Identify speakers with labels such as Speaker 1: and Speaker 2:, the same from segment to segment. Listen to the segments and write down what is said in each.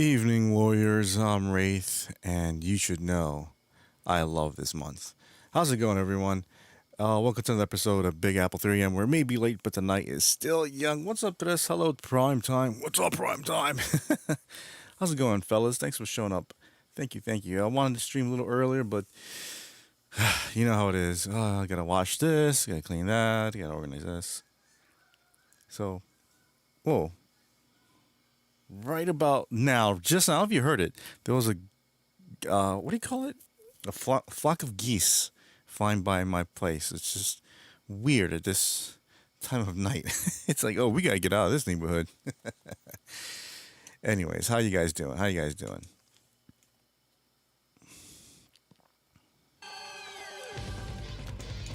Speaker 1: Evening Warriors, I'm Wraith, and you should know I love this month. How's it going, everyone? Welcome to another episode of Big Apple 3M. We're maybe late, but the night is still young. What's up, Chris? Hello, Prime Time. What's up, Prime Time? How's it going, fellas? Thanks for showing up. Thank you, thank you. I wanted to stream a little earlier, but you know how it is. I gotta wash this, gotta clean that, gotta organize this. So, whoa. Right about now, just now, if you heard it, there was a what do you call it? A flock of geese flying by my place. It's just weird at this time of night. It's like, oh, we gotta get out of this neighborhood. Anyways, how you guys doing? How you guys doing?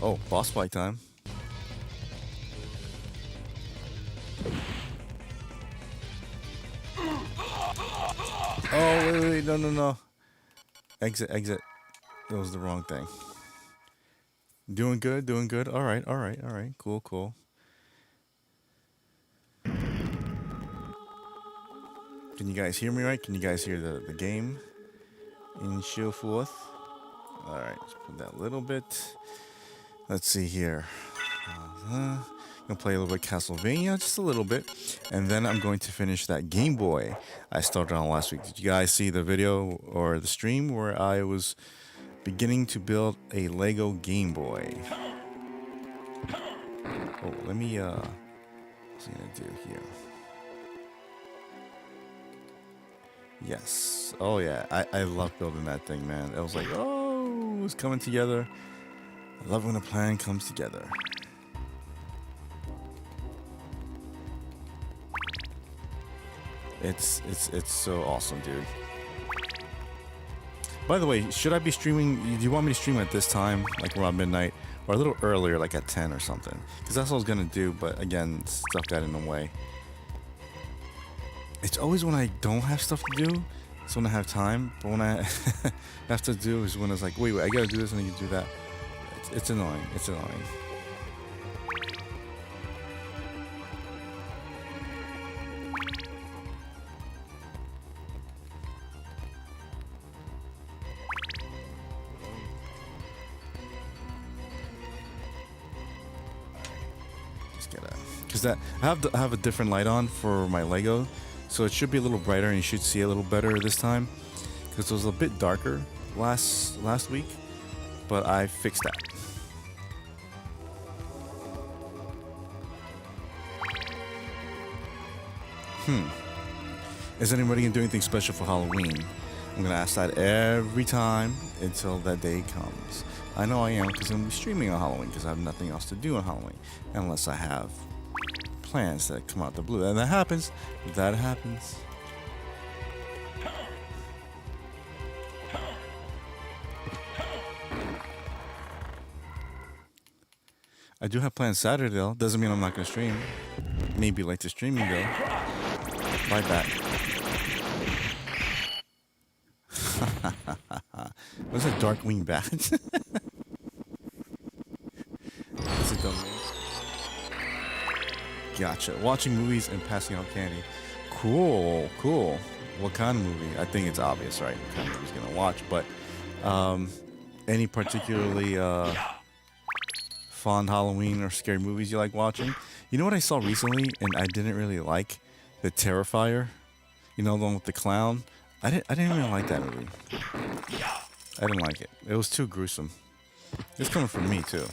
Speaker 1: Oh, boss fight time. Oh, wait, no, no, no. Exit, exit. That was the wrong thing. Doing good, doing good. All right, all right, all right. Cool, cool. Can you guys hear me right? Can you guys hear the game in so forth? All right, let's put that a little bit. Let's see here. Gonna play a little bit Castlevania, just a little bit, and then I'm going to finish that Game Boy I started on last week. Did you guys see the video or the stream where I was beginning to build a Lego Game Boy? Oh, let me what's he gonna do here? Yes. Oh yeah, I love building that thing, man. It was like, oh, it's coming together. I love when a plan comes together. It's so awesome, dude. By the way, should I be streaming? Do you want me to stream at this time, like around midnight, or a little earlier, like at 10 or something? Because that's what I was gonna do, but again, stuff got in the way. It's always when I don't have stuff to do, it's when I have time. But when I have to do is when it's like, wait, I gotta do this and I can do that. It's annoying. It's annoying. Because that I have a different light on for my Lego, so it should be a little brighter and you should see a little better this time. Because it was a bit darker last week, but I fixed that. Is anybody gonna do anything special for Halloween? I'm gonna ask that every time until that day comes. I know I am because I'm gonna be streaming on Halloween because I have nothing else to do on Halloween unless I have plans that come out the blue. And that happens. That happens. I do have plans Saturday though. Doesn't mean I'm not gonna stream. Maybe late to streaming though. Bye back. What's a Darkwing bat? Is it dumb? Gotcha. Watching movies and passing out candy. Cool, cool. What kind of movie? I think it's obvious, right? What kind of movie he's gonna watch, but any particularly fond Halloween or scary movies you like watching? You know what I saw recently and I didn't really like? The Terrifier. You know, the one with the clown. I didn't really like that movie. I didn't like it. It was too gruesome. It's coming from me too.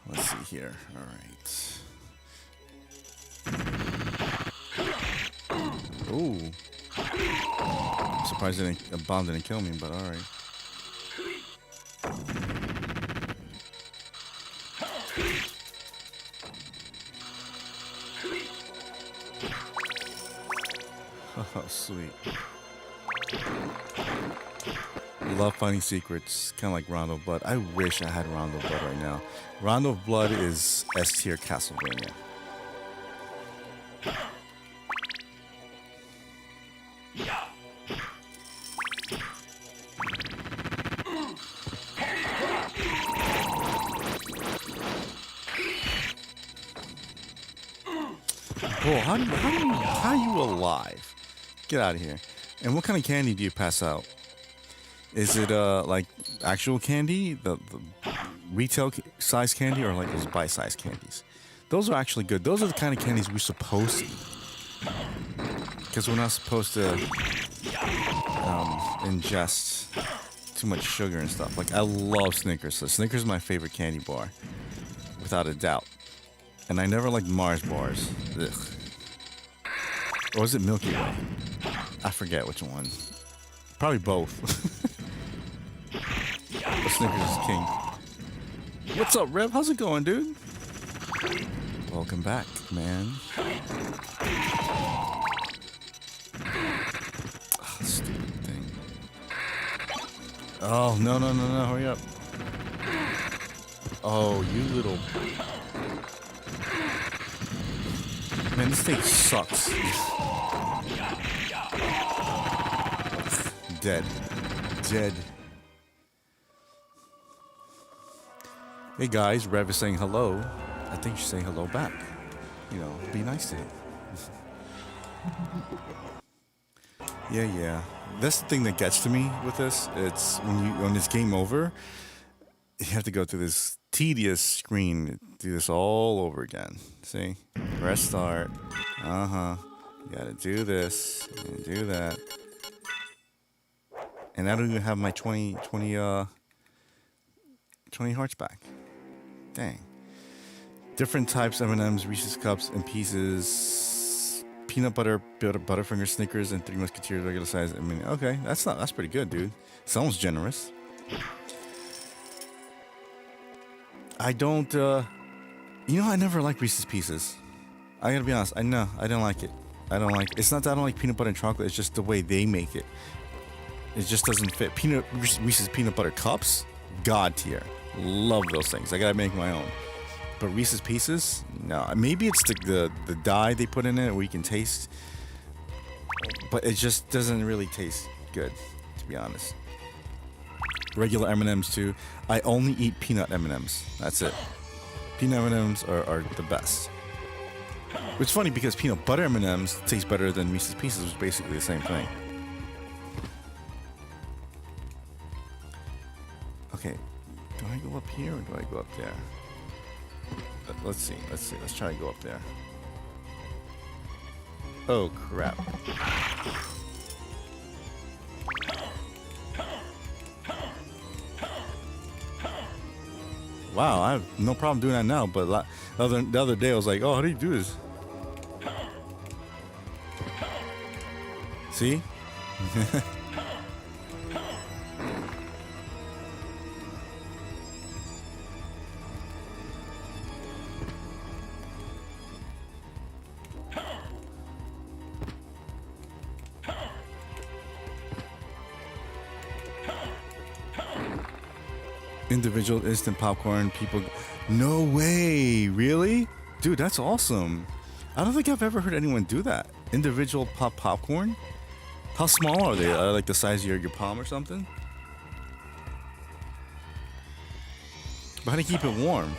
Speaker 1: Let's see here. All right. Ooh. I'm surprised a bomb didn't kill me, but all right. Oh, sweet. Love finding secrets, kind of like Rondo of Blood. I wish I had Rondo of Blood right now. Rondo of Blood is S tier Castlevania. Bro, how are you alive? Get out of here. And what kind of candy do you pass out? Is it like actual candy, the retail size candy, or like those bite size candies? Those are actually good. Those are the kind of candies we're supposed to eat. Because we're not supposed to ingest too much sugar and stuff. Like I love Snickers. So Snickers is my favorite candy bar, without a doubt. And I never liked Mars bars. Ugh. Or was it Milky Way? I forget which one. Probably both. But Snickers is king. What's up, Rev? How's it going, dude? Welcome back, man. Oh, stupid thing. Oh, no, hurry up. Oh, you little... Man, this thing sucks. Dead. Dead. Hey guys, Rev is saying hello. I think you should say hello back. You know, be nice to him. Yeah. That's the thing that gets to me with this. It's when it's game over, you have to go through this tedious screen, do this all over again. See? Press start. You gotta do this and do that. And I don't even have my 20 hearts back. Dang. Different types of M&Ms, Reese's Cups, and Pieces, peanut butter, Butterfinger, Snickers, and Three Musketeers regular size. I mean, okay, that's pretty good, dude. Sounds generous. I don't, I never liked Reese's Pieces. I gotta be honest, I don't like it. It's not that I don't like peanut butter and chocolate, it's just the way they make it. It just doesn't fit. Reese's Peanut Butter Cups, God tier. Love those things. I gotta make my own. But Reese's Pieces, no. Maybe it's the dye they put in it where you can taste. But it just doesn't really taste good, to be honest. Regular M&Ms too. I only eat peanut M&Ms. That's it. Peanut M&Ms are the best. It's funny because peanut butter M&Ms taste better than Reese's Pieces, which is basically the same thing. Okay, do I go up here or do I go up there? Let's see. Let's try to go up there. Oh, crap. Wow, I have no problem doing that now, but the other day I was like, oh, how do you do this? See? Individual instant popcorn, people. No way, really? Dude, that's awesome. I don't think I've ever heard anyone do that. Individual popcorn? How small are they? Like the size of your palm or something? But how do you keep it warm?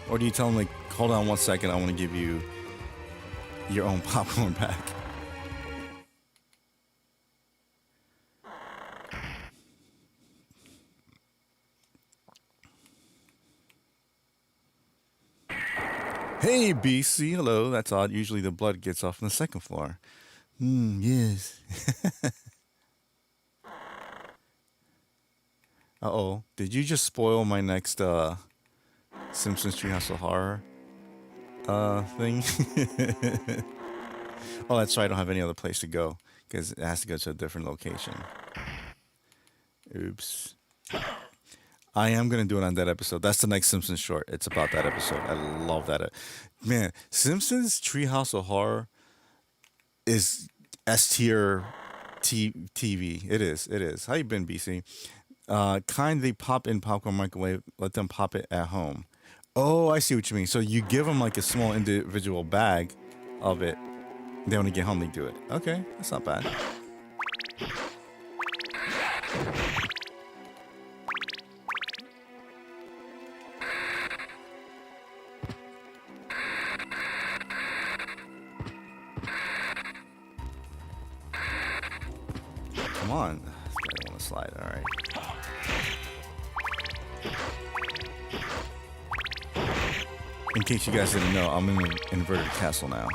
Speaker 1: Or do you tell them, like, hold on 1 second, I want to give you your own popcorn pack? Hey, BC, hello. That's odd. Usually the blood gets off on the second floor. Yes. Uh-oh. Did you just spoil my next Simpsons Treehouse of Horror thing? Oh, that's right. I don't have any other place to go because it has to go to a different location. Oops. I am going to do it on that episode. That's the next Simpsons short. It's about that episode. I love that. Man, Simpsons Treehouse of Horror is S tier TV. It is. It is. How you been, BC? Kindly pop in popcorn microwave. Let them pop it at home. Oh, I see what you mean. So you give them like a small individual bag of it. Then when they get home, they do it. Okay, that's not bad. Come on. I don't want to slide. All right. In case you guys didn't know, I'm in an inverted castle now.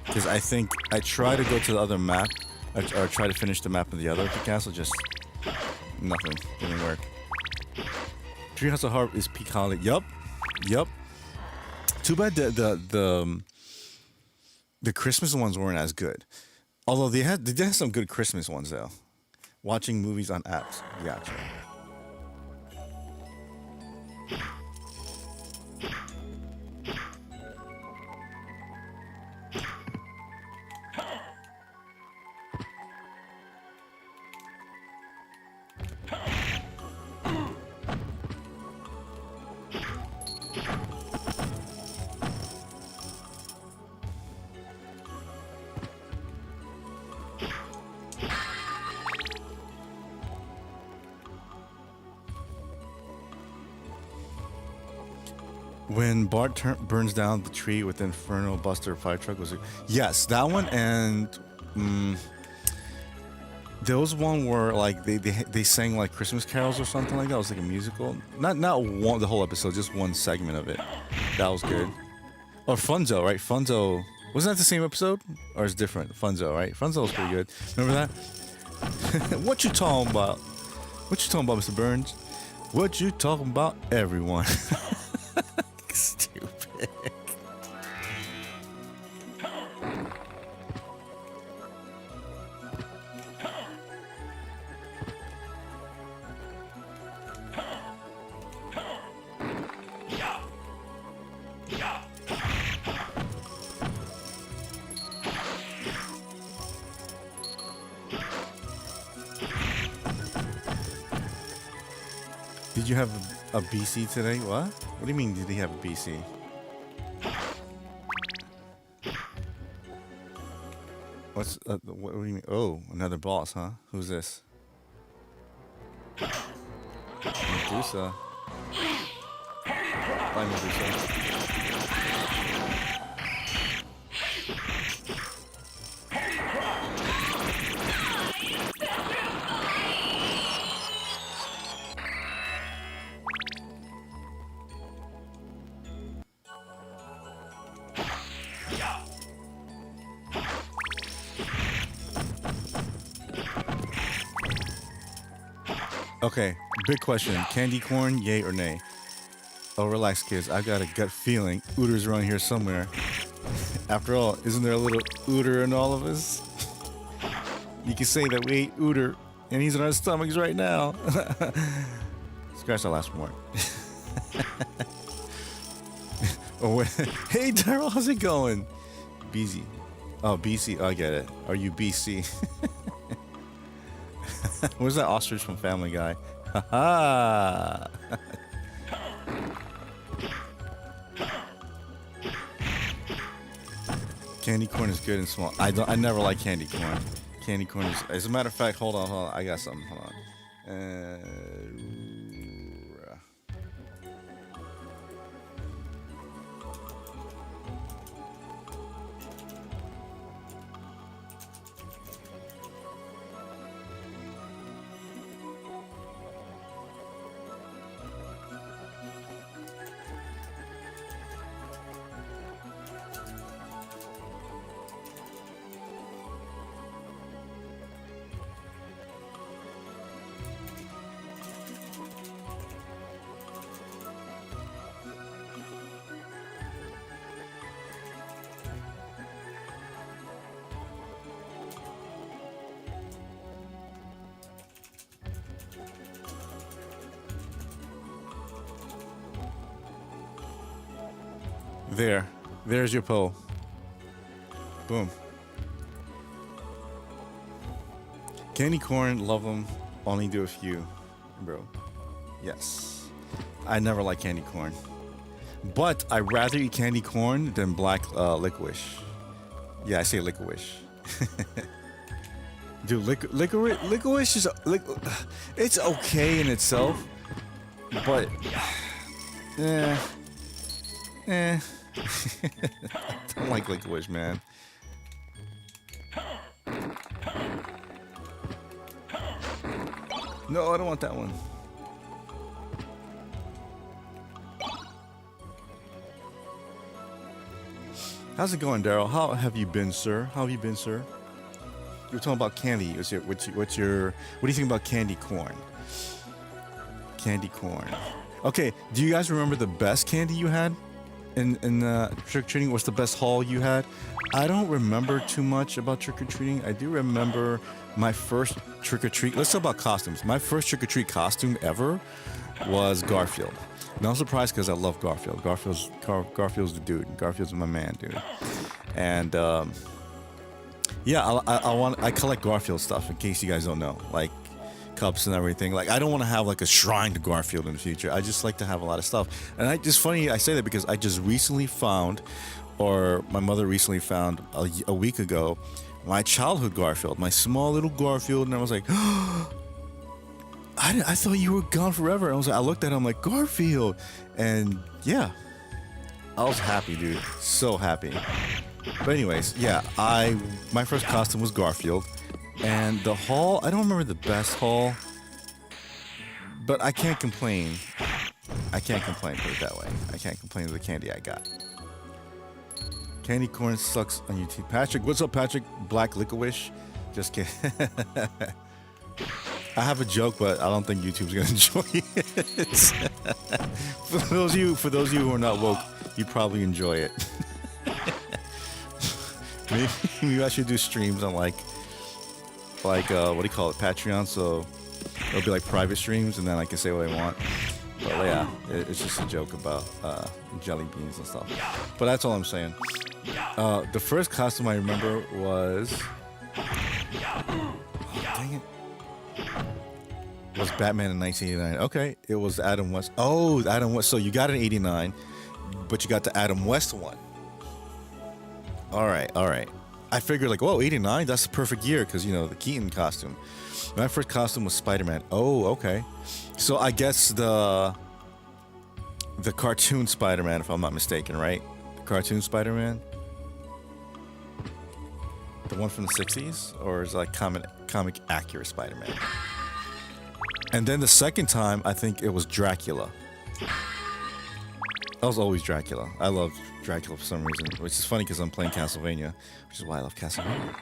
Speaker 1: Because I think I try to go to the other map, or try to finish the map of the other castle, just nothing. Didn't work. Treehouse of Harp is peak holiday. Yup. Yup. Too bad the Christmas ones weren't as good. Although they did have some good Christmas ones though. Watching movies on apps. Gotcha. When Bart burns down the tree with Inferno Buster fire truck, was it? Yes, that one, and there was one where like they sang like Christmas carols or something like that. It was like a musical. Not one the whole episode, just one segment of it. That was good. Or Funzo, right? Funzo, wasn't that the same episode? Or it's different? Funzo, right? Funzo was pretty good. Remember that? What you talking about? What you talking about, Mr. Burns? What you talking about, everyone? Stupid. Did you have a BC today? What? What do you mean, did he have a BC? What do you mean? Oh, another boss, huh? Who's this? Medusa. Bye, Medusa. Okay, big question. Candy corn, yay or nay? Oh, relax, kids. I got a gut feeling Ooter's around here somewhere. After all, isn't there a little Ooter in all of us? You can say that we ate Ooter, and he's in our stomachs right now. Scratch that last part. Oh, wait. Hey, Daryl, how's it going? BZ. Oh, BC. Oh, I get it. Are you BC? Where's that ostrich from Family Guy? Ha ha! Candy corn is good and small. I never like candy corn. Candy corn is. As a matter of fact, hold on. I got something. Hold on. There's your pole. Boom. Candy corn, love them. Only do a few, bro. Yes. I never like candy corn. But I'd rather eat candy corn than black licorice. Yeah, I say licorice. Dude, licorice is it's okay in itself, but eh, I don't like licorice, man. No, I don't want that one. How's it going, Daryl? How have you been, sir? How have you been, sir? You're talking about candy. What do you think about candy corn? Candy corn. Okay, do you guys remember the best candy you had in trick or treating? What's the best haul you had? I don't remember too much about trick or treating. I do remember my first trick or treat. Let's talk about costumes. My first trick or treat costume ever was Garfield. Not surprised because I love Garfield. Garfield's the dude. Garfield's my man, dude. And yeah, I collect Garfield stuff in case you guys don't know, like cups and everything. Like I don't want to have like a shrine to Garfield in the future. I just like to have a lot of stuff. And it's funny I say that because I just recently found, or my mother recently found a week ago, my childhood Garfield, my small little Garfield, and I was like, I thought you were gone forever. I looked at him like, Garfield, and yeah, I was happy, dude, so happy. But anyways, yeah, my first costume was Garfield, and the haul, I don't remember the best haul, but I can't complain. Put it that way. I can't complain of the candy I got. Candy corn sucks on your teeth. Patrick, what's up, Patrick? Black licorice? Just kidding. I have a joke, but I don't think YouTube's gonna enjoy it. For those of you who are not woke, you probably enjoy it. maybe I should do streams on like what do you call it, Patreon? So it'll be like private streams, and then I can say what I want. But yeah, it's just a joke about jelly beans and stuff. But that's all I'm saying. The first costume I remember was, dang it, was Batman in 1989. Okay, it was Adam West. Oh, Adam West. So you got an 89, but you got the Adam West one. All right. I figured like, whoa, 89, that's the perfect year because, you know, the Keaton costume. My first costume was Spider-Man. Oh, okay. So I guess the cartoon Spider-Man, if I'm not mistaken, right? The cartoon Spider-Man? The one from the 60s? Or is it like comic accurate Spider-Man? And then the second time, I think it was Dracula. I was always Dracula. I love Dracula for some reason, which is funny because I'm playing Castlevania, which is why I love Castlevania.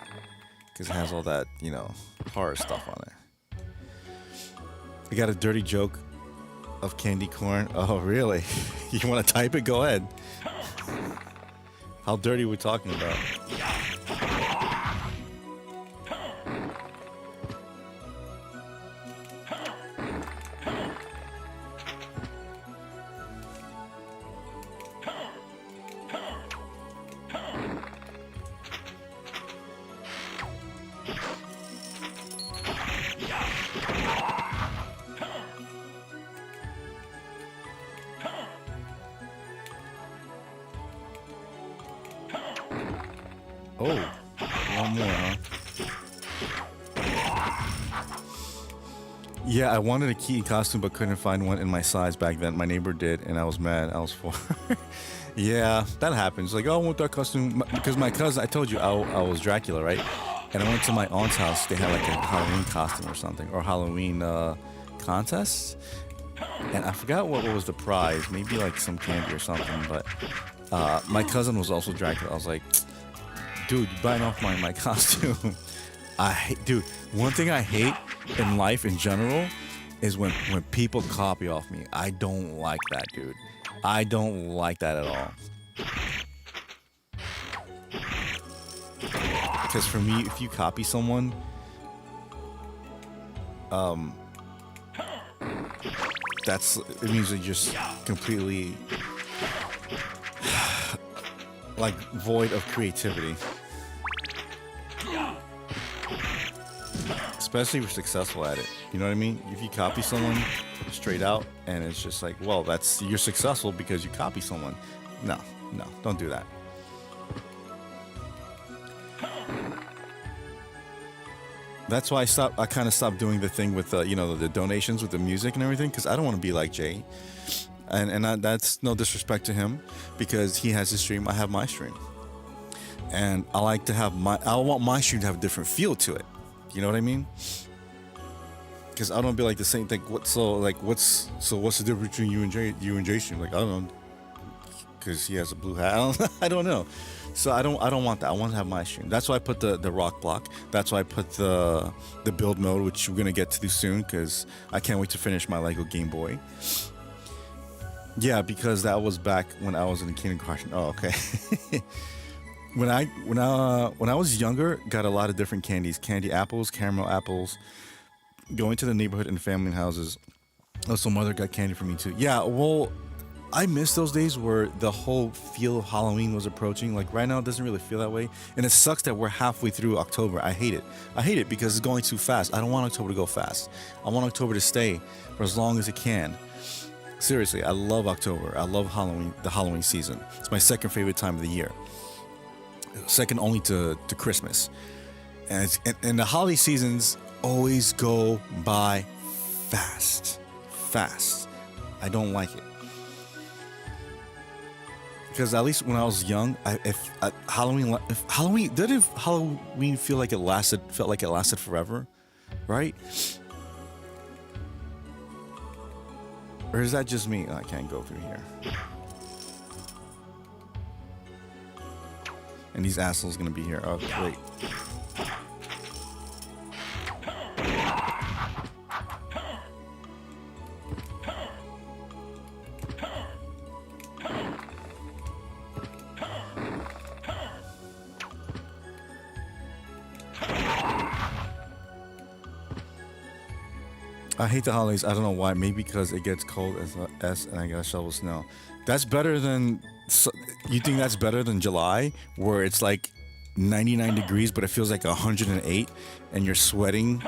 Speaker 1: Because it has all that, you know, horror stuff on it. I got a dirty joke of candy corn. Oh, really? You want to type it? Go ahead. How dirty are we talking about? Oh, one more, huh? Yeah, I wanted a Keaton costume but couldn't find one in my size back then. My neighbor did, and I was mad. I was 4. Yeah, that happens. Like, oh, I want that costume. Because my cousin, I told you I was Dracula, right? And I went to my aunt's house. They had like a Halloween costume or something, or Halloween contest. And I forgot what was the prize. Maybe like some candy or something. But my cousin was also Dracula. I was like, dude, you're biting off my costume. Dude, one thing I hate in life in general is when people copy off me. I don't like that, dude. I don't like that at all. Because for me, if you copy someone, it means you're just completely like void of creativity. especially if you're successful at it. You know what I mean? If you copy someone straight out, and it's just like, well, that's you're successful because you copy someone. No, no, don't do that. That's why I kind of stopped doing the thing with the donations with the music and everything because I don't want to be like Jay, and that's no disrespect to him because he has his stream, I have my stream, and I want my stream to have a different feel to it. You know what I mean? Because I don't be like the same thing. What's the difference between you and Jay stream? Like I don't know, because he has a blue hat. I don't know. So I don't want that. I want to have my stream. That's why I put the rock block. That's why I put the build mode, which we're gonna get to soon because I can't wait to finish my Lego Game Boy. Yeah, because that was back when I was in kindergarten. Oh, okay. When I was younger, got a lot of different candies, candy apples, caramel apples. Going to the neighborhood and family houses. Also, mother got candy for me too. Yeah, well, I miss those days where the whole feel of Halloween was approaching. Like right now, it doesn't really feel that way, and it sucks that we're halfway through October. I hate it. I hate it because it's going too fast. I don't want October to go fast. I want October to stay for as long as it can. Seriously, I love October. I love Halloween, the Halloween season. It's my second favorite time of the year. Second only to Christmas. And the holiday seasons always go by fast. Fast. I don't like it. Because at least when I was young, if Halloween feel like felt like it lasted forever, right? Or is that just me? Oh, I can't go through here. And these assholes gonna be here. Oh, great. I hate the holidays. I don't know why. Maybe because it gets cold as and I gotta shovel snow. That's better than. You think that's better than July, where it's like 99 degrees, but it feels like 108, and you're sweating.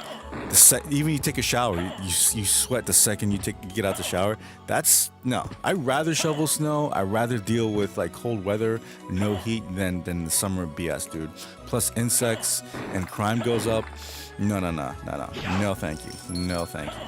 Speaker 1: Even you take a shower, you sweat the second you get out the shower. That's no. I'd rather shovel snow. I'd rather deal with like cold weather, no heat, than the summer BS, dude. Plus insects and crime goes up. No. No, thank you. No, thank you.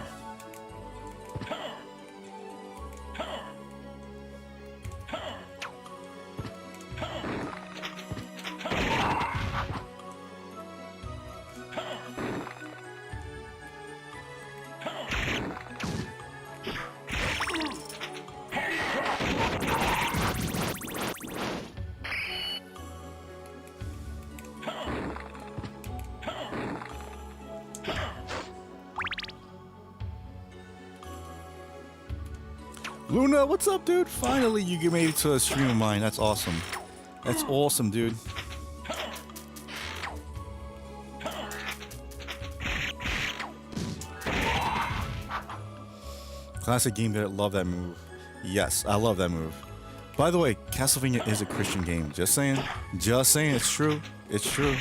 Speaker 1: Luna, what's up, dude? Finally, you made it to a stream of mine. That's awesome. That's awesome, dude. Classic game that love that move. Yes, I love that move. By the way, Castlevania is a Christian game. Just saying. Just saying. It's true. It's true.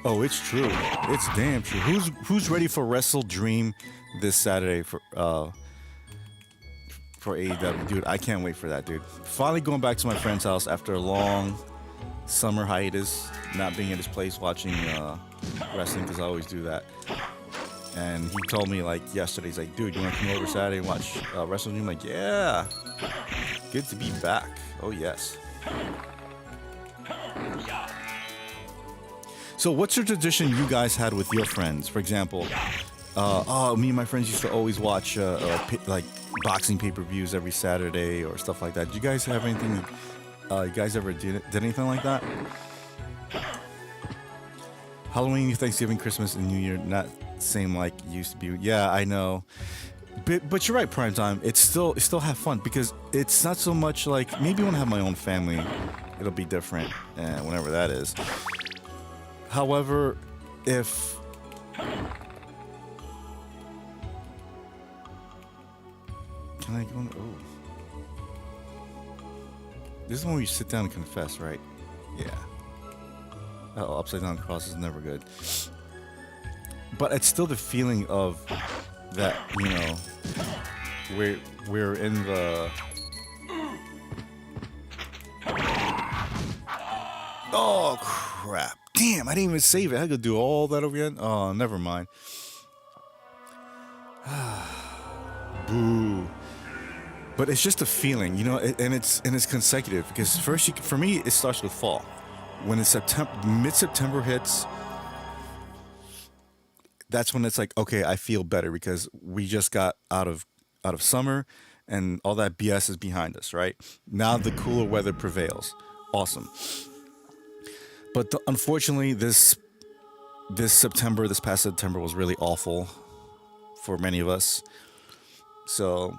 Speaker 1: Oh, it's true. It's damn true. Who's ready for Wrestle Dream this Saturday for AEW? Dude, I can't wait for that, dude. Finally going back to my friend's house after a long summer hiatus, not being at his place watching wrestling, because I always do that. And he told me like yesterday, he's like, dude, you want to come over Saturday and watch wrestling? I'm like, yeah, good to be back. Oh yes. So what's your tradition you guys had with your friends? For example, me and my friends used to always watch like boxing pay-per-views every Saturday or stuff like that. Do you guys have anything? You guys ever did anything like that? Halloween, Thanksgiving, Christmas, and New Year not same like it used to be. Yeah, I know. But you're right, Prime Time. It still have fun because it's not so much like maybe when I have my own family, it'll be different, whenever that is. However, if can I go? Oh, this is when we sit down and confess, right? Yeah. Oh, upside down cross is never good. but it's still the feeling of that, we're we're in the. Oh crap! Damn, I didn't even save it. I had to do all that over again. Oh, never mind. Boo. But it's just a feeling, and it's consecutive because first, for me, it starts with fall. When it's September, mid-September hits, that's when it's like, okay, I feel better because we just got out of summer, and all that BS is behind us. Right now, the cooler weather prevails. Awesome. But unfortunately, this past September was really awful for many of us. So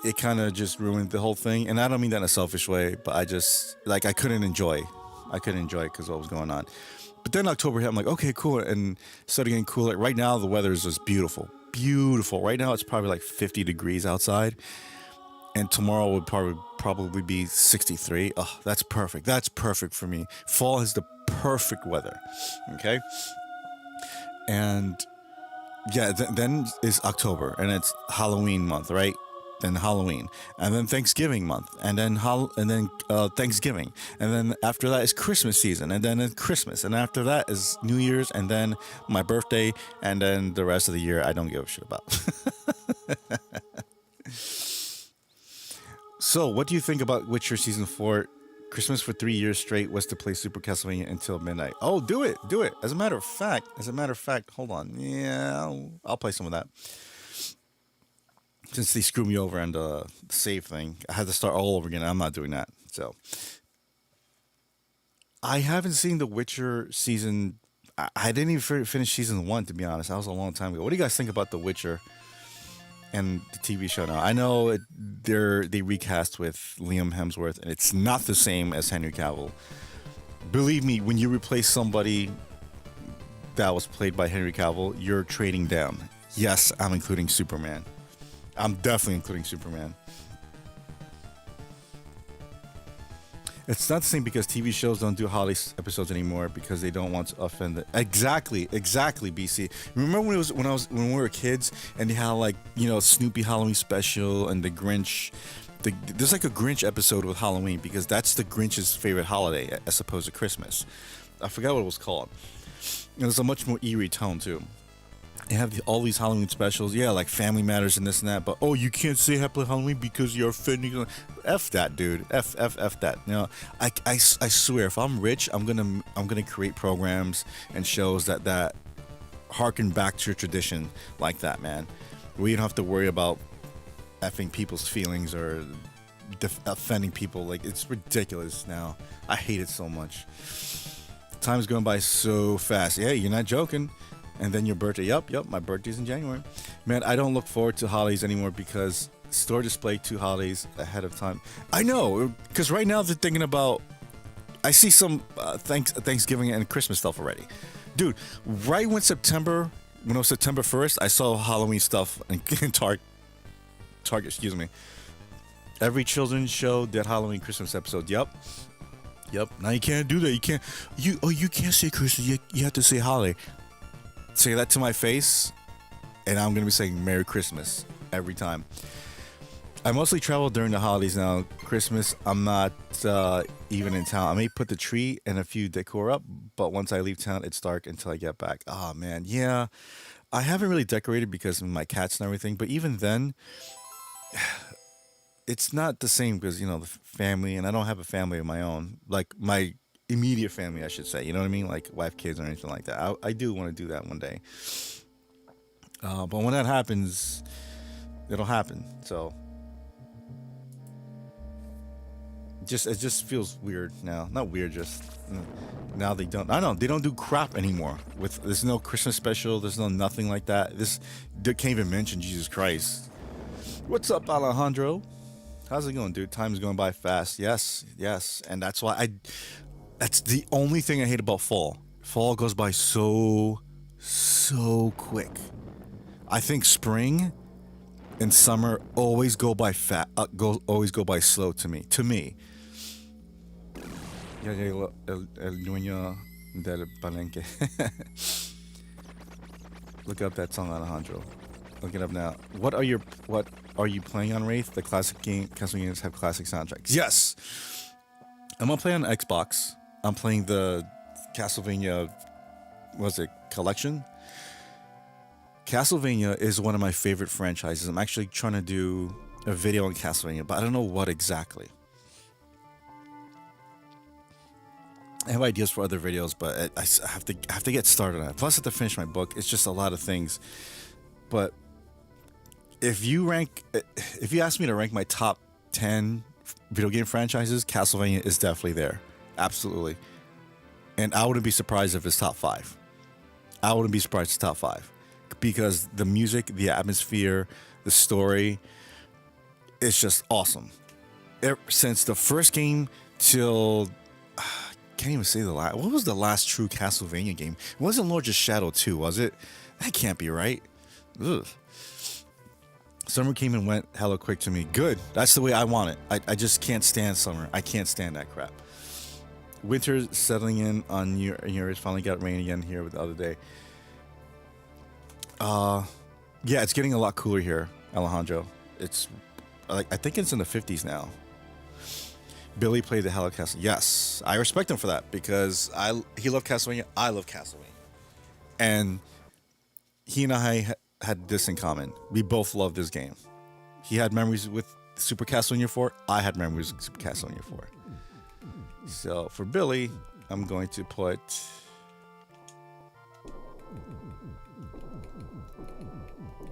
Speaker 1: it kind of just ruined the whole thing. And I don't mean that in a selfish way, but I just like I couldn't enjoy it because of what was going on. But then October hit. I'm like, okay, cool, and it started getting cooler. Right now, the weather is just beautiful, beautiful. Right now, it's probably like 50 degrees outside, and tomorrow would probably be 63. Oh, that's perfect. That's perfect for me. Fall is the perfect weather. Okay, and yeah, then is October, and it's Halloween month, right? Then Halloween, and then Thanksgiving month, and then Thanksgiving, and then after that is Christmas season, and then it's Christmas, and after that is New Year's, and then my birthday, and then the rest of the year I don't give a shit about. So, what do you think about Witcher season 4? Christmas for 3 years straight was to play Super Castlevania until midnight. Oh, do it, do it. As a matter of fact, hold on. Yeah, I'll play some of that. Since they screwed me over on the save thing, I had to start all over again. I'm not doing that. So, I haven't seen The Witcher season. I didn't even finish season 1, to be honest. That was a long time ago. What do you guys think about The Witcher and the TV show now? I know they recast with Liam Hemsworth, and it's not the same as Henry Cavill. Believe me, when you replace somebody that was played by Henry Cavill, you're trading down. Yes, I'm including Superman. I'm definitely including Superman. It's not the same because TV shows don't do holiday episodes anymore because they don't want to offend the. Exactly, BC. Remember when we were kids and they had like Snoopy Halloween special and the Grinch. There's like a Grinch episode with Halloween because that's the Grinch's favorite holiday as opposed to Christmas. I forgot what it was called. And it's a much more eerie tone too. They have all these Halloween specials, yeah, like Family Matters and this and that. But you can't say Happy Halloween because you're offending. F that, dude. F that. I swear, if I'm rich, I'm gonna create programs and shows that harken back to your tradition like that, man. We don't have to worry about effing people's feelings or offending people. Like it's ridiculous now. I hate it so much. Time's going by so fast. Yeah, you're not joking. And then your birthday. Yep. My birthday's in January. Man, I don't look forward to holidays anymore because store display 2 holidays ahead of time. I know, because right now they're thinking about. I see some Thanksgiving and Christmas stuff already, dude. Right when it was September 1st, I saw Halloween stuff in Target. Excuse me. Every children's show did Halloween Christmas episode. Yep. Now you can't do that. You can't. You can't say Christmas. You have to say holiday. Say that to my face, and I'm gonna be saying Merry Christmas every time. I mostly travel during the holidays now. Christmas, I'm not even in town. I may put the tree and a few decor up, but once I leave town, it's dark until I get back. Oh man, yeah. I haven't really decorated because of my cats and everything, but even then, it's not the same because the family, and I don't have a family of my own, like my immediate family, I should say. You know what I mean? Like wife, kids, or anything like that. I do want to do that one day. But when that happens, it'll happen. So it just feels weird now. Not weird, just now they don't. I know they don't do crap anymore. There's no Christmas special. There's no nothing like that. They can't even mention Jesus Christ. What's up, Alejandro? How's it going, dude? Time's going by fast. Yes, and that's why That's the only thing I hate about fall. Fall goes by so quick. I think spring and summer always go by always go by slow to me. Ya llegó el dueño del palenque. Look up that song, Alejandro. Look it up now. What are you playing on Wraith? The classic game Castlevanias have classic soundtracks. Yes. I'm gonna play on Xbox. I'm playing the Castlevania, what's it, collection? Castlevania is one of my favorite franchises. I'm actually trying to do a video on Castlevania, but I don't know what exactly. I have ideas for other videos, but I have to get started on it. Plus, I have to finish my book. It's just a lot of things. But if you ask me to rank my top 10 video game franchises, Castlevania is definitely there. Absolutely. And I wouldn't be surprised if it's top 5. I wouldn't be surprised if it's top 5. Because the music, the atmosphere, the story, it's just awesome. Since the first game till... can't even say the last. What was the last true Castlevania game? It wasn't Lords of Shadow 2, was it? That can't be right. Ugh. Summer came and went hella quick to me. Good. That's the way I want it. I just can't stand summer. I can't stand that crap. Winter settling in on New Year's. Finally got rain again here the other day. Yeah, it's getting a lot cooler here, Alejandro. It's like I think it's in the 50s now. Billy played the Hello Castle. Yes, I respect him for that because he loved Castlevania. I love Castlevania, and he and I had this in common. We both loved this game. He had memories with Super Castlevania 4. I had memories with Super Castlevania 4. So for Billy, I'm going to put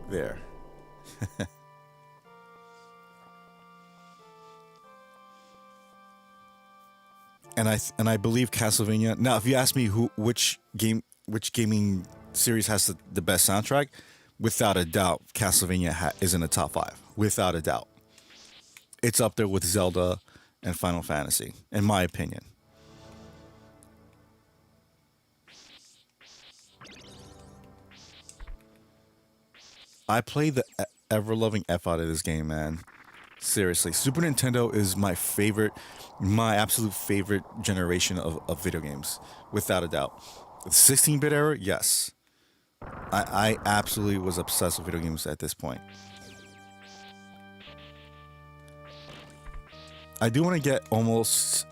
Speaker 1: there. And I believe Castlevania. Now, if you ask me which gaming series has the best soundtrack, without a doubt, Castlevania is in the top 5. Without a doubt, it's up there with Zelda and Final Fantasy, in my opinion. I play the ever loving F out of this game, man. Seriously, Super Nintendo is my absolute favorite generation of video games, without a doubt. The 16-bit era, yes. I absolutely was obsessed with video games at this point. I do want to get almost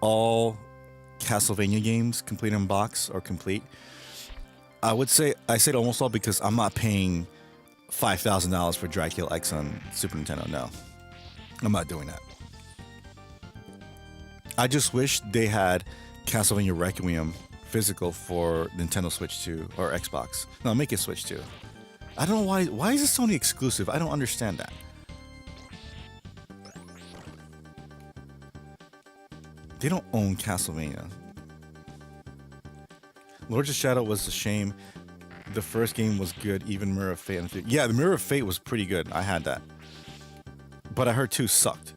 Speaker 1: all Castlevania games complete in box or complete. I said almost all because I'm not paying $5,000 for Dracula X on Super Nintendo. No, I'm not doing that. I just wish they had Castlevania Requiem physical for Nintendo Switch 2 or Xbox. No, make it Switch 2. I don't know why. Why is it Sony exclusive? I don't understand that. They don't own Castlevania. Lords of Shadow was a shame. The first game was good. Even Mirror of Fate. Yeah, the Mirror of Fate was pretty good. I had that. But I heard 2 sucked.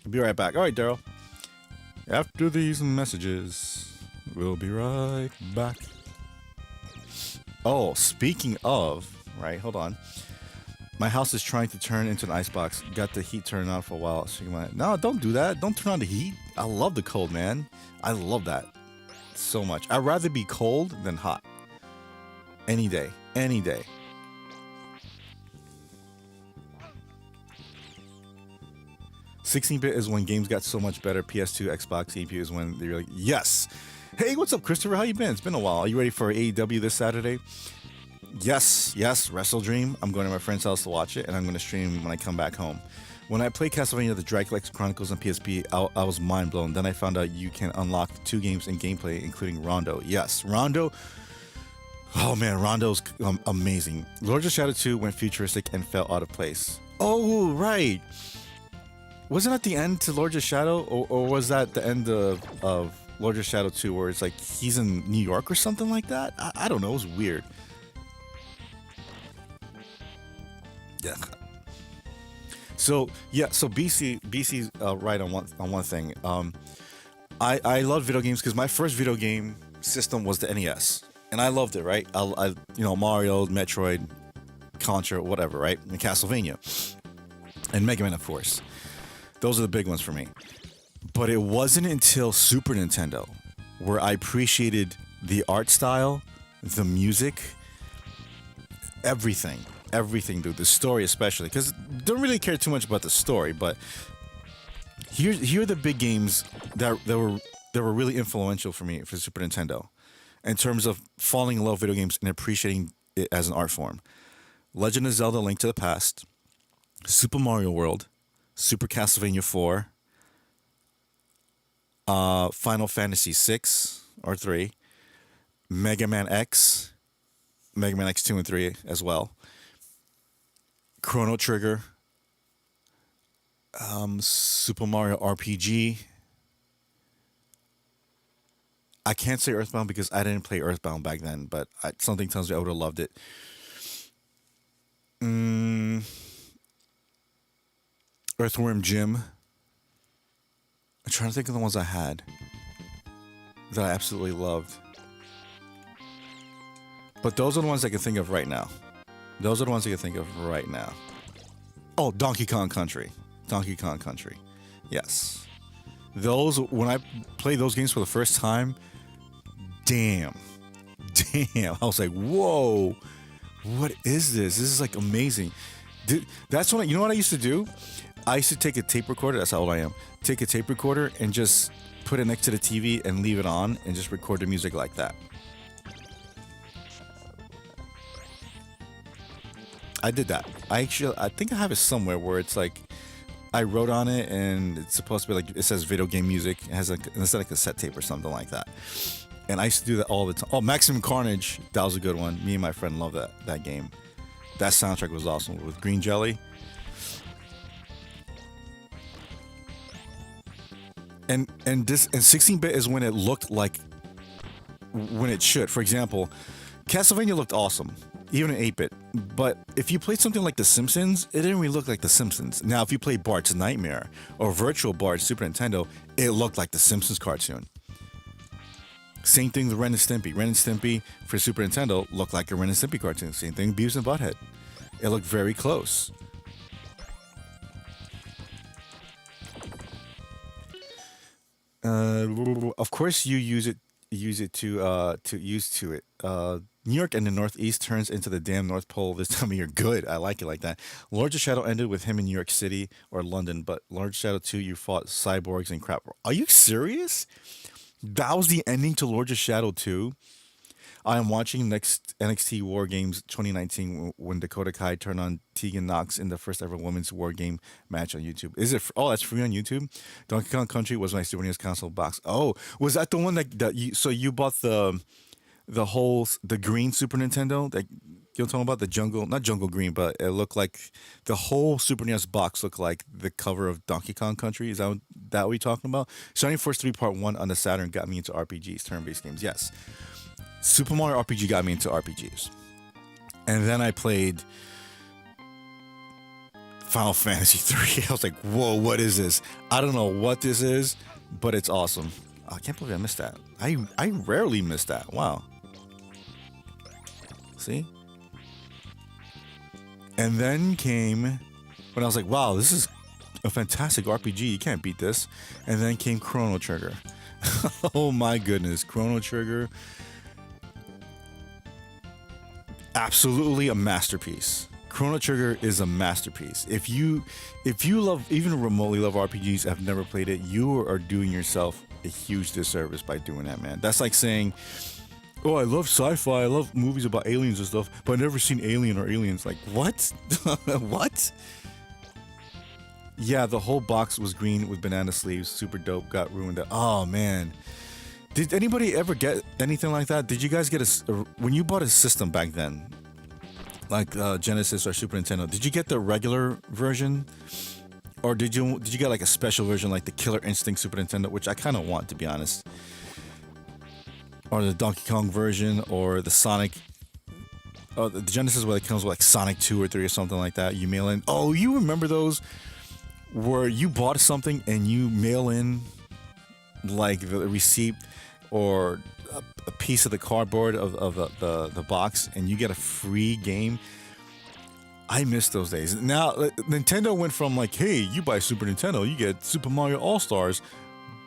Speaker 1: I'll be right back. All right, Daryl. After these messages, we'll be right back. Oh, speaking of, right, hold on. My house is trying to turn into an icebox. Got the heat turned on for a while. So no, don't do that. Don't turn on the heat. I love the cold, man. I love that so much. I'd rather be cold than hot. Any day. Any day. $16-bit is when games got so much better. PS2, Xbox, CPU is when they're like, yes. Hey, what's up, Christopher? How you been? It's been a while. Are you ready for AEW this Saturday? Yes, Wrestle Dream. I'm going to my friend's house to watch it, and I'm going to stream when I come back home. When I played Castlevania The Dracula X Chronicles on PSP, I was mind blown. Then I found out you can unlock 2 games in gameplay, including Rondo. Yes, Rondo. Oh man, Rondo's amazing. Lords of Shadow 2 went futuristic and fell out of place. Oh, right. Wasn't that the end to Lords of Shadow? Or was that the end of Lords of Shadow 2 where it's like he's in New York or something like that? I don't know. It was weird. Yeah. So BC's right on one thing. I love video games because my first video game system was the NES, and I loved it. Right, I Mario, Metroid, Contra, whatever. Right, and Castlevania, and Mega Man, of course. Those are the big ones for me. But it wasn't until Super Nintendo where I appreciated the art style, the music, everything, everything, dude. The story, especially, because don't really care too much about the story. But here are the big games that were really influential for me for Super Nintendo, in terms of falling in love with video games and appreciating it as an art form. Legend of Zelda: Link to the Past, Super Mario World, Super Castlevania 4, Final Fantasy 6 or 3, Mega Man X, Mega Man X 2 and 3 as well, Chrono Trigger, Super Mario RPG. I can't say Earthbound because I didn't play Earthbound back then, but something tells me I would have loved it. Mm, Earthworm Jim. I'm trying to think of the ones I had that I absolutely loved. But those are the ones I can think of right now. Those are the ones I can think of right now. Oh, Donkey Kong Country. Donkey Kong Country. Yes. Those, when I played those games for the first time, damn. Damn. I was like, whoa. What is this? This is like amazing. Dude, that's when you know what I used to do? I used to take a tape recorder. That's how old I am. Take a tape recorder and just put it next to the TV and leave it on and just record the music like that. I did that. I think I have it somewhere where it's like I wrote on it and it's supposed to be like, it says video game music. It has like, instead of a cassette tape or something like that. And I used to do that all the time. Oh, Maximum Carnage. That was a good one. Me and my friend loved that game. That soundtrack was awesome with Green Jelly. And 16-bit is when it looked like when it should. For example, Castlevania looked awesome, even in 8-bit. But if you played something like The Simpsons, it didn't really look like The Simpsons. Now, if you played Bart's Nightmare or Virtual Bart Super Nintendo, it looked like The Simpsons cartoon. Same thing with Ren and Stimpy. Ren and Stimpy for Super Nintendo looked like a Ren and Stimpy cartoon. Same thing, Beavis and Butthead. It looked very close. Of course, you use it to use to it. New York and the Northeast turns into the damn North Pole this time of year. Good, I like it like that. Lords of Shadow ended with him in New York City or London, but Lords of Shadow 2, you fought cyborgs and crap. Are you serious? That was the ending to Lords of Shadow 2. I am watching next NXT War Games 2019 when Dakota Kai turned on Tegan Knox in the first ever women's War Game match on YouTube. Is it? Oh, that's free on YouTube. Donkey Kong Country was my Super NES console box. Oh, was that the one that you? So you bought the green Super Nintendo that you're talking about, the jungle, not jungle green, but it looked like the whole Super NES box looked like the cover of Donkey Kong Country. Is that what you're talking about? Shining Force 3 Part 1 on the Saturn got me into RPGs, turn-based games. Yes. Super Mario RPG got me into RPGs. And then I played Final Fantasy 3. I was like, whoa, what is this? I don't know what this is, but it's awesome. I can't believe I missed that. I rarely miss that. Wow. See? And then came when I was like, wow, this is a fantastic RPG. You can't beat this. And then came Chrono Trigger. Oh my goodness. Chrono Trigger. Absolutely a masterpiece. Chrono Trigger is a masterpiece. If you love, even remotely love RPGs, have never played it, you are doing yourself a huge disservice by doing that, man. That's like saying, oh, I love sci-fi, I love movies about aliens and stuff, but I've never seen Alien or Aliens. Like, what? What? Yeah, the whole box was green with banana sleeves. Super dope. Got ruined. Oh, man. Did anybody ever get anything like that? Did you guys get when you bought a system back then, like Genesis or Super Nintendo? Did you get the regular version, or did you get like a special version like the Killer Instinct Super Nintendo, which I kind of want, to be honest, or the Donkey Kong version, or the Sonic? Oh, the Genesis where it comes with like Sonic 2 or 3 or something like that. You mail in. Oh, you remember those where you bought something and you mail in like the receipt or a piece of the cardboard of the box, and you get a free game. I miss those days. Now Nintendo went from like, hey, you buy Super Nintendo, you get Super Mario All-Stars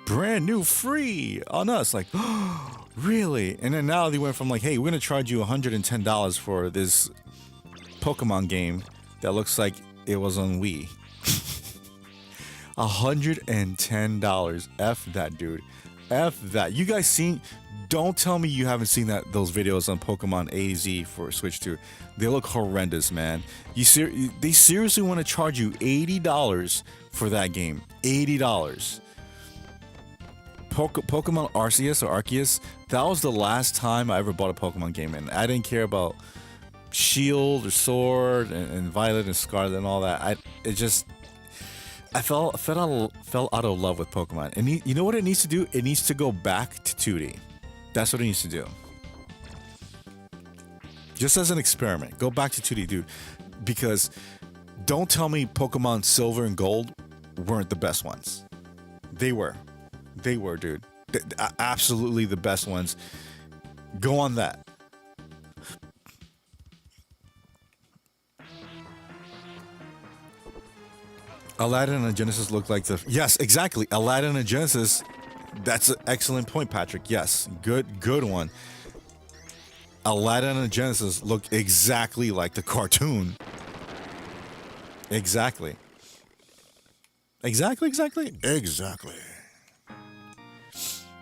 Speaker 1: brand new free on us. Like, really? And then now they went from like, hey, we're gonna charge you $110 for this Pokemon game that looks like it was on Wii. $110. F that, dude. F that. You guys seen? Don't tell me you haven't seen those videos on Pokemon AZ for Switch 2. They look horrendous, man. They seriously want to charge you $80 for that game. $80. Pokemon Arceus or Arceus, that was the last time I ever bought a Pokemon game, and I didn't care about Shield or Sword and Violet and Scarlet and all that. I fell out of love with Pokemon. And you know what it needs to do? It needs to go back to 2D. That's what it needs to do. Just as an experiment, go back to 2D, dude. Because don't tell me Pokemon Silver and Gold weren't the best ones. They were. They were, dude. Absolutely the best ones. Go on that. Aladdin and Genesis look like the... Yes, exactly. Aladdin and Genesis. That's an excellent point, Patrick. Yes. Good one. Aladdin and Genesis look exactly like the cartoon. Exactly. Exactly.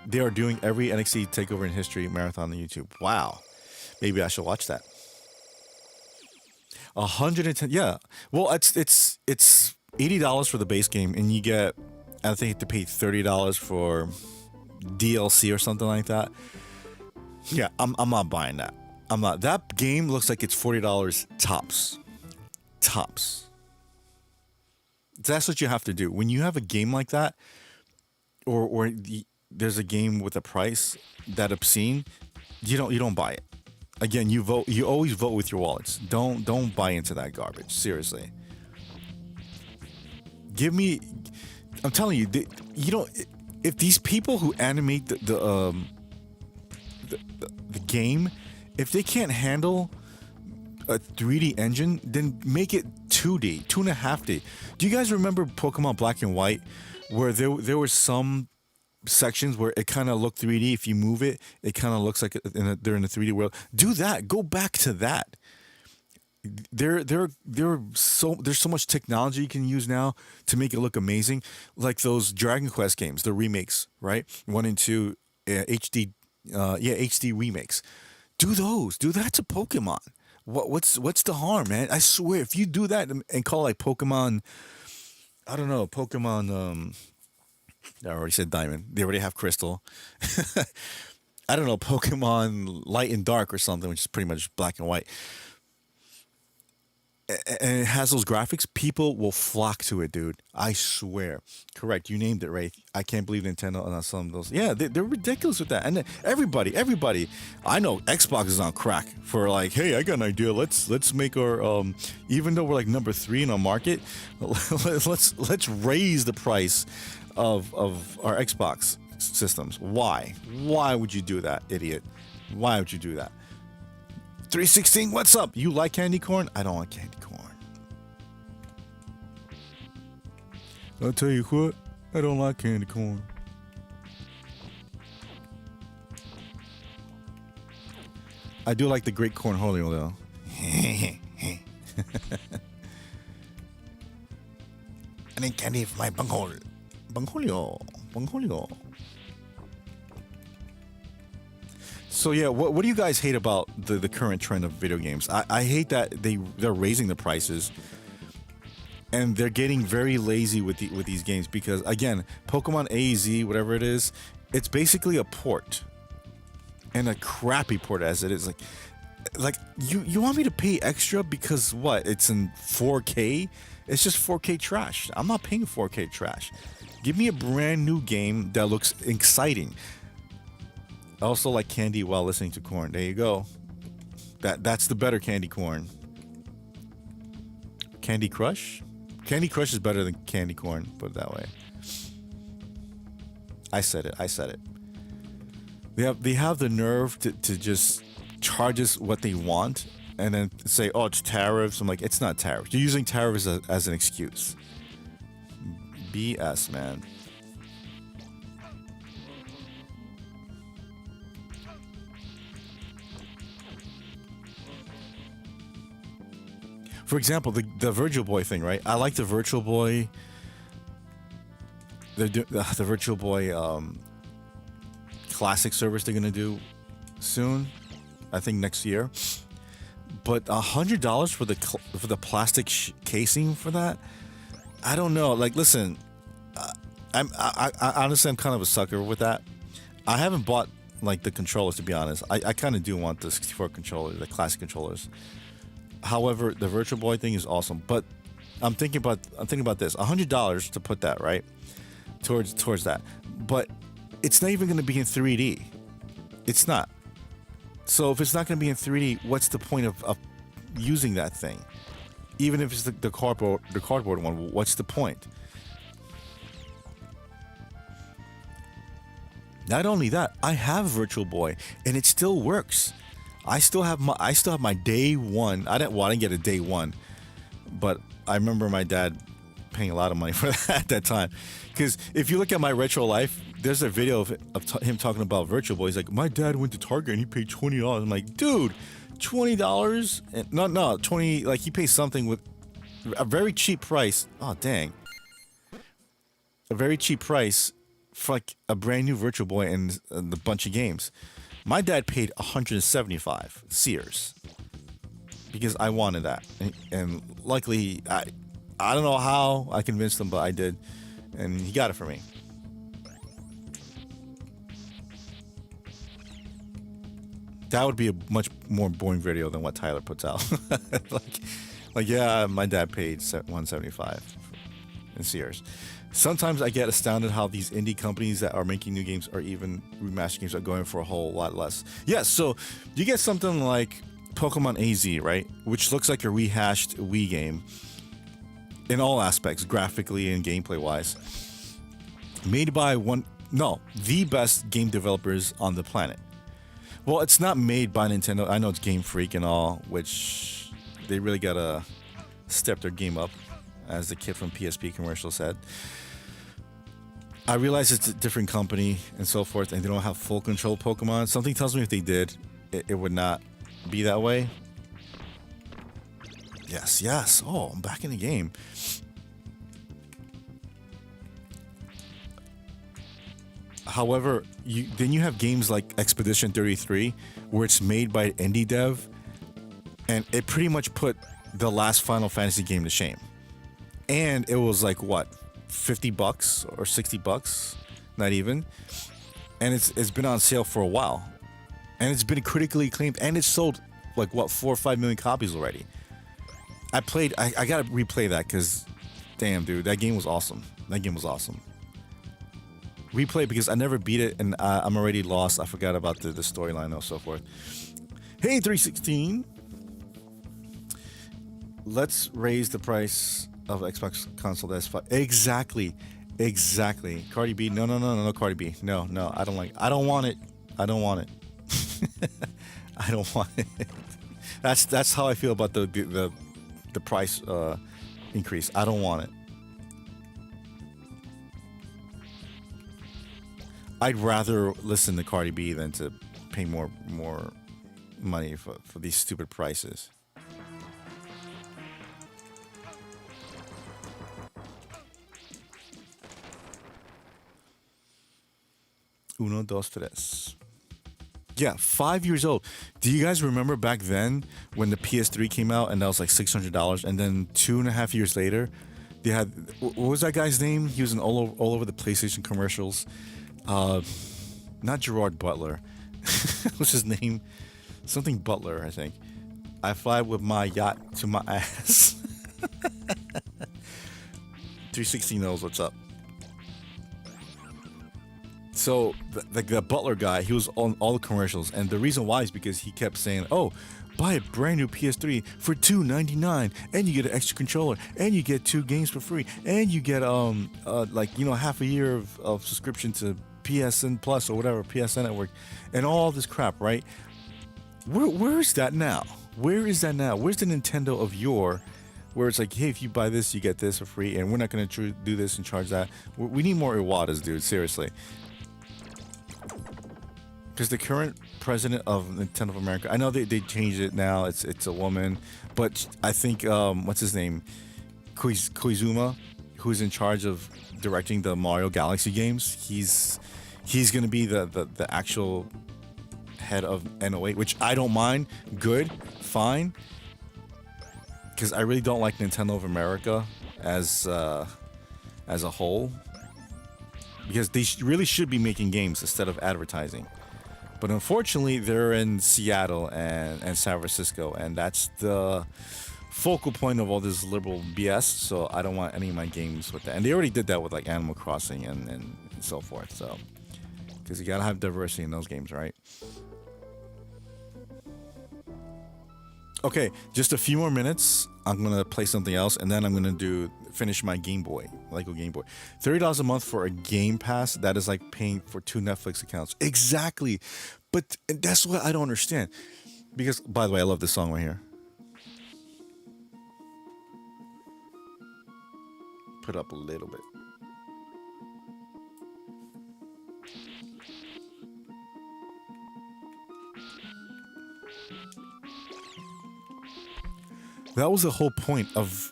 Speaker 1: They are doing every NXT Takeover in history marathon on YouTube. Wow. Maybe I should watch that. 110. Yeah. Well, it's $80 for the base game, and you get, I think you have to pay $30 for DLC or something like that. Yeah, I'm not buying that. I'm not. That game looks like it's $40 tops. Tops. That's what you have to do when you have a game like that, or there's a game with a price that obscene. You don't buy it. Again, you vote. You always vote with your wallets. Don't buy into that garbage. Seriously. Give me. I'm telling you, if these people who animate the game, if they can't handle a 3D engine, then make it 2D, 2.5D. Do you guys remember Pokemon Black and White, where there were some sections where it kind of looked 3D? If you move it, it kind of looks like they're in a 3D world. Do that. Go back to that. There's so much technology you can use now to make it look amazing, like those Dragon Quest games, the remakes, right? 1 and 2 HD, HD remakes. Do those. Do that to Pokemon. What's the harm, man? I swear, if you do that and call it like Pokemon, I don't know, Pokemon. I already said Diamond. They already have Crystal. I don't know, Pokemon Light and Dark or something, which is pretty much black and white. And it has those graphics, people will flock to it, dude. I swear. Correct. You named it, right? I can't believe Nintendo on some of those. Yeah, they're ridiculous with that. And then everybody. I know Xbox is on crack for like, hey, I got an idea. Let's make our even though we're like number 3 in our market, let's raise the price of our Xbox systems. Why? Why would you do that, idiot? Why would you do that? 316, what's up? You like candy corn? I don't like candy corn. I'll tell you what, I don't like candy corn. I do like the great cornholio though. I need candy for my bunghole. Bunghole. So yeah, what do you guys hate about the current trend of video games? I hate that they're raising the prices, and they're getting very lazy with these games because again, Pokemon AZ, whatever it is, it's basically a port, and a crappy port as it is. Like you want me to pay extra because what? It's in 4K. It's just 4K trash. I'm not paying 4K trash. Give me a brand new game that looks exciting. I also like candy while listening to corn. There you go. That's the better candy corn. Candy Crush? Candy Crush is better than candy corn, put it that way. I said it. They have the nerve to just charge us what they want and then say, oh, it's tariffs. I'm like, it's not tariffs. You're using tariffs as an excuse. BS, man. For example, the Virtual Boy thing, right? I like the Virtual Boy. The Virtual Boy classic service they're gonna do soon. I think next year. But $100 for the plastic casing for that, I don't know. Like, listen, I honestly I'm kind of a sucker with that. I haven't bought like the controllers, to be honest. I kind of do want the 64 controller, the classic controllers. However, the Virtual Boy thing is awesome. But I'm thinking about this: $100 to put that right towards that. But it's not even going to be in 3D. It's not. So if it's not going to be in 3D, what's the point of using that thing? Even if it's the cardboard one, what's the point? Not only that, I have Virtual Boy and it still works. I still have my day one. I didn't get a day one, but I remember my dad paying a lot of money for that at that time. Because if you look at my retro life, there's a video of him talking about Virtual Boy. He's like, my dad went to Target and he paid $20. I'm like, dude, $20? And no, 20. Like, he pays something with a very cheap price. Oh, dang, a very cheap price for like a brand new Virtual Boy and a bunch of games. My dad paid $175 Sears because I wanted that, and luckily I don't know how I convinced him, but I did, and he got it for me. That would be a much more boring video than what Tyler puts out. like yeah, my dad paid $175 in Sears. Sometimes I get astounded how these indie companies that are making new games or even remastered games are going for a whole lot less. Yeah, so you get something like Pokemon AZ, right? Which looks like a rehashed Wii game in all aspects, graphically and gameplay wise. Made by the best game developers on the planet. Well, it's not made by Nintendo. I know it's Game Freak and all, which they really gotta step their game up, as the kid from PSP commercial said. I realize it's a different company and so forth, and they don't have full control Pokemon. Something tells me if they did, it would not be that way. Yes. Oh, I'm back in the game. However, then you have games like Expedition 33, where it's made by indie dev, and it pretty much put the last Final Fantasy game to shame. And it was like, what, $50 or $60? Not even. And it's been on sale for a while. And it's been critically acclaimed, and it's sold like, what, 4 or 5 million copies already. I gotta replay that because, damn, dude, that game was awesome. Replay because I never beat it, and I'm already lost. I forgot about the storyline and so forth. Hey, 316. Let's raise the price of Xbox console to S5. Exactly. Cardi B. No, Cardi B. No, I don't want it. I don't want it. That's how I feel about the price increase. I don't want it. I'd rather listen to Cardi B than to pay more money for these stupid prices. Uno, dos, tres. Yeah, 5 years old. Do you guys remember back then when the PS3 came out and that was like $600, and then 2.5 years later, they had, what was that guy's name? He was in all over the PlayStation commercials. Not Gerard Butler. What's his name? Something Butler, I think. I fly with my yacht to my ass. 360 knows what's up. So the Butler guy, he was on all the commercials, and the reason why is because he kept saying, "Oh, buy a brand new PS3 for $299, and you get an extra controller, and you get 2 games for free, and you get half a year of subscription to PSN Plus or whatever, PSN Network, and all this crap." Right? Where is that now? Where is that now? Where's the Nintendo of yore? Where it's like, hey, if you buy this, you get this for free, and we're not going to do this and charge that. We need more Iwatas, dude. Seriously. Because the current president of Nintendo of America. I know they changed it now. It's a woman, but I think what's his name, Koizuma, who's in charge of directing the Mario Galaxy games. He's gonna be the actual head of NO8, which I don't mind. Good, fine, because I really don't like Nintendo of America as a whole, because they really should be making games instead of advertising. But unfortunately, they're in Seattle and San Francisco, and that's the focal point of all this liberal BS. So I don't want any of my games with that. And they already did that with like Animal Crossing and so forth. So because you gotta have diversity in those games, right? Okay, just a few more minutes. I'm gonna play something else, and then I'm gonna finish my Game Boy, Lego Game Boy. $30 a month for a Game Pass. That is like paying for 2 Netflix accounts. Exactly, but that's what I don't understand. Because, by the way, I love this song right here. Put up a little bit. That was the whole point of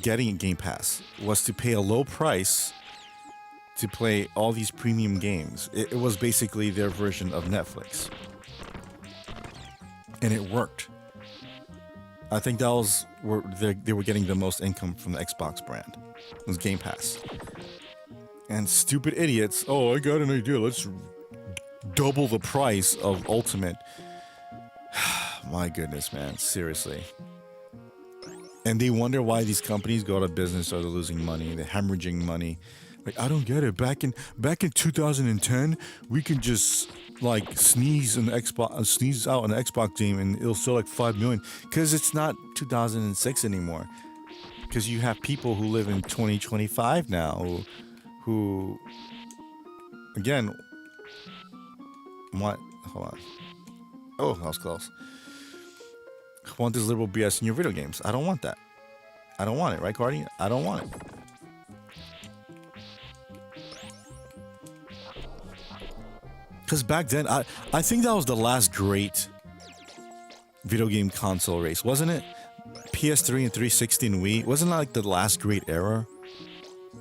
Speaker 1: getting a Game Pass, was to pay a low price to play all these premium games. It was basically their version of Netflix, and it worked. I think that was where they were getting the most income from the Xbox brand. It was Game Pass. And stupid idiots, oh, I got an idea. Let's double the price of Ultimate. My goodness, man, seriously. And they wonder why these companies go out of business or they're losing money, they're hemorrhaging money. Like, I don't get it. Back in 2010, we can just like sneeze out an Xbox game and it'll sell like 5 million. Because it's not 2006 anymore. Because you have people who live in 2025 now, who again, what? Hold on. Oh, that was close. Want this liberal BS in your video games. I don't want that. I don't want it, right, Cardi? I don't want it. Because back then, I think that was the last great video game console race, wasn't it? PS3 and 360 and Wii. Wasn't that like the last great era?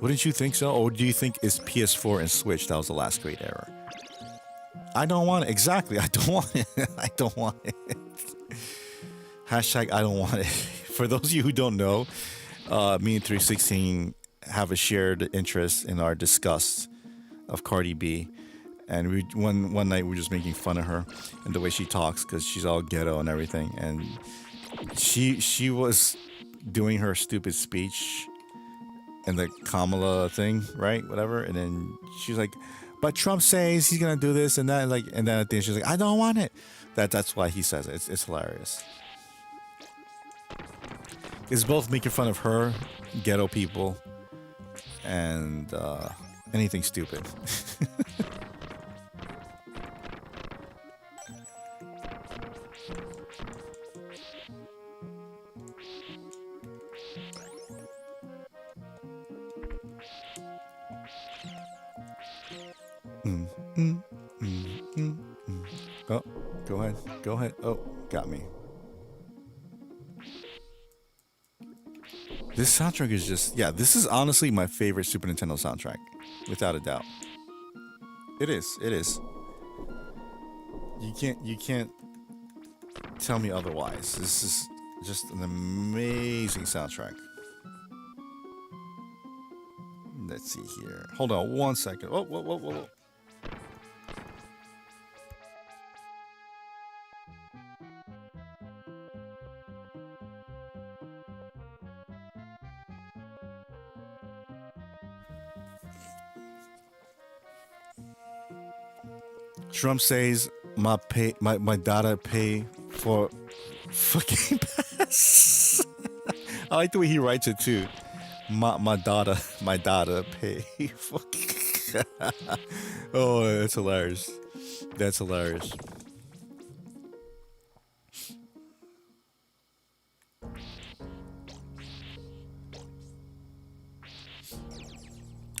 Speaker 1: Wouldn't you think so? Or do you think it's PS4 and Switch that was the last great era? I don't want it. Exactly. I don't want it. I don't want it. Hashtag I don't want it. For those of you who don't know, me and 316 have a shared interest in our disgust of Cardi B. And we one night we were just making fun of her and the way she talks, because she's all ghetto and everything. And she was doing her stupid speech and the Kamala thing, right? Whatever. And then she's like, but Trump says he's gonna do this and that, and then at the end she's like, I don't want it. That's why he says it. It's hilarious. It's both making fun of her, ghetto people, and anything stupid. Oh, go ahead. Go ahead. Oh, got me. This soundtrack is just, yeah, this is honestly my favorite Super Nintendo soundtrack, without a doubt. It is. It is. You can't tell me otherwise. This is just an amazing soundtrack. Let's see here. Hold on 1 second. Oh, whoa. Trump says my data pay for Game Pass. I like the way he writes it too. My data pay for. Oh, that's hilarious. That's hilarious.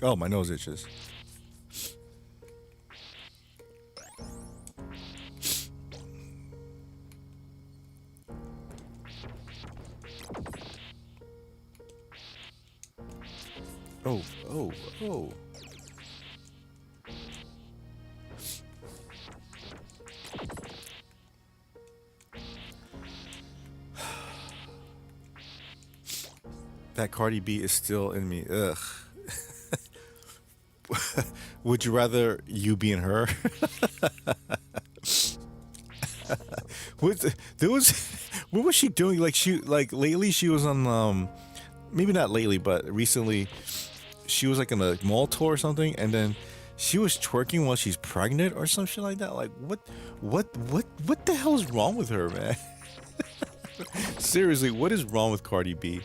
Speaker 1: Oh, my nose itches. Oh, oh, oh. That Cardi B is still in me. Ugh. Would you rather you be in her? There was, what was she doing? Like like lately she was on maybe not lately, but recently she was like on a mall tour or something, and then she was twerking while she's pregnant or some shit like that. Like what the hell is wrong with her, man? Seriously, what is wrong with Cardi B?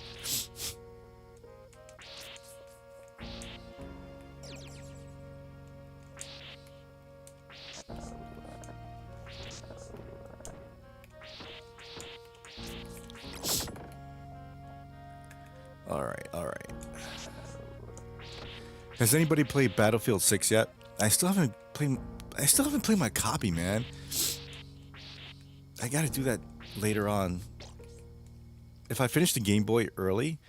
Speaker 1: All right, all right. Has anybody played Battlefield 6 yet? I still haven't played. I still haven't played my copy, man. I gotta do that later on. If I finish the Game Boy early,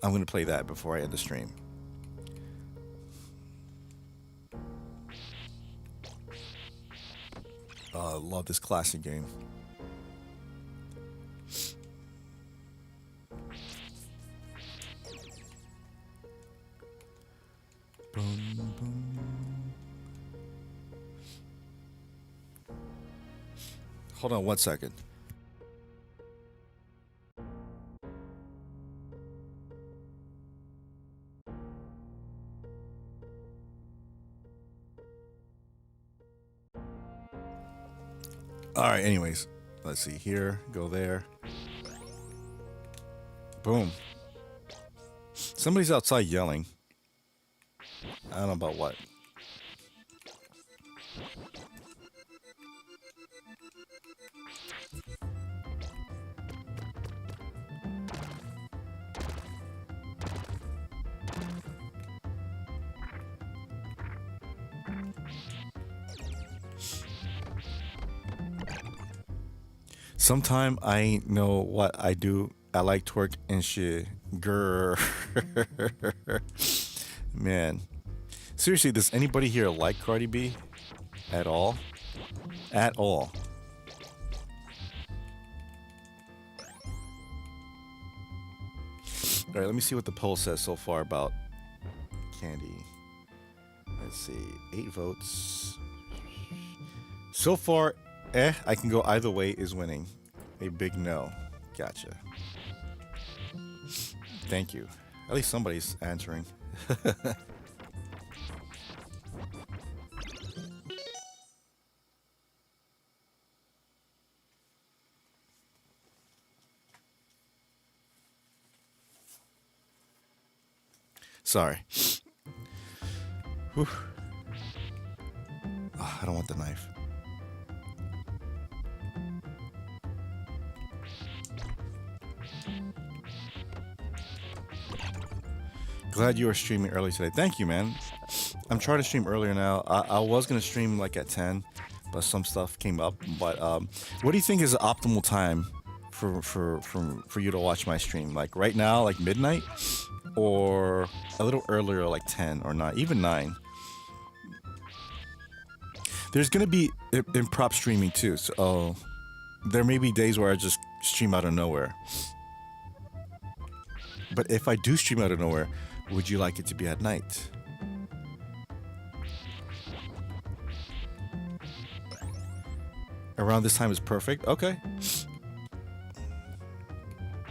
Speaker 1: I'm gonna play that before I end the stream. Love this classic game. Boom, boom. Hold on 1 second. All right. Anyways, let's see here. Go there. Boom. Somebody's outside yelling. I don't know about what. Sometime I ain't know what I do. I like twerk and shit. Grr. Man. Seriously, does anybody here like Cardi B? At all? At all. Alright, let me see what the poll says so far about Candy. Let's see. 8 votes. So far, I can go either way is winning. A big no. Gotcha. Thank you. At least somebody's answering. Sorry. Whew. Ah, I don't want the knife. Glad you are streaming early today. Thank you, man. I'm trying to stream earlier now. I was gonna stream like at 10, but some stuff came up. But what do you think is the optimal time for you to watch my stream? Like right now, like midnight, or a little earlier, like 10 or not, even 9. There's gonna be improp streaming too, so there may be days where I just stream out of nowhere. But if I do stream out of nowhere, would you like it to be at night? Around this time is perfect. Okay.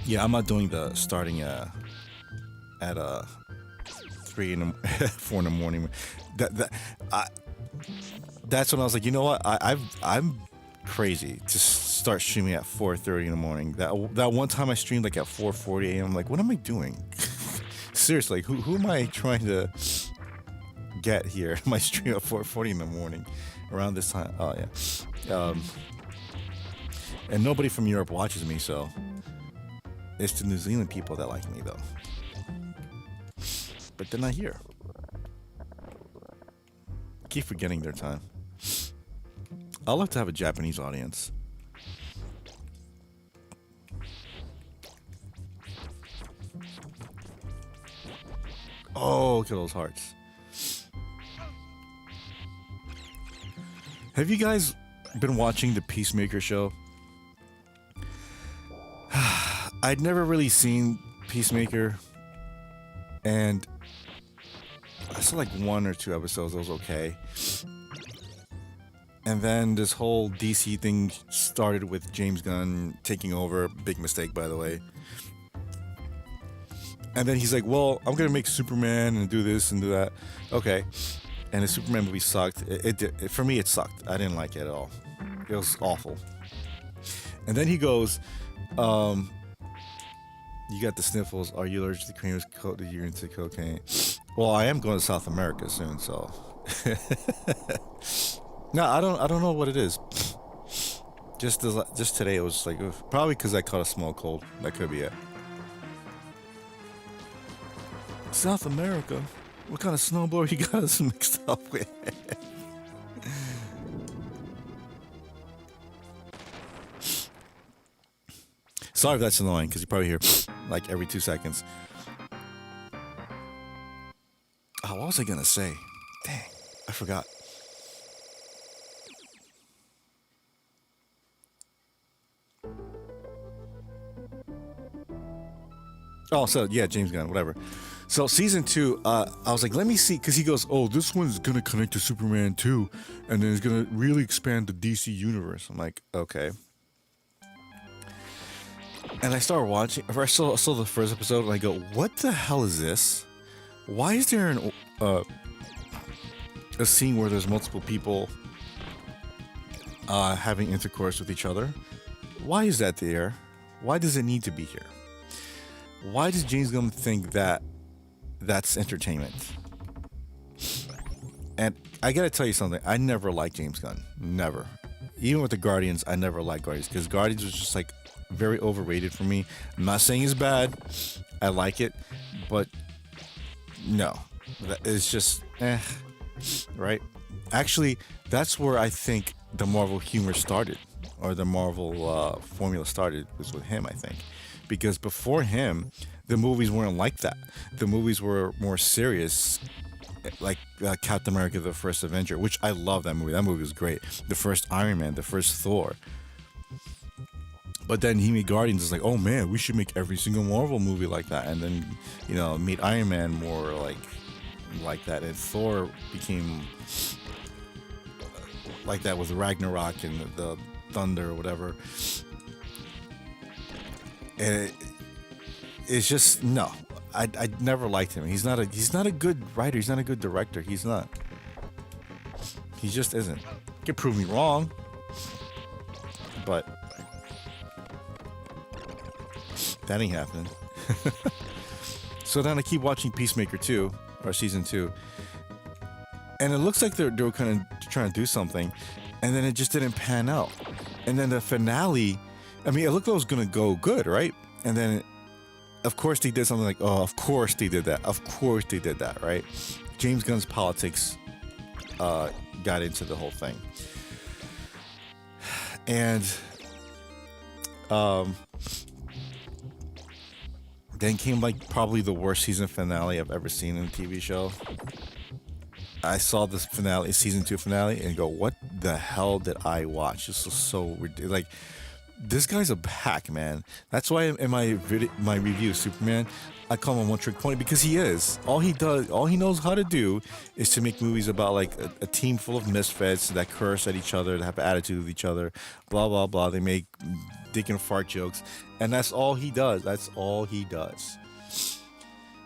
Speaker 1: Yeah, I'm not doing the starting at 3 in the 4 in the morning. I, that's when I was like, you know what? I'm crazy to start streaming at 4:30 in the morning. That one time I streamed like at 4:40 a.m. I'm like, what am I doing? Seriously, who am I trying to get here? My stream at 4:40 in the morning, around this time. Oh yeah, and nobody from Europe watches me, so it's the New Zealand people that like me though. But they're not here. Keep forgetting their time. I'd love to have a Japanese audience. Oh, look at those hearts. Have you guys been watching the Peacemaker show? I'd never really seen Peacemaker, and I saw like one or two episodes. It was okay. And then this whole DC thing started with James Gunn taking over. Big mistake, by the way. And then he's like, well, I'm going to make Superman and do this and do that. Okay. And the Superman movie sucked. For me, it sucked. I didn't like it at all. It was awful. And then he goes, you got the sniffles. Are you allergic to cream? You're into cocaine. Well, I am going to South America soon, so. No, I don't know what it is. Just today, it was like probably because I caught a small cold. That could be it. South America. What kind of snowboard you got us mixed up with? Sorry if that's annoying, because you probably hear like every 2 seconds. Oh, what was I gonna say? Dang, I forgot. Oh, so yeah, James Gunn, whatever. So season 2, I was like, let me see, because he goes, oh, this one's gonna connect to Superman 2, and then it's gonna really expand the DC universe. I'm like, okay. And I started watching. I saw the first episode, and I go, what the hell is this? Why is there a scene where there's multiple people having intercourse with each other? Why is that there? Why does it need to be here? Why does James Gunn think that that's entertainment? And I gotta tell you something. I never liked James Gunn. Never. Even with the Guardians, I never liked Guardians, because Guardians was just like very overrated for me. I'm not saying it's bad. I like it, but no, it's just right? Actually, that's where I think the Marvel humor started, or the Marvel formula started, was with him, I think. Because before him, the movies weren't like that. The movies were more serious, like Captain America: The First Avenger, which I love that movie. That movie was great. The first Iron Man, the first Thor. But then he made Guardians. It's like, oh man, we should make every single Marvel movie like that. And then, made Iron Man more like that. And Thor became like that with Ragnarok and the Thunder or whatever. And it's just no. I never liked him. He's not a good writer. He's not a good director. He's not. He just isn't. You can prove me wrong, but that ain't happening. So then I keep watching Peacemaker 2, or season 2, and it looks like they were kind of trying to do something, and then it just didn't pan out. And then the finale, I mean, it looked like it was gonna go good, right? And then, of course, they did something like, oh, of course they did that. Of course they did that, right? James Gunn's politics got into the whole thing. And then came like probably the worst season finale I've ever seen in a TV show. I saw this finale, season 2 finale, and go, what the hell did I watch? This was so ridiculous. Like, this guy's a hack, man. That's why in my review of Superman, I call him a one-trick pony, because he is. All he knows how to do is to make movies about like a team full of misfits that curse at each other, that have attitude with each other, blah blah blah. They make dick and fart jokes, and that's all he does. That's all he does.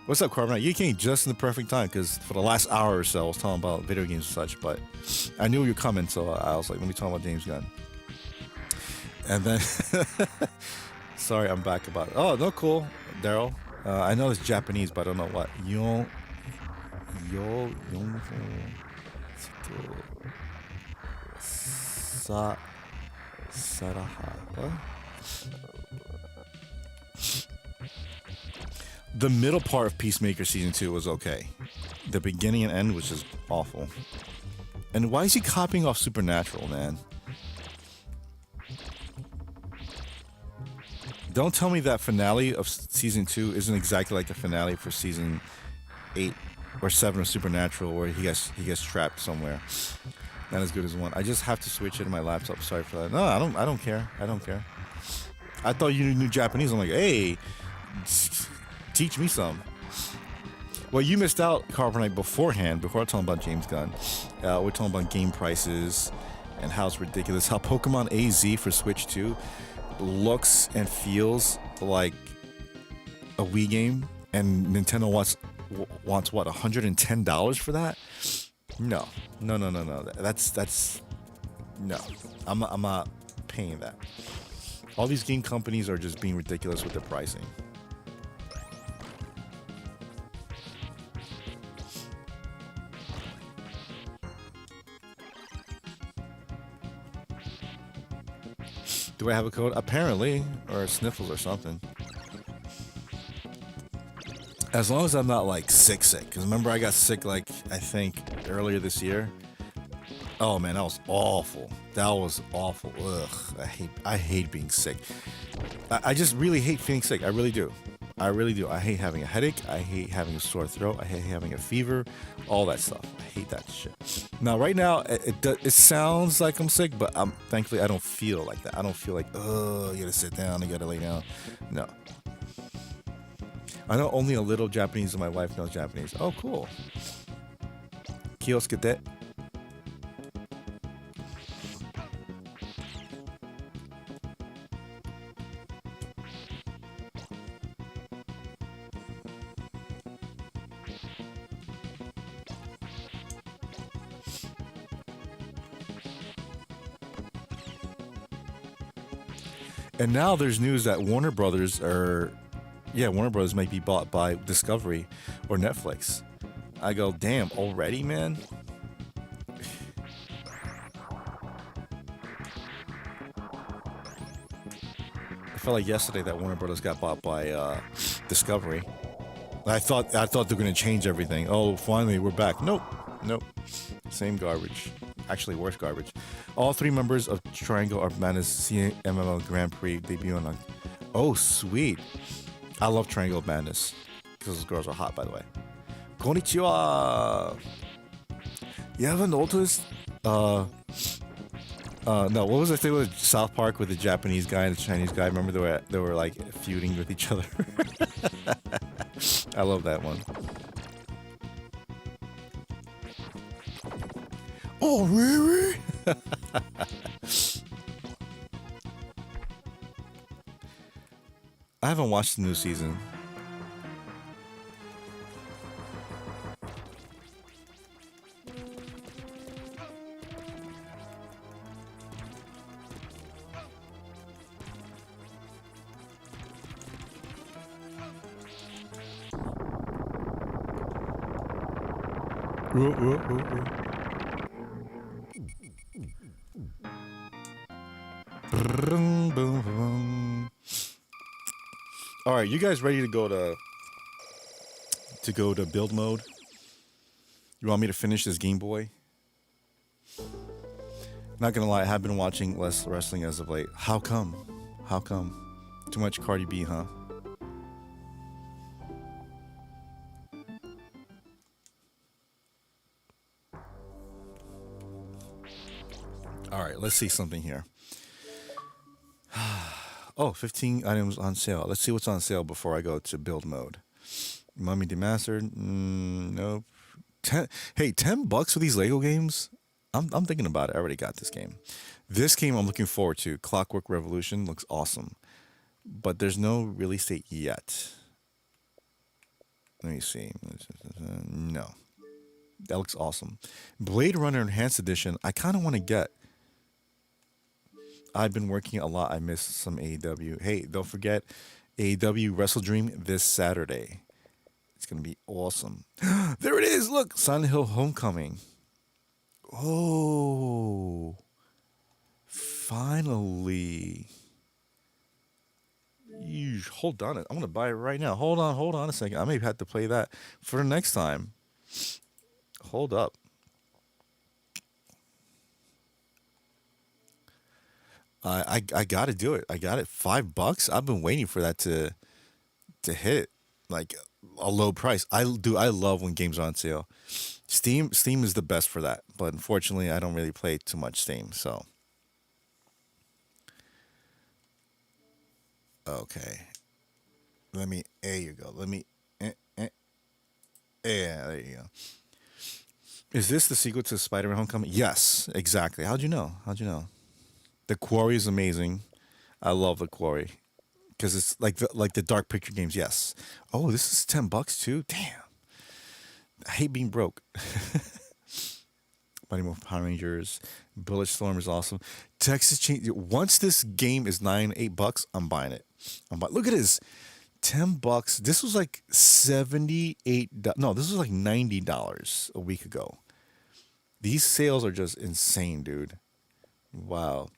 Speaker 1: What's up, Carbonite? You came just in the perfect time, because for the last hour or so I was talking about video games and such, but I knew you were coming, so I was like, let me talk about James Gunn. And then, sorry, I'm back about it. Oh, no, cool, Daryl. I know it's Japanese, but I don't know what. Saraha. What? The middle part of Peacemaker season 2 was okay. The beginning and end was just awful. And why is he copying off Supernatural, man? Don't tell me that finale of season 2 isn't exactly like the finale for season 8 or 7 of Supernatural where he gets trapped somewhere. Not as good as one. I just have to switch it to my laptop. Sorry for that. No, I don't care. I don't care. I thought you knew Japanese. I'm like, hey, teach me some. Well, you missed out, Carbonite, beforehand. Before talking about James Gunn, we're talking about game prices and how it's ridiculous. How Pokemon AZ for Switch 2 looks and feels like a Wii game, and Nintendo wants what, $110 for that? No, no, no, no, no. That's no. I'm not paying that. All these game companies are just being ridiculous with their pricing. Do I have a code? Apparently, or sniffles or something. As long as I'm not like sick. Because remember, I got sick like I think earlier this year. Oh man, that was awful. That was awful. Ugh, I hate being sick. I just really hate feeling sick. I really do. I really do. I hate having a headache. I hate having a sore throat. I hate having a fever. All that stuff. I hate that shit. Now, right now, it sounds like I'm sick, but thankfully I don't feel like that. I don't feel like, oh, you gotta sit down, you gotta lay down. No. I know only a little Japanese, and my wife knows Japanese. Oh, cool. Kiosk de. And now there's news that Warner Brothers might be bought by Discovery or Netflix. I go, damn, already, man? I felt like yesterday that Warner Brothers got bought by Discovery. I thought they were gonna change everything. Oh, finally we're back. Nope, nope. Same garbage. Actually, worse garbage. All three members of Triangle are Madness CMML Grand Prix debuting on. Oh, sweet. I love Triangle Madness because those girls are hot, by the way. Konnichiwa. You haven't noticed? No. What was the thing with South Park with the Japanese guy and the Chinese guy? Remember they were like feuding with each other. I love that one. Oh, really? I haven't watched the new season. All right, you guys ready to go to build mode? You want me to finish this Game Boy? Not gonna lie, I have been watching less wrestling as of late. How come? How come? Too much Cardi B, huh? All right, let's see something here. Oh, 15 items on sale. Let's see what's on sale before I go to build mode. Mummy Demastered? Nope. 10, hey, $10 for these Lego games? I'm thinking about it. I already got this game. This game I'm looking forward to. Clockwork Revolution looks awesome. But there's no release date yet. Let me see. No. That looks awesome. Blade Runner Enhanced Edition, I kind of want to get. I've been working a lot. I missed some AEW. Hey, don't forget AEW Wrestle Dream this Saturday. It's going to be awesome. There it is. Look, Silent Hill Homecoming. Oh, finally. Hold on. I'm going to buy it right now. Hold on a second. I may have to play that for the next time. Hold up. I got to do it. I got it. $5. I've been waiting for that to hit. Like a low price. I do. I love when games are on sale. Steam is the best for that. But unfortunately, I don't really play too much Steam. So okay, let me. There you go. Let me. Yeah, there you go. Is this the sequel to Spider-Man: Homecoming? Yes, exactly. How'd you know? How'd you know? The Quarry is amazing. I love the Quarry because it's like the Dark Picture games. Yes. Oh, this is $10 too. Damn. I hate being broke. Mighty Morphin Power Rangers, Bulletstorm is awesome. Texas Chain. Once this game is $8, I'm buying it. Look at this, $10. This was like $78. No, this was like $90 a week ago. These sales are just insane, dude. Wow.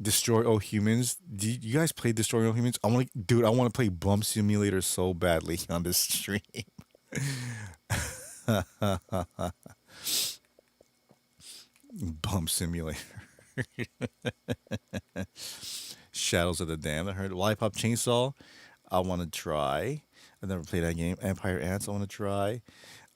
Speaker 1: Destroy All Humans. Do you guys play Destroy All Humans? Dude. I want to play Bump Simulator so badly on this stream. Bump Simulator. Shadows of the Dam. I heard Lollipop Chainsaw. I want to try. I never played that game. Empire Ants. I want to try.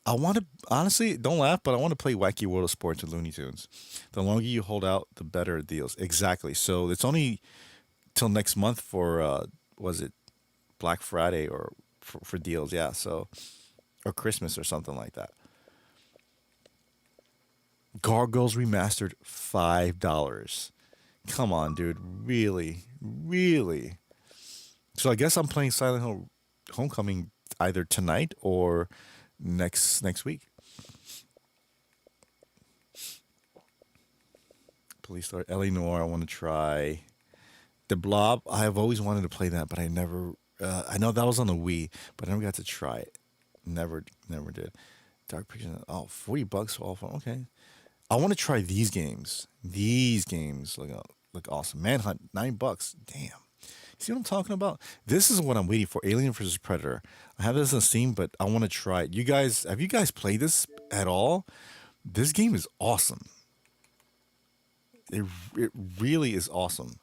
Speaker 1: I want to honestly don't laugh, but I want to play Wacky World of Sports with Looney Tunes. The longer you hold out, the better it deals. Exactly. So it's only till next month for was it Black Friday or for deals? Yeah. So or Christmas or something like that. Gargoyles remastered $5. Come on, dude. Really, really. So I guess I'm playing Silent Hill Homecoming either tonight or next week. Police Star, Ellie Noir. I want to try the Blob. I have always wanted to play that, but I never. I know that was on the Wii, but I never got to try it. Never did. Dark Picture. Oh, $40 off. Okay. I want to try these games. These games look awesome. Manhunt, $9. Damn. See what I'm talking about? This is what I'm waiting for. Alien versus Predator. I have this on Steam, but I want to try it. Have you guys played this at all? This game is awesome. It really is awesome.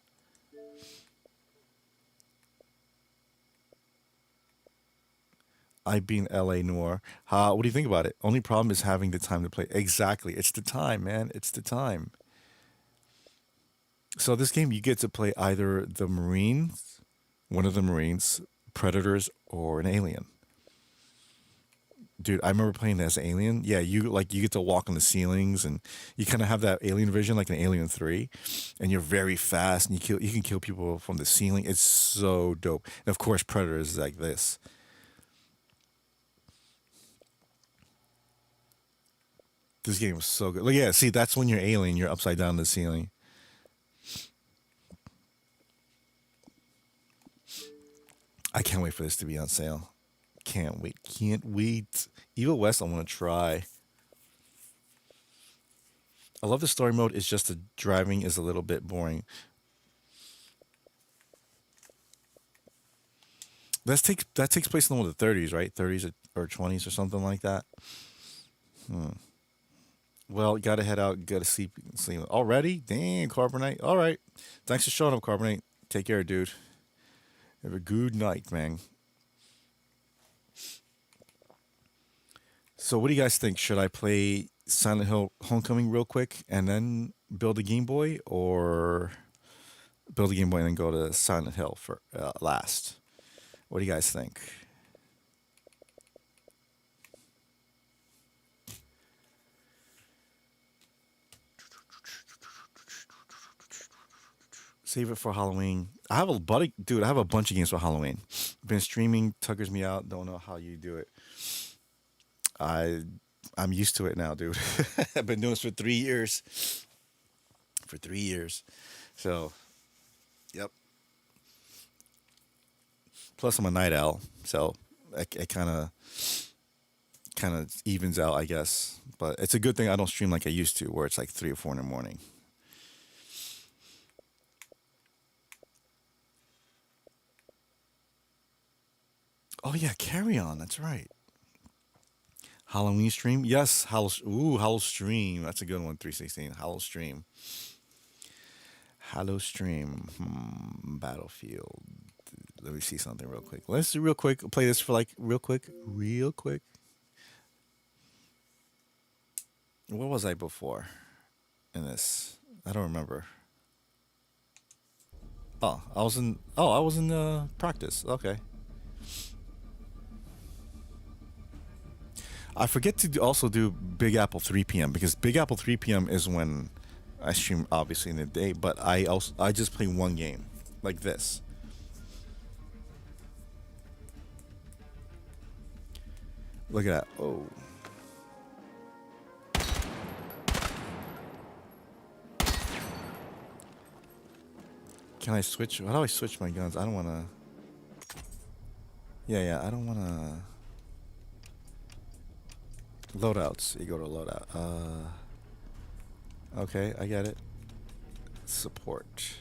Speaker 1: I've been L.A. Noir. What do you think about it? Only problem is having the time to play. Exactly. It's the time, man. It's the time. So this game, you get to play either the Marines, one of the Marines, Predators, or an alien. Dude, I remember playing as Alien. Yeah, you get to walk on the ceilings and you kind of have that alien vision like an Alien 3 and you're very fast and you can kill people from the ceiling. It's so dope. And of course Predator is like this. This game was so good. Like yeah, see that's when you're alien, you're upside down the ceiling. I can't wait for this to be on sale. Can't wait. Can't wait. Evil West I want to try. I love the story mode. It's just the driving is a little bit boring. That takes place in the 30s, right? 30s or 20s or something like that. Well, gotta head out. Gotta sleep already. Damn, Carbonite. All right. Thanks for showing up, Carbonite. Take care, dude. Have a good night, man. So, what do you guys think? Should I play Silent Hill Homecoming real quick and then build a Game Boy, or build a Game Boy and then go to Silent Hill for last? What do you guys think? Save it for Halloween. I have a buddy, dude. I have a bunch of games for Halloween. Been streaming, tuckers me out. Don't know how you do it. I I'm used to it now, dude. I've been doing this for 3 years. For 3 years. So, yep. Plus, I'm a night owl, so it kind of evens out, I guess. But it's a good thing I don't stream like I used to, where it's like 3 or 4 in the morning. Oh yeah, carry on. That's right. Halloween stream, yes. Hallow stream. That's a good one. 316. Hallow stream. Hallow stream. Battlefield. Let me see something real quick. Let's do real quick. Play this for like real quick. Real quick. What was I before in this? I don't remember. Oh, I was in. Oh, I was in practice. Okay. I forget to also do Big Apple 3 p.m. because Big Apple 3 p.m. is when I stream, obviously in the day. But I just play one game, like this. Look at that. Oh. Can I switch? How do I switch my guns? I don't want to. Yeah, I don't want to. Loadouts. You go to loadout. Okay, I get it. Support.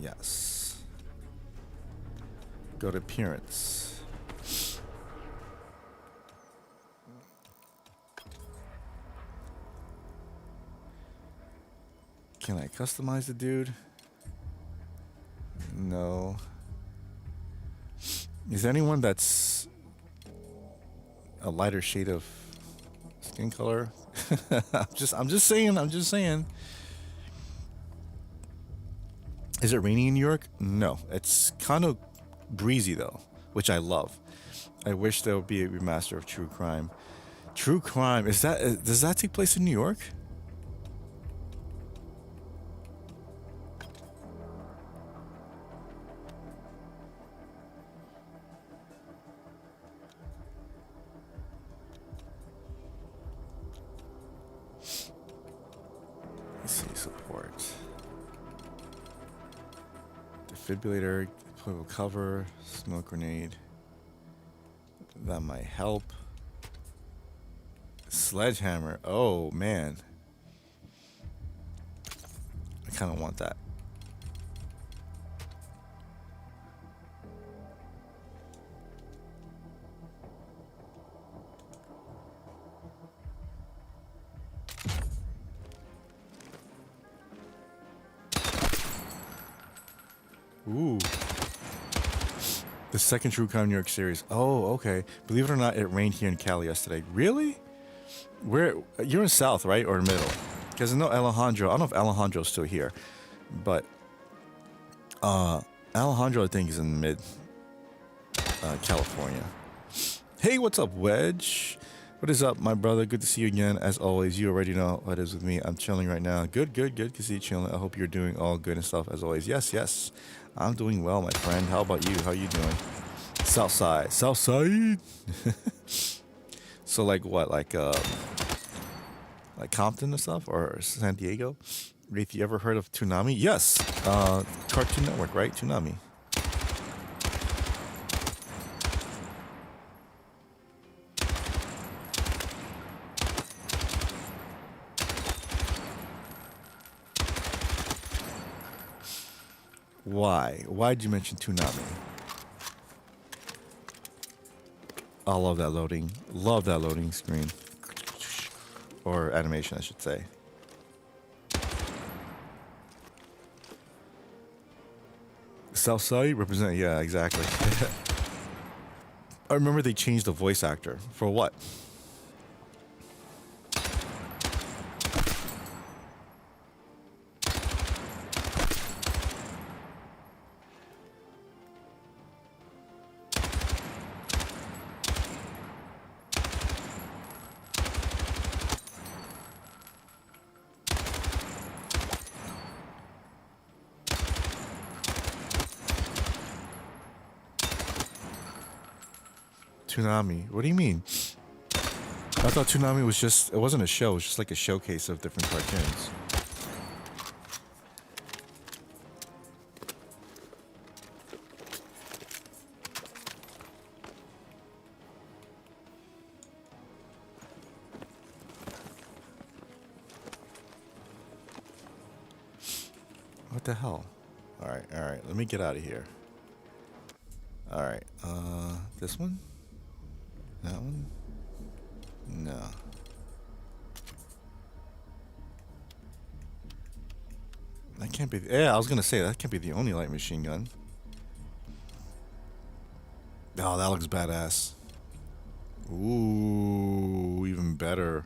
Speaker 1: Yes. Go to appearance. Can I customize the dude? No. Is there anyone that's a lighter shade of skin color? I'm just saying. Is it raining in New York? No. It's kind of breezy though, which I love. I wish there would be a remaster of True Crime. True Crime, does that take place in New York? Let's see, support. Defibrillator, deployable cover, smoke grenade. That might help. Sledgehammer. Oh man. I kind of want that. Ooh. The second True Crime New York series. Oh, okay. Believe it or not, it rained here in Cali yesterday. Really? Where you're in South, right, or middle? Because I know Alejandro. I don't know if Alejandro's still here, but Alejandro, I think, is in mid California. Hey, what's up, Wedge? What is up, my brother? Good to see you again. As always, you already know what it is with me. I'm chilling right now. Good to see you chilling. I hope you're doing all good and stuff as always. Yes. I'm doing well, my friend. How about you? How you doing? Southside. So like what? Like Compton and stuff, or San Diego? Wraith, you ever heard of Toonami? Yes. Cartoon Network, right? Toonami. Why? Why'd you mention Toonami? I love that loading. Love that loading screen. Or animation, I should say. Southside represent, yeah, exactly. I remember they changed the voice actor. For what? Toonami. What do you mean? I thought Toonami was just, it wasn't a show, it was just like a showcase of different cartoons. What the hell? Alright, let me get out of here. Alright, this one? That one? No. I can't be. Yeah, I was gonna say that can't be the only light machine gun. Oh, that looks badass. Ooh, even better.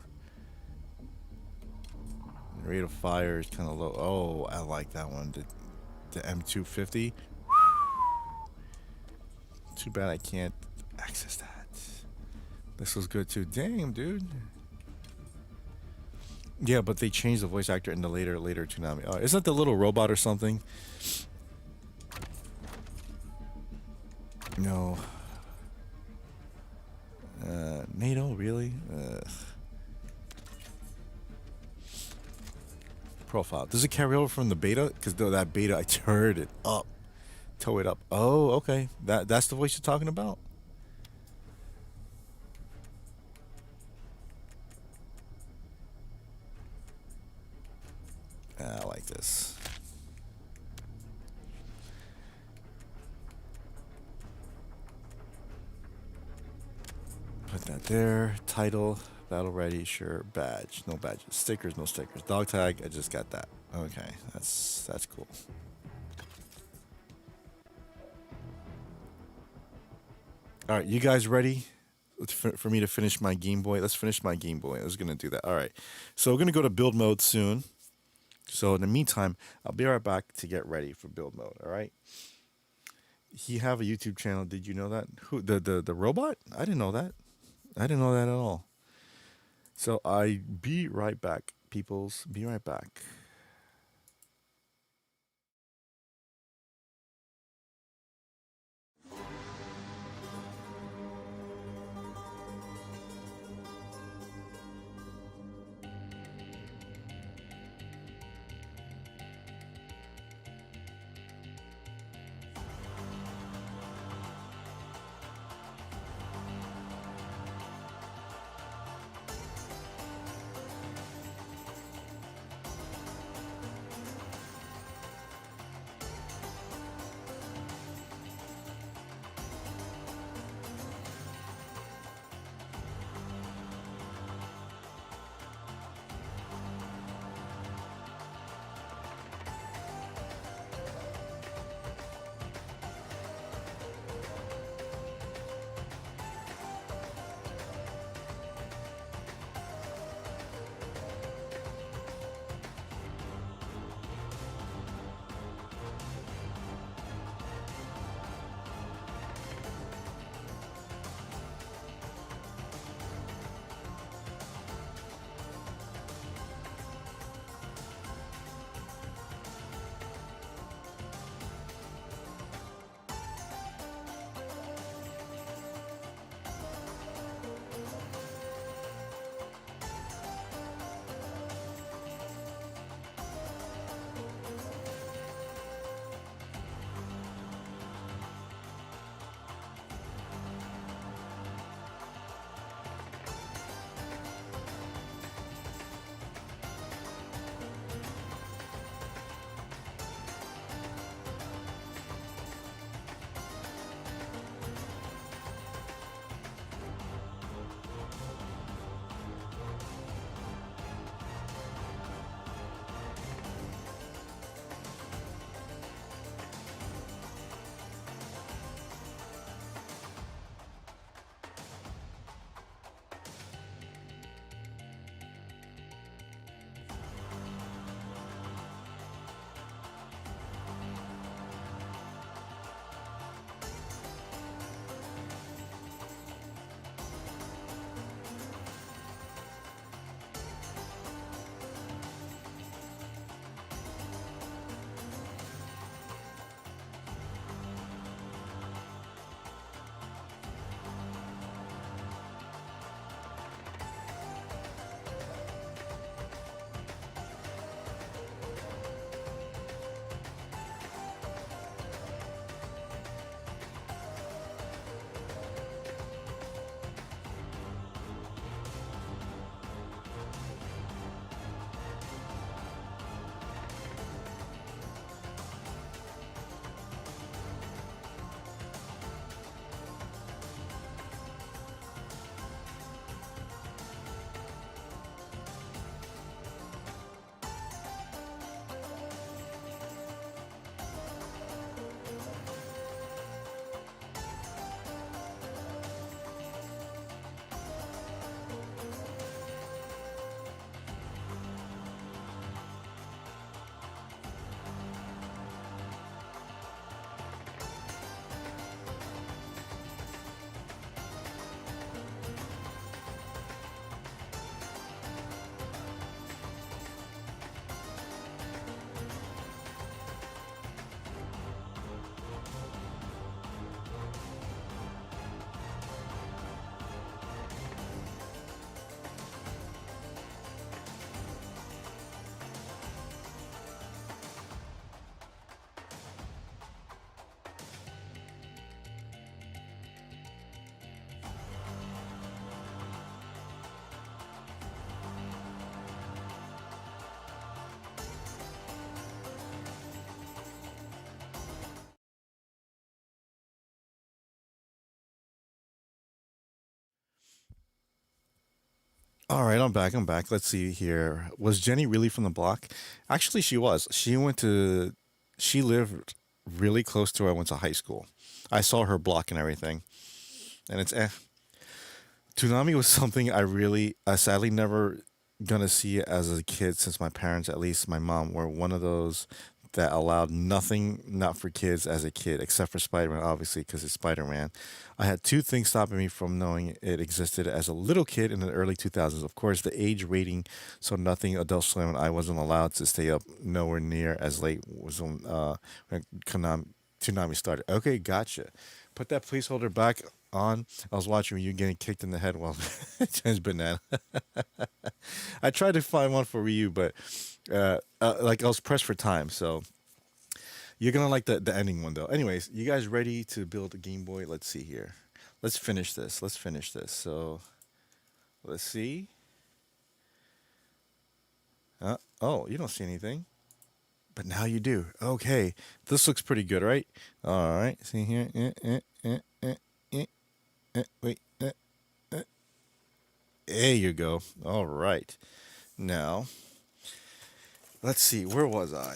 Speaker 1: Rate of fire is kind of low. Oh, I like that one. The M250. Too bad I can't access that. This was good too. Damn, dude. Yeah, but they changed the voice actor in the later Toonami. Oh, is that the little robot or something? No. NATO, really? Profile. Does it carry over from the beta? Because that beta, I turned it up. Tow it up. Oh, okay. That's the voice you're talking about? I like this. Put that there. Title. Battle ready. Sure. Badge. No badges. Stickers. No stickers. Dog tag. I just got that. Okay. That's cool. All right. You guys ready for me to finish my Game Boy? Let's finish my Game Boy. I was going to do that. All right. So we're going to go to build mode soon. So in the meantime, I'll be right back to get ready for build mode. All right. He have a YouTube channel. Did you know that? Who the robot? I didn't know that. I didn't know that at all. So I be right back, peoples. Be right back. All right, I'm back. I'm back. Let's see here. Was Jenny really from the block? Actually, she was. She lived really close to where I went to high school. I saw her block and everything. And it's Toonami was something I sadly never gonna see it as a kid since my parents, at least my mom, were one of those that allowed nothing not for kids as a kid, except for Spider Man, obviously, because it's Spider Man. I had two things stopping me from knowing it existed as a little kid in the early 2000s. Of course, the age rating, so nothing Adult Swim, and I wasn't allowed to stay up nowhere near as late was when Toonami started. Okay, gotcha. Put that placeholder back on. I was watching you getting kicked in the head while Jen's banana. I tried to find one for Ryu, but like I was pressed for time, so you're gonna like the ending one though. Anyways, you guys ready to build a Game Boy? Let's see here. Let's finish this. Let's finish this. So let's see. Oh, you don't see anything, but now you do. Okay, this looks pretty good, right? All right. See here. Wait. There you go. All right. Now, let's see. Where was I?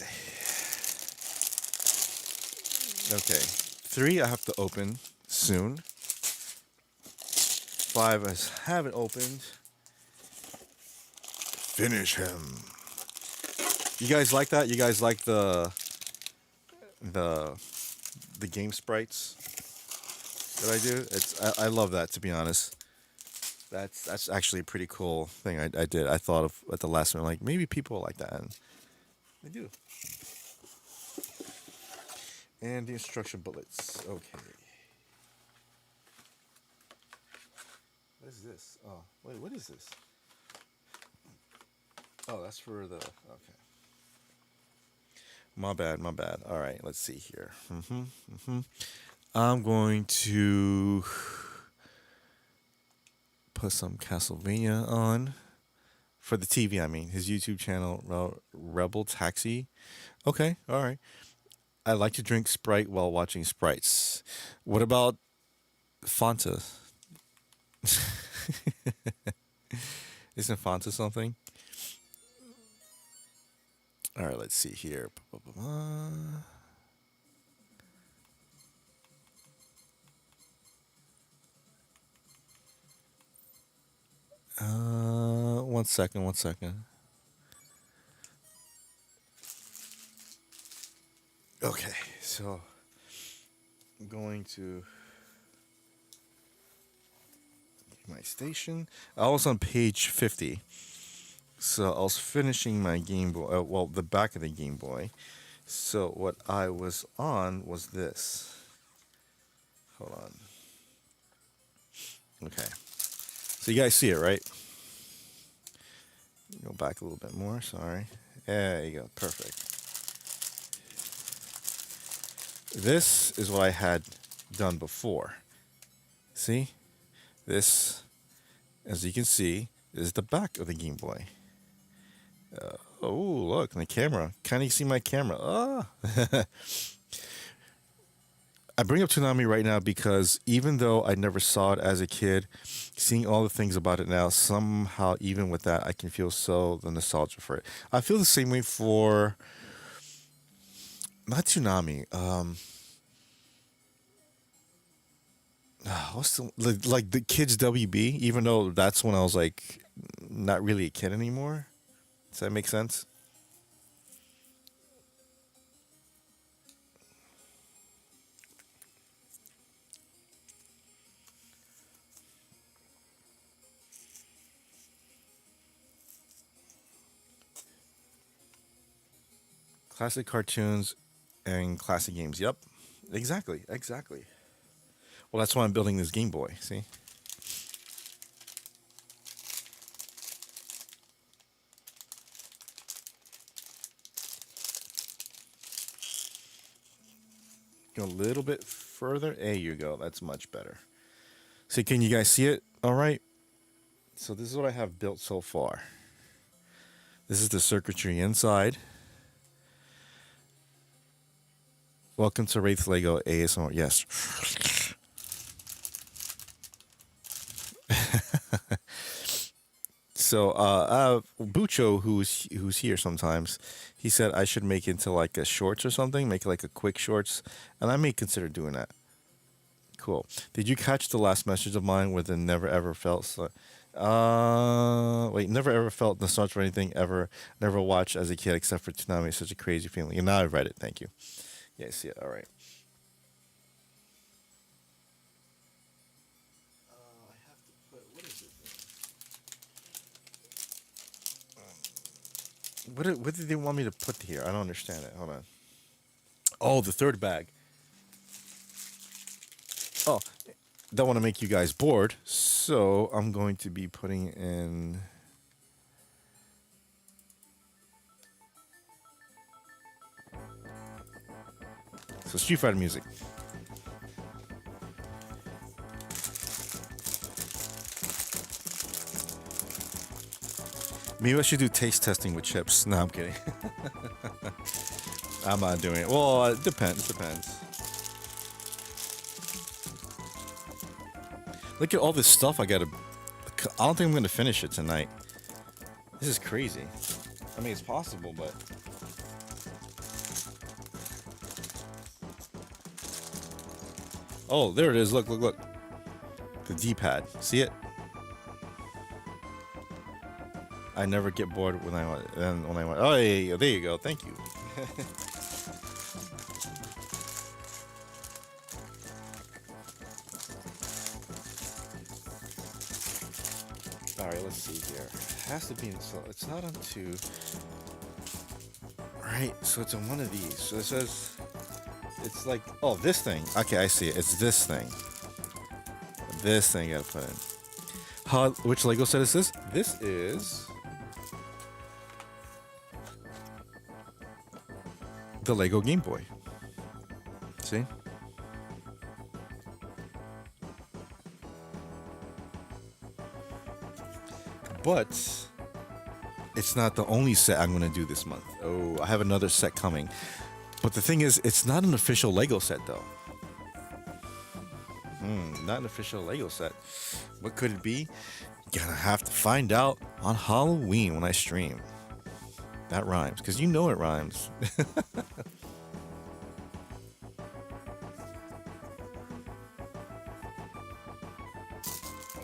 Speaker 1: Okay. Three, I have to open soon. Five, I haven't opened. Finish him. You guys like that? You guys like the the game sprites that I do? I love that, to be honest. That's actually a pretty cool thing I did. I thought of at the last minute, like maybe people like that, and they do. And the instruction bullets. Okay. What is this? Oh, wait, what is this? Oh, that's for the. Okay. My bad, my bad. All right, let's see here. I'm going to put some Castlevania on for the TV. I mean, his YouTube channel, Rebel Taxi. Okay, all right. I like to drink Sprite while watching Sprites. What about Fanta? Isn't Fanta something? All right, let's see here. One second, one second. Okay, so I'm going to my station. I was on page 50. So I was finishing my Game Boy, well, the back of the Game Boy. So what I was on was this. Hold on. Okay. So you guys see it, right? Go back a little bit more. Sorry. There you go. Perfect. This is what I had done before. See? This, as you can see, is the back of the Game Boy. Oh, look, the camera. Can't you see my camera? Ah. I bring up Toonami right now because even though I never saw it as a kid, seeing all the things about it now, somehow, even with that, I can feel so the nostalgia for it. I feel the same way for not Toonami. What's the like the kids WB? Even though that's when I was like not really a kid anymore. Does that make sense? Classic cartoons and classic games. Yep, exactly, exactly. Well, that's why I'm building this Game Boy. See, go a little bit further. There you go. That's much better. See, can you guys see it? All right. So this is what I have built so far. This is the circuitry inside. Welcome to Wraith Lego ASMR. Yes. So, Bucho, who's here sometimes, he said I should make it into like a shorts or something, make it like a quick shorts, and I may consider doing that. Cool. Did you catch the last message of mine with the never ever felt? Wait, never ever felt nostalgia for anything ever. Never watched as a kid except for Toonami. It's such a crazy feeling. And now I've read it. Thank you. Yes, yeah. All right. I have to put what is it? What did they want me to put here? I don't understand it. Hold on. Oh, the third bag. Oh, don't want to make you guys bored, so I'm going to be putting in. So Street Fighter music. Maybe I should do taste testing with chips. No, I'm kidding. I'm not doing it. Well, it depends. Depends. Look at all this stuff I gotta. I don't think I'm gonna finish it tonight. This is crazy. I mean, it's possible, but. Oh, there it is. Look, look, look. The D-pad. See it? I never get bored when I want. And when I want. Oh, yeah, there you go. Thank you. All right, let's see here. It has to be. So it's not on two. Right. So it's on one of these. So it says. It's like. Oh, this thing. Okay, I see it. It's this thing. This thing I gotta put in. Which Lego set is this? This is the Lego Game Boy. See? But it's not the only set I'm gonna do this month. Oh, I have another set coming. But the thing is, it's not an official Lego set though. Not an official Lego set. What could it be? Gonna have to find out on Halloween when I stream. That rhymes, because you know it rhymes.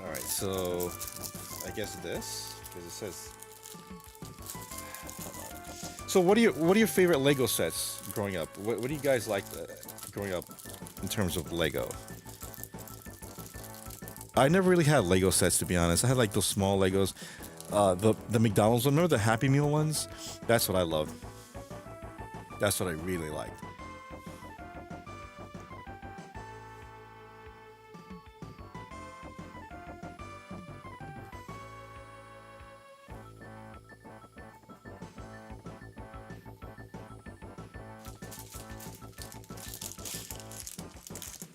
Speaker 1: Alright, so I guess this, because it says. So what are your favorite Lego sets growing up? What do you guys like growing up in terms of Lego? I never really had Lego sets, to be honest. I had like those small Legos, the McDonald's one. Remember the Happy Meal ones? That's what I loved. That's what I really liked.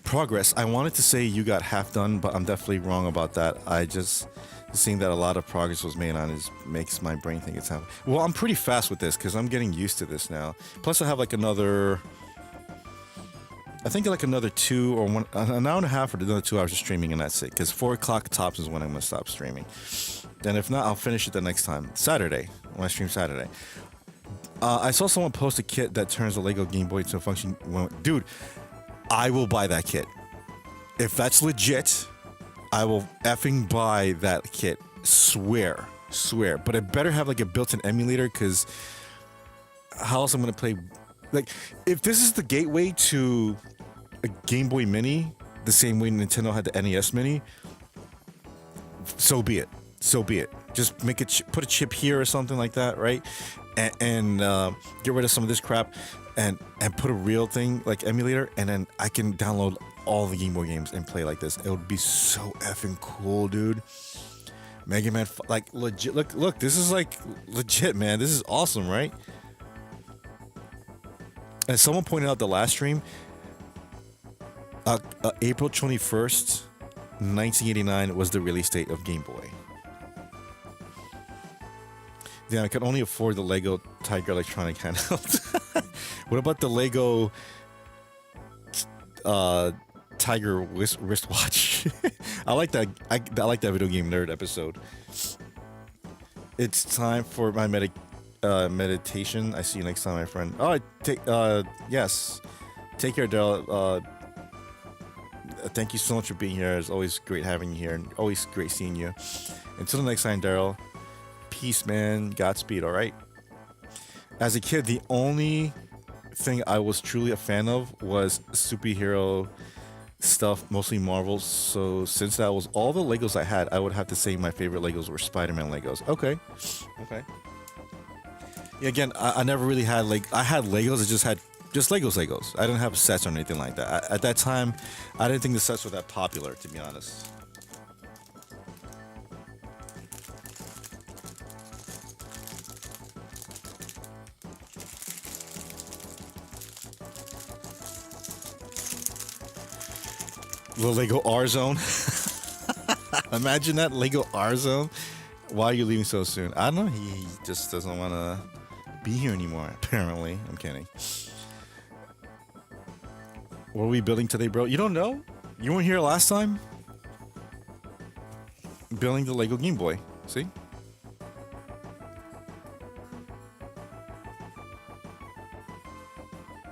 Speaker 1: Progress. I wanted to say you got half done, but I'm definitely wrong about that. I just seeing that a lot of progress was made on is makes my brain think it's happening. Well, I'm pretty fast with this because I'm getting used to this now. Plus, I have like another. I think like another two or an hour and a half or another 2 hours of streaming, and that's it. Because 4 o'clock tops is when I'm gonna stop streaming. And if not, I'll finish it the next time, Saturday, when I stream Saturday. I saw someone post a kit that turns a Lego Game Boy into a function. Dude, I will buy that kit. If that's legit, I will effing buy that kit. Swear. Swear. But it better have like a built-in emulator, because how else I'm gonna play? Like, if this is the gateway to a Game Boy Mini, the same way Nintendo had the NES Mini, so be it. So be it. Just make it, put a chip here or something like that, right? And get rid of some of this crap, and put a real thing like emulator, and then I can download all the Game Boy games and play like this. It would be so effing cool, dude. Mega Man, like legit. Look, this is like legit, man. This is awesome, right? And someone pointed out the last stream, April 21st, 1989 was the release date of Game Boy. Then I could only afford the Lego Tiger Electronic handheld. What about the Lego Tiger wristwatch? I like that. I like that video game nerd episode. It's time for my meditation. I see you next time, my friend. Oh, take yes. Take care, Daryl. Thank you so much for being here. It's always great having you here, and always great seeing you. Until the next time, Daryl. Peace, man. Godspeed. All right. As a kid, the only thing I was truly a fan of was superhero stuff, mostly Marvel. So since that was all the Legos I had, I would have to say my favorite Legos were Spider-Man Legos. Okay. Okay. Yeah, again, I never really had like I had Legos. I just had just Legos. I didn't have sets or anything like that. At that time, I didn't think the sets were that popular, to be honest. The Lego R Zone. Imagine that Lego R Zone. Why are you leaving so soon? I don't know. He just doesn't want to be here anymore. Apparently, I'm kidding. What are we building today, bro? You don't know? You weren't here last time? Building the Lego Game Boy. See?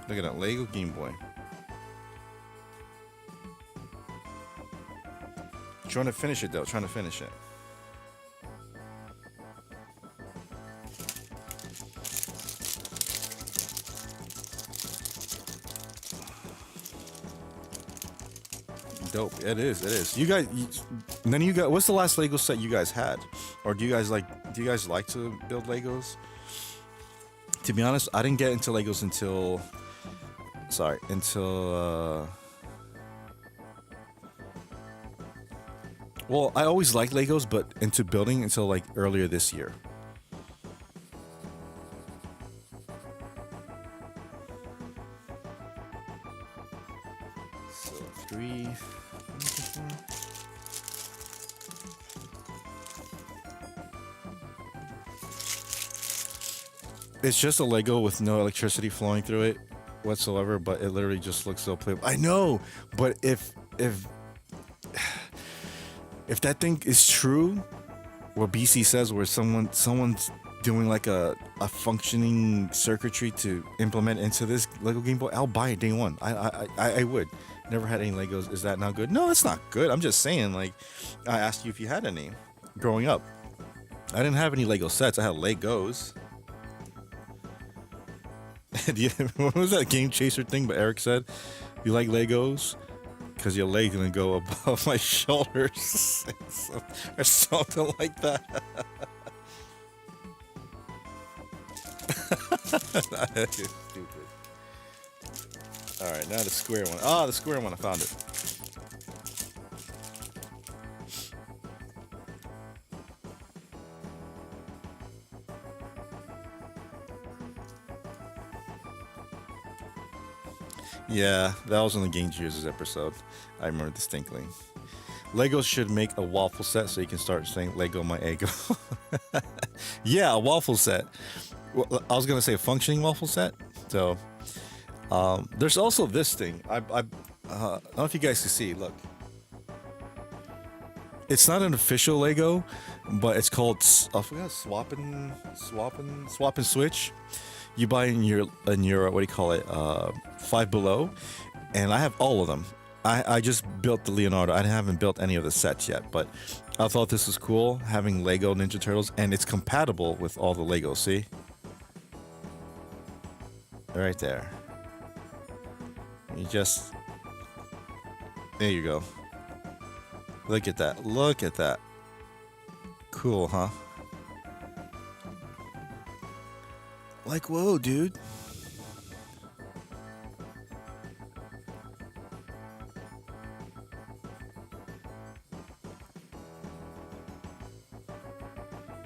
Speaker 1: Look at that Lego Game Boy. Trying to finish it though. Trying to finish it. Dope. It is. It is. You guys. None of you guys. What's the last Lego set you guys had? Or do you guys like? Do you guys like to build Legos? To be honest, I didn't get into Legos until. Sorry, until. Well, I always liked Legos, but into building until like earlier this year. So three. It's just a Lego with no electricity flowing through it whatsoever, but it literally just looks so playable. I know, but if that thing is true, what BC says, where someone's doing like a functioning circuitry to implement into this Lego Game Boy, I'll buy it day one. I would. Never had any Legos. Is that not good? No, it's not good. I'm just saying. Like, I asked you if you had any growing up. I didn't have any Lego sets. I had Legos. What was that Game Chaser thing? But Eric said, "You like Legos? Because your leg's gonna go above my shoulders," or something like that. Stupid. All right, now the square one. Ah, the square one. I found it. Yeah, that was on the Game Gears episode. I remember distinctly. Legos should make a waffle set so you can start saying Lego my ego. Yeah, a waffle set. Well, I was gonna say a functioning waffle set. So there's also this thing. I don't know if you guys can see. Look, it's not an official Lego, but it's called I forgot swap and switch. You buy in your what do you call it? Five Below, and I have all of them. I just built the Leonardo. I haven't built any of the sets yet, but I thought this was cool having Lego Ninja Turtles, and it's compatible with all the Legos. See, right there. You just there you go. Look at that. Look at that. Cool, huh? Like, whoa, dude.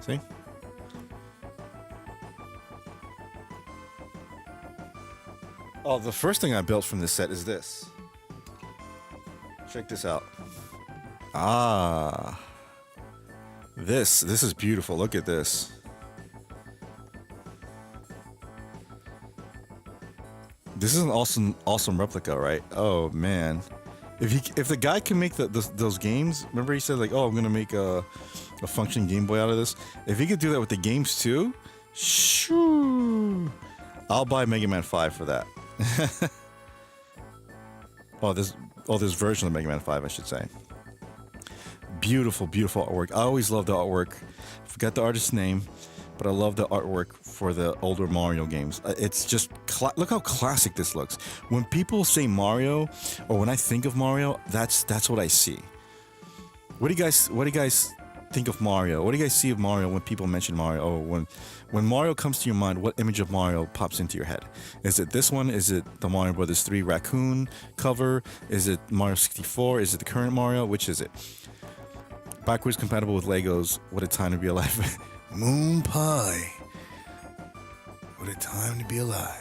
Speaker 1: See? Oh, the first thing I built from this set is this. Check this out. Ah. This is beautiful. Look at this. This is an awesome replica, right? Oh man, if the guy can make those games, remember he said like, oh, I'm gonna make a functioning Game Boy out of this. If he could do that with the games too, shoo, I'll buy Mega Man 5 for that. This version of Mega Man 5, I should say. Beautiful, beautiful artwork. I always loved the artwork. Forgot the artist's name, but I love the artwork for the older Mario games. It's just look how classic this looks. When people say Mario, or when I think of Mario, that's what I see. What do you guys think of Mario? What do you guys see of Mario when people mention Mario? Oh, when Mario comes to your mind, what image of Mario pops into your head? Is it this one? Is it the Mario Brothers 3 raccoon cover? Is it Mario 64? Is it the current Mario? Which is it? Backwards compatible with Legos. What a time to be alive. Moon pie. What a time to be alive.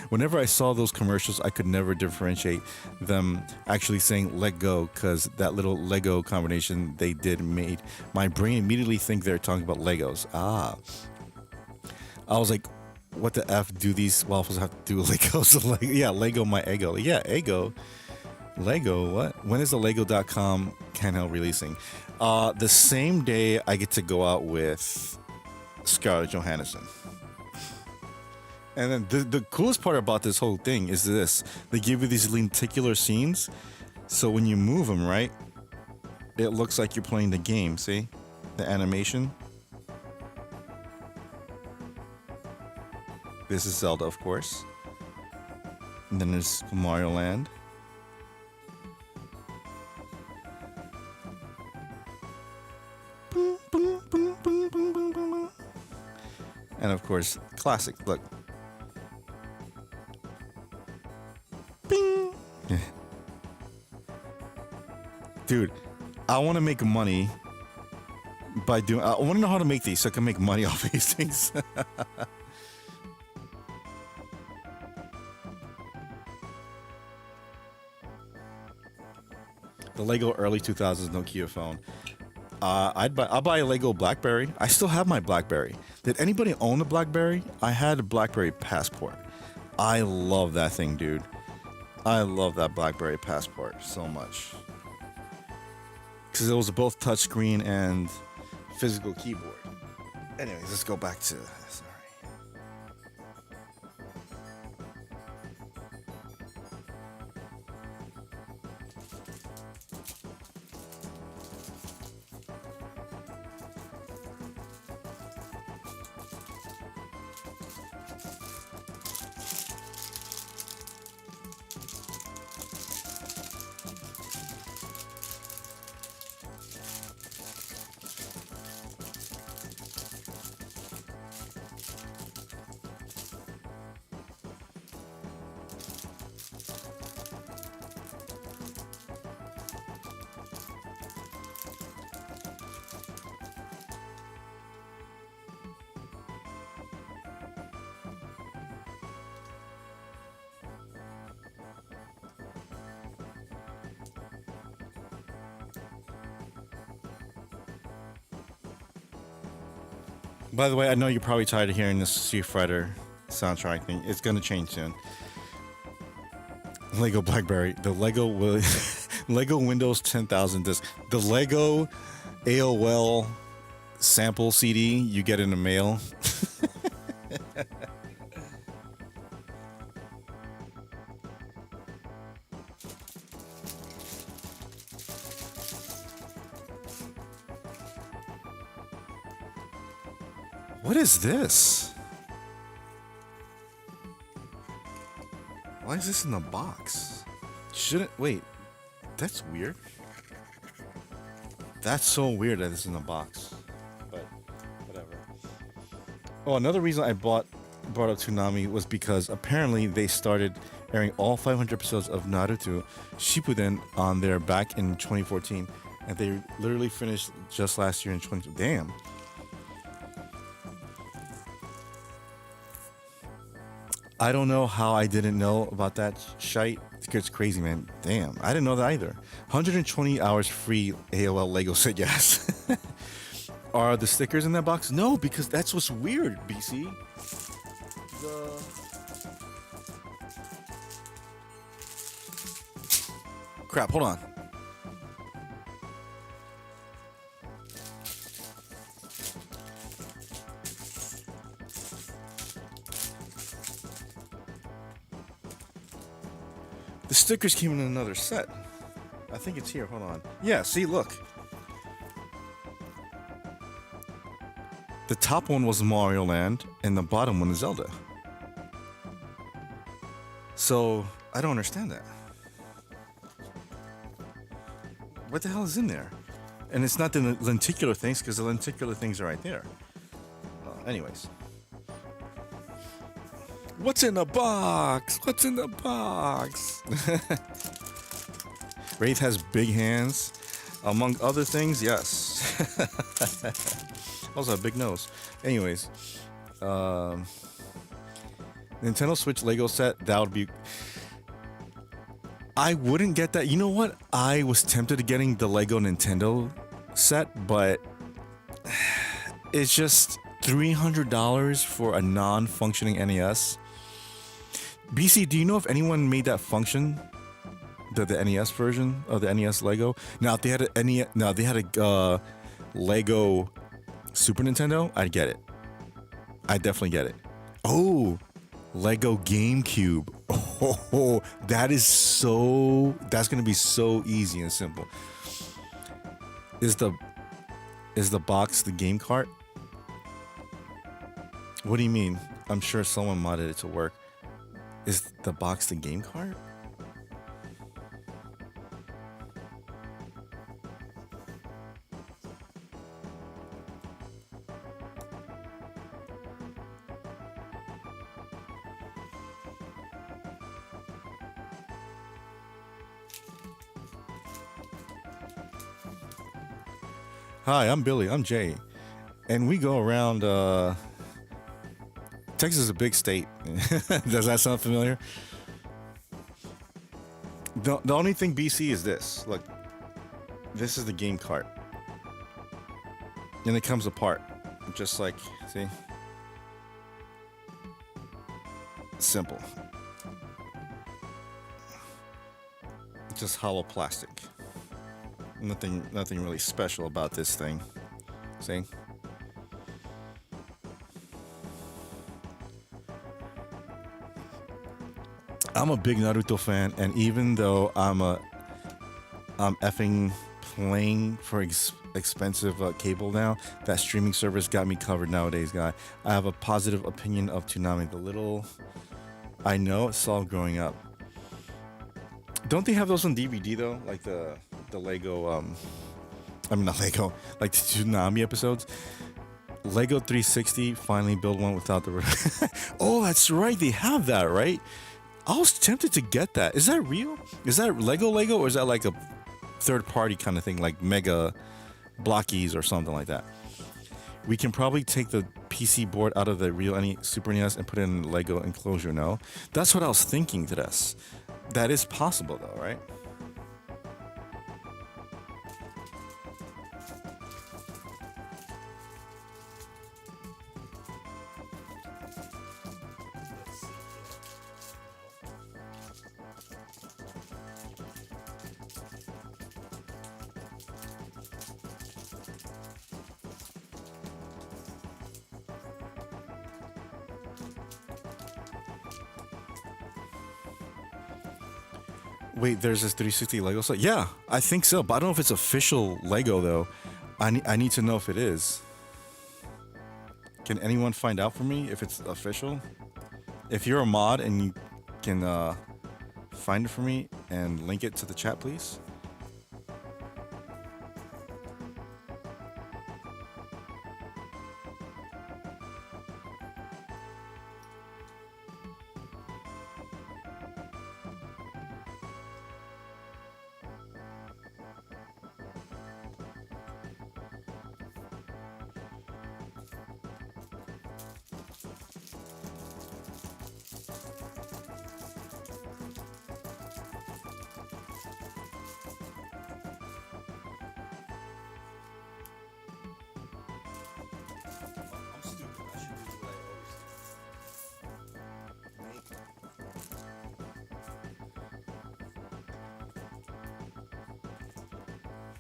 Speaker 1: Whenever I saw those commercials, I could never differentiate them actually saying let go, because that little Lego combination they did made my brain immediately think they're talking about Legos. I was like, what the F do these waffles have to do with Legos? Yeah, Lego my ego. Yeah, ego. Lego, what? When is the Lego.com handheld releasing? The same day I get to go out with Scarlett Johansson. And then the coolest part about this whole thing is this. They give you these lenticular scenes. So when you move them, right, it looks like you're playing the game. See? The animation. This is Zelda, of course. And then there's Mario Land. Boom, boom, boom, boom, boom, boom, boom. And of course, classic. Look. Bing. Dude, I want to make money by doing. I want to know how to make these so I can make money off these things. The Lego early 2000s Nokia phone. I'll buy a Lego BlackBerry. I still have my BlackBerry. Did anybody own a BlackBerry? I had a BlackBerry Passport. I love that thing, dude. I love that BlackBerry Passport so much. Because it was both touchscreen and physical keyboard. Anyways, let's go back to... Sorry. By the way, I know you're probably tired of hearing this Street Fighter soundtrack thing. It's gonna change soon. Lego BlackBerry, the Lego Lego Windows 10,000 disc, the Lego AOL sample CD you get in the mail. What is this? Why is this in the box? Wait, that's weird. That's so weird that it's in the box. But whatever. Oh, another reason I brought up Toonami was because apparently they started airing all 500 episodes of Naruto Shippuden on there back in 2014, and they literally finished just last year in 20. Damn. I don't know how I didn't know about that shite. It's crazy, man. Damn, I didn't know that either. 120 hours free AOL Lego set, yes. Are the stickers in that box? No, because that's what's weird, BC. Crap, hold on. The stickers came in another set. I think it's here. Hold on. Yeah, see, look. The top one was Mario Land, and the bottom one is Zelda. So, I don't understand that. What the hell is in there? And it's not the lenticular things, because the lenticular things are right there. Anyways. What's in the box? What's in the box? Wraith has big hands. Among other things, yes. Also a big nose. Anyways. Nintendo Switch Lego set, that would be... I wouldn't get that. You know what? I was tempted to getting the Lego Nintendo set, but it's just $300 for a non-functioning NES. BC, do you know if anyone made that function? The NES version of the NES Lego? Now, if they had a NES, now they had a Lego Super Nintendo, I'd get it. I'd definitely get it. Oh, Lego GameCube. Oh, that's gonna be so easy and simple. Is the box the game cart? What do you mean? I'm sure someone modded it to work. Is the box the game cart? Hi, I'm Billy. I'm Jay. And we go around. Texas is a big state. Does that sound familiar? The only thing BC is this. Look, this is the game cart. And it comes apart. Just like, see? Simple. Just hollow plastic. Nothing really special about this thing. See? I'm a big Naruto fan, and even though I'm effing playing for expensive cable now, that streaming service got me covered nowadays, guy. I have a positive opinion of Toonami. The little I know it saw growing up. Don't they have those on DVD though? Like the Lego I mean not Lego, like the Toonami episodes. Lego 360 finally built one without the Oh, that's right. They have that, right? I was tempted to get that. Is that real? Is that Lego, or is that like a third party kind of thing, like Mega Blockies or something like that? We can probably take the PC board out of the real Super NES and put it in Lego enclosure. No, that's what I was thinking to this. That is possible though, right? Wait, there's this 360 Lego set? Yeah, I think so, but I don't know if it's official Lego though. I need to know if it is. Can anyone find out for me if it's official? If you're a mod and you can find it for me and link it to the chat, please.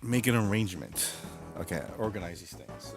Speaker 1: Make an arrangement. Okay, organize these things. So,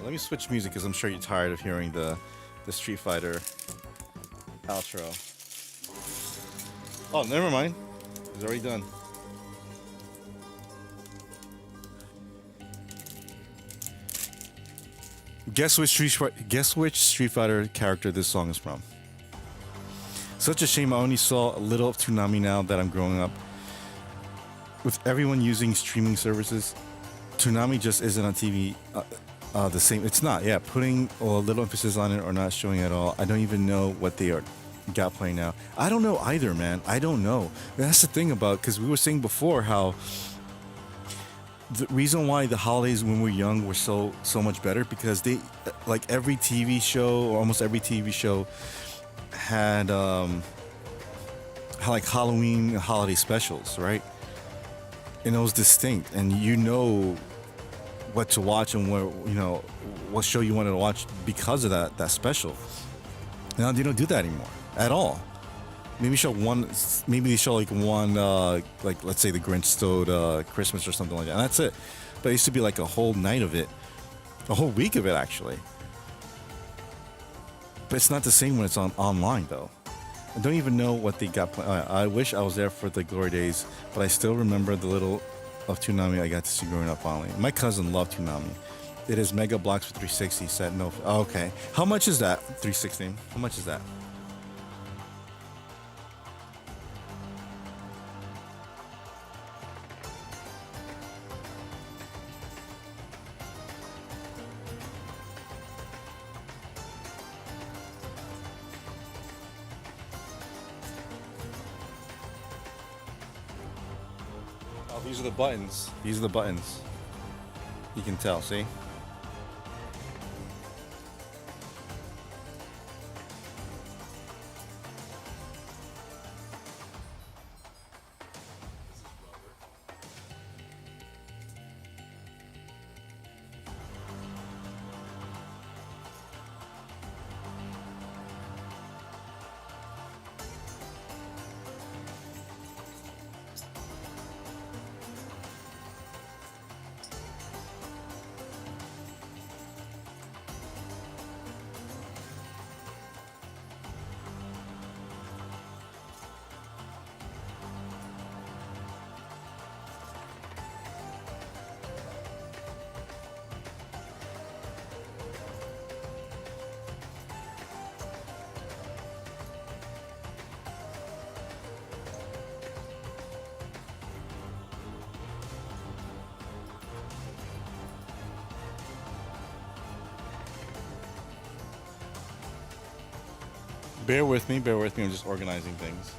Speaker 1: Let me switch music because I'm sure you're tired of hearing the Street Fighter outro. Oh, never mind. It's already done. Guess which Street Fighter character this song is from. Such a shame I only saw a little of Toonami now that I'm growing up. With everyone using streaming services, Toonami just isn't on TV the same. It's not, yeah. Putting a little emphasis on it or not showing it at all. I don't even know what they are got playing now. I don't know either, man. I don't know. That's the thing about, because we were saying before how the reason why the holidays when we were young were so much better, because they, like every TV show or almost every TV show had like Halloween holiday specials, right? And it was distinct, and you know what to watch and what show you wanted to watch because of that special. Now they don't do that anymore at all. Maybe show one. Maybe they show like one, like let's say the Grinch Stole Christmas or something like that. And that's it. But it used to be like a whole night of it, a whole week of it actually. But it's not the same when it's online though. I don't even know what they got. I wish I was there for the glory days, but I still remember the little of Toonami I got to see growing up. Finally, my cousin loved Toonami. It is Mega Bloks for 360. Said no. Oh, okay. How much is that? 360. How much is that? Oh, these are the buttons. These are the buttons. You can tell, see? Bear with me, bear with me. I'm just organizing things.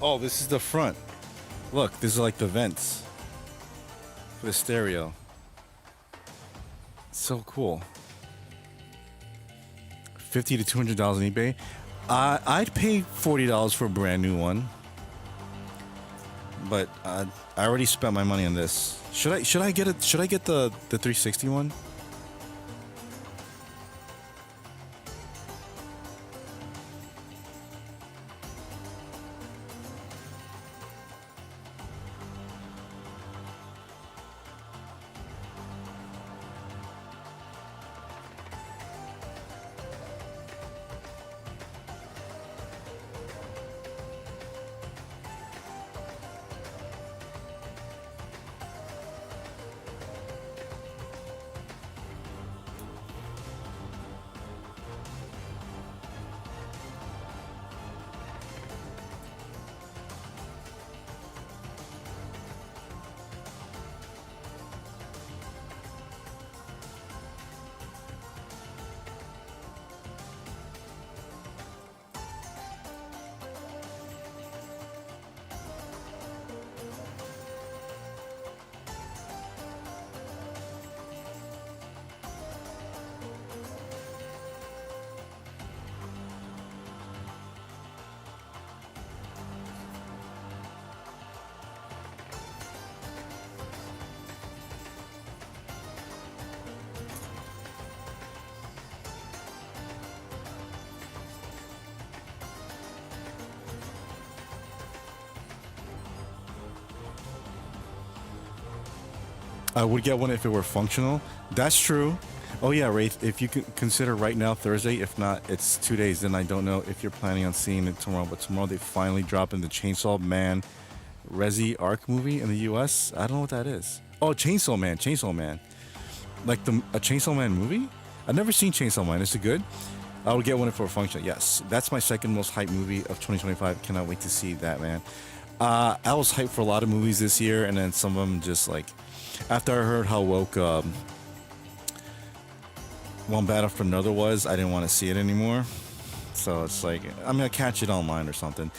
Speaker 1: Oh, this is the front. Look, this is like the vents for the stereo. So cool. 50 to $200 on eBay. I'd pay $40 for a brand new one, but I already spent my money on this. Should I get it? Should I get the 360 one? I would get one if it were functional. That's true. Oh yeah, Wraith. If you can consider right now Thursday, if not, it's 2 days. Then I don't know if you're planning on seeing it tomorrow. But tomorrow they finally drop in the Chainsaw Man Resi Arc movie in the U.S. I don't know what that is. Oh, Chainsaw Man, Chainsaw Man, like the a Chainsaw Man movie. I've never seen Chainsaw Man. Is it good? I would get one for a function. Yes, that's my second most hyped movie of 2025. Cannot wait to see that, man. I was hyped for a lot of movies this year, and then some of them just like after I heard how woke One Bad After Another was, I didn't want to see it anymore. So it's like I'm gonna catch it online or something.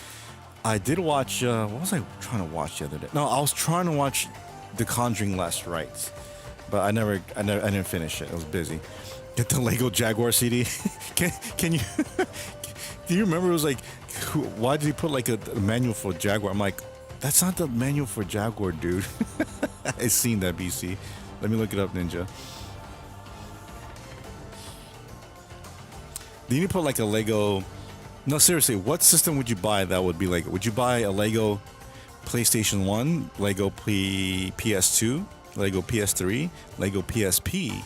Speaker 1: I did watch. What was I trying to watch the other day? No, I was trying to watch The Conjuring Last Rites, but I didn't finish it. I was busy. Get the Lego Jaguar CD. Can you? Do you remember? It was like, why did he put like a manual for Jaguar? I'm like, that's not the manual for Jaguar, dude. I seen that BC. Let me look it up, Ninja. Do you need to put like a Lego? No, seriously, what system would you buy that would be like? Would you buy a Lego PlayStation 1, Lego PS2, Lego PS3, Lego PSP,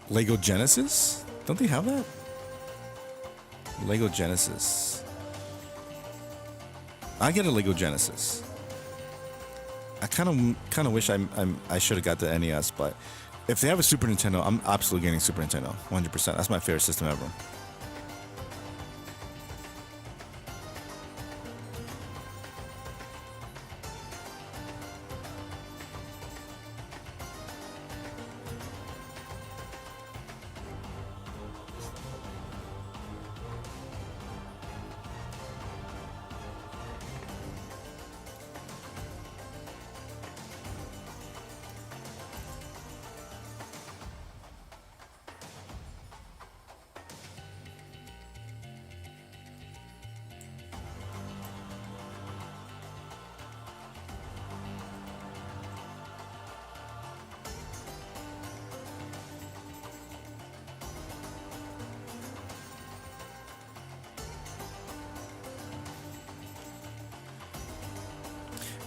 Speaker 1: Lego Genesis? Don't they have that? Lego Genesis. I get a Lego Genesis. I kind of wish I should have got the NES, but if they have a Super Nintendo, I'm absolutely getting Super Nintendo, 100%. That's my favorite system ever.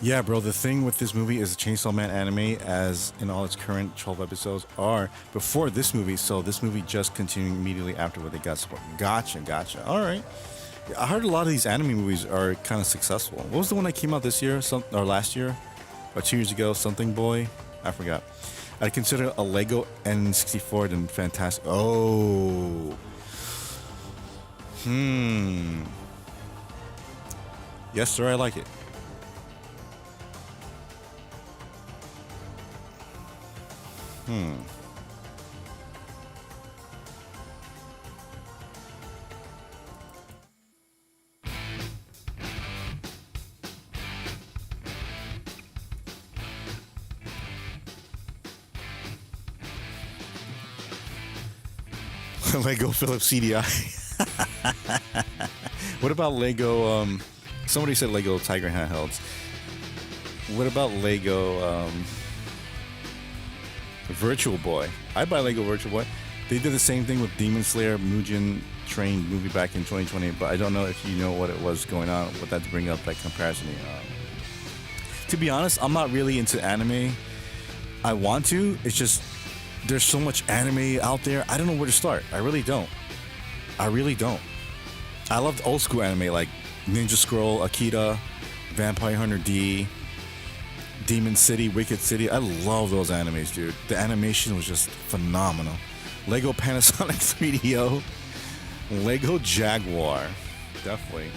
Speaker 1: Yeah, bro. The thing with this movie is the Chainsaw Man anime, as in all its current 12 episodes, are before this movie. So this movie just continuing immediately after what they got support. Gotcha, gotcha. All right. I heard a lot of these anime movies are kind of successful. What was the one that came out this year, or last year, or 2 years ago? Something Boy. I forgot. I consider a Lego N64 then fantastic. Oh. Yes, sir. I like it. Lego Philips CDI. What about Lego? Somebody said Lego Tiger handhelds. What about Lego Virtual Boy? I buy Lego Virtual Boy. They did the same thing with Demon Slayer Mugen Train movie back in 2020, but I don't know if you know what it was going on with that to bring up that comparison. To be honest, I'm not really into anime. I want to. It's just there's so much anime out there. I don't know where to start. I really don't. I really don't. I loved old school anime like Ninja Scroll, Akira, Vampire Hunter D, Demon City, Wicked City. I love those animes, dude. The animation was just phenomenal. Lego Panasonic 3DO, Lego Jaguar, definitely.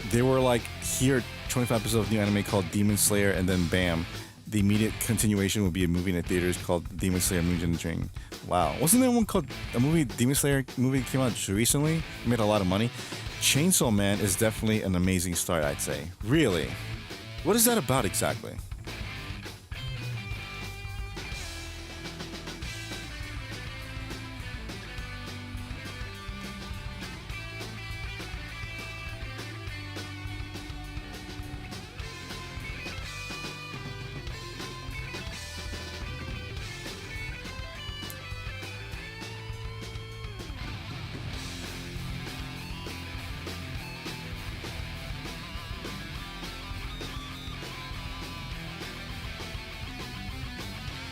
Speaker 1: They were like, here, 25 episodes of new anime called Demon Slayer, and then bam, the immediate continuation would be a movie in the theaters called Demon Slayer Mugen Train. Wow. Wasn't there one called a movie, Demon Slayer movie that came out recently? It made a lot of money. Chainsaw Man is definitely an amazing start, I'd say. Really? What is that about exactly?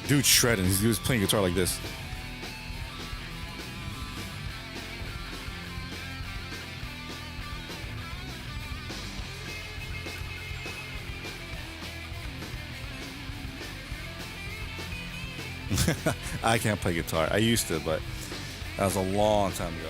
Speaker 1: Dude shredding. He was playing guitar like this. I can't play guitar. I used to, but that was a long time ago.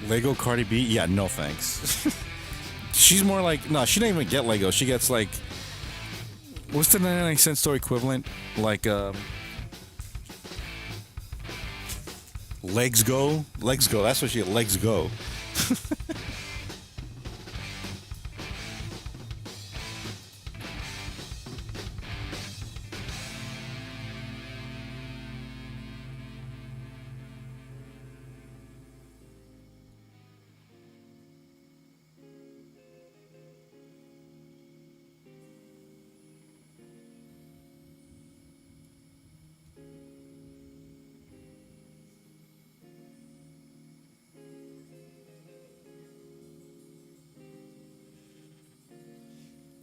Speaker 1: Lego Cardi B? Yeah, no thanks. She's more like, no, she didn't even get Lego. She gets like, what's the 99-cent store equivalent? Like, Legs Go? Legs Go, that's what she, Legs Go.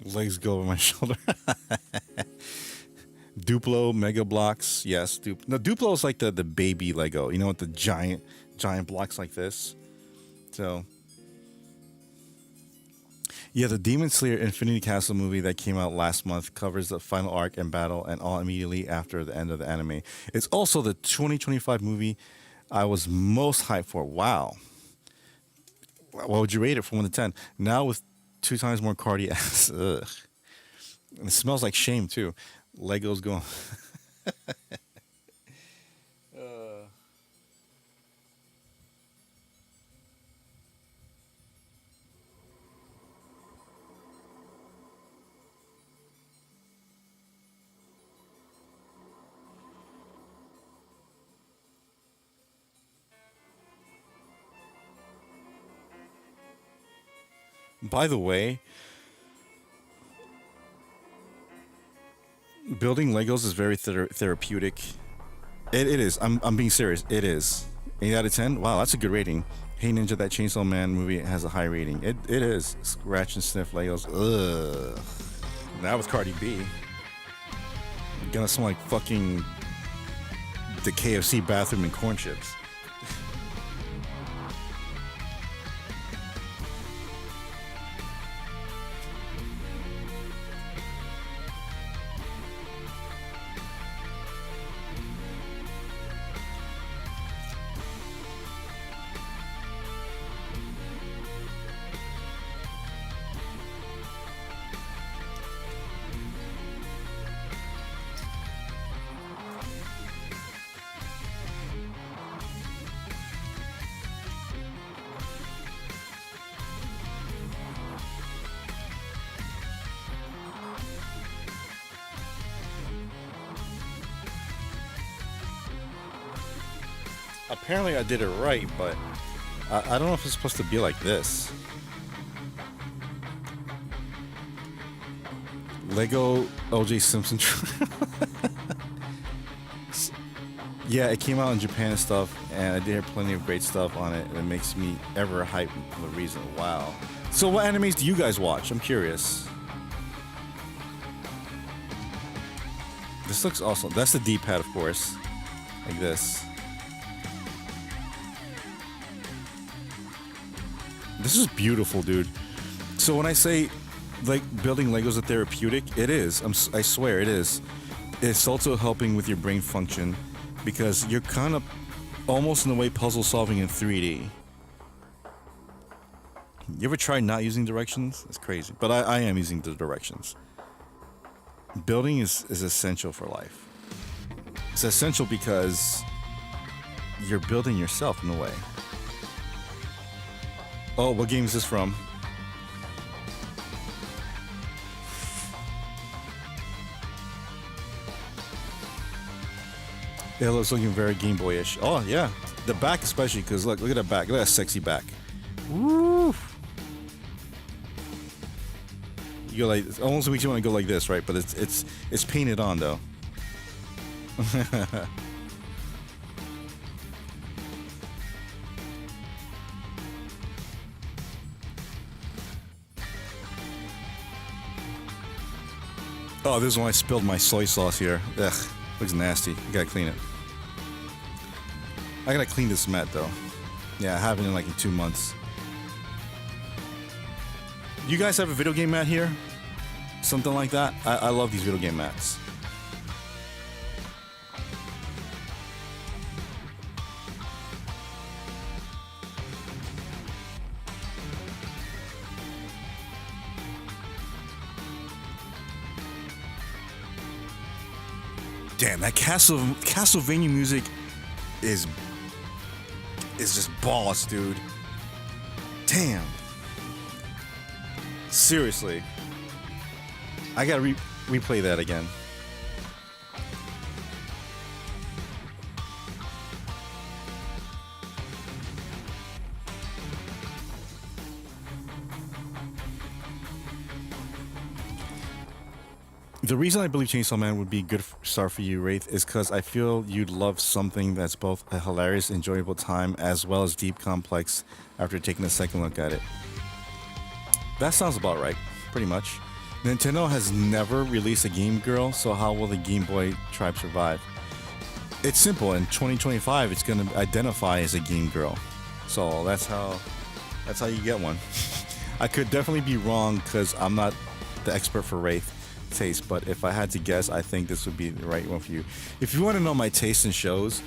Speaker 1: Legs Go over my shoulder. Duplo, Mega Blocks, yes. No, Duplo is like the baby Lego. You know, with the giant blocks like this. So, yeah, the Demon Slayer Infinity Castle movie that came out last month covers the final arc and battle and all immediately after the end of the anime. It's also the 2025 movie I was most hyped for. Wow. What would you rate it from 1 to 10? Now with 2 times more Cardi ass. Ugh. And it smells like shame too. Lego's going. By the way, building Legos is very therapeutic. It is. I'm being serious. It is. 8 out of 10. Wow, that's a good rating. Hey Ninja, that Chainsaw Man movie has a high rating. It is. Scratch and sniff Legos. Ugh. Now with Cardi B, gonna smell like fucking the KFC bathroom and corn chips. Apparently I did it right, but I don't know if it's supposed to be like this. Lego OJ Simpson. Yeah, it came out in Japan and stuff, and I did hear plenty of great stuff on it, and it makes me ever hype for a reason. Wow. So what animes do you guys watch? I'm curious. This looks awesome. That's the D-pad, of course. Like this. This is beautiful, dude. So when I say like building Legos are therapeutic, it is. I swear it is. It's also helping with your brain function because you're kind of almost in a way puzzle solving in 3D. You ever try not using directions? It's crazy. But I am using the directions. Building is essential for life. It's essential because you're building yourself in a way. Oh, what game is this from? It looks looking very Game Boyish. Oh yeah, the back especially, because look at that back. Look at that sexy back. Woo! You go like almost makes you want to go like this, right? But it's painted on though. Oh, this is when I spilled my soy sauce here. Ugh, looks nasty. You gotta clean it. I gotta clean this mat though. Yeah, I haven't in like in 2 months. You guys have a video game mat here? Something like that? I love these video game mats. Damn, that Castlevania music is just boss, dude. Damn. Seriously. I gotta replay that again. The reason I believe Chainsaw Man would be a good start for you, Wraith, is because I feel you'd love something that's both a hilarious, enjoyable time as well as deep, complex after taking a second look at it. That sounds about right, pretty much. Nintendo has never released a Game Girl, so how will the Game Boy tribe survive? It's simple. In 2025, it's going to identify as a Game Girl, so that's how you get one. I could definitely be wrong because I'm not the expert for Wraith taste, but if I had to guess, I think this would be the right one for you. If you want to know my taste in shows,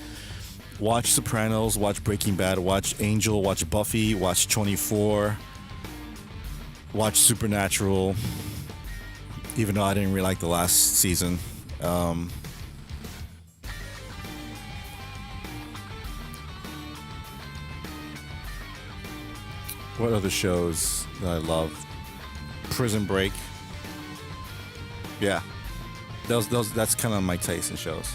Speaker 1: watch Sopranos, watch Breaking Bad, watch Angel, watch Buffy, watch 24, watch Supernatural, even though I didn't really like the last season. What other shows that I love? Prison Break. Yeah, that's kind of my taste in shows.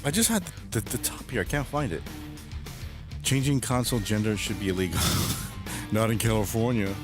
Speaker 1: I just had the top here. I can't find it. Changing console gender should be illegal. Not in California.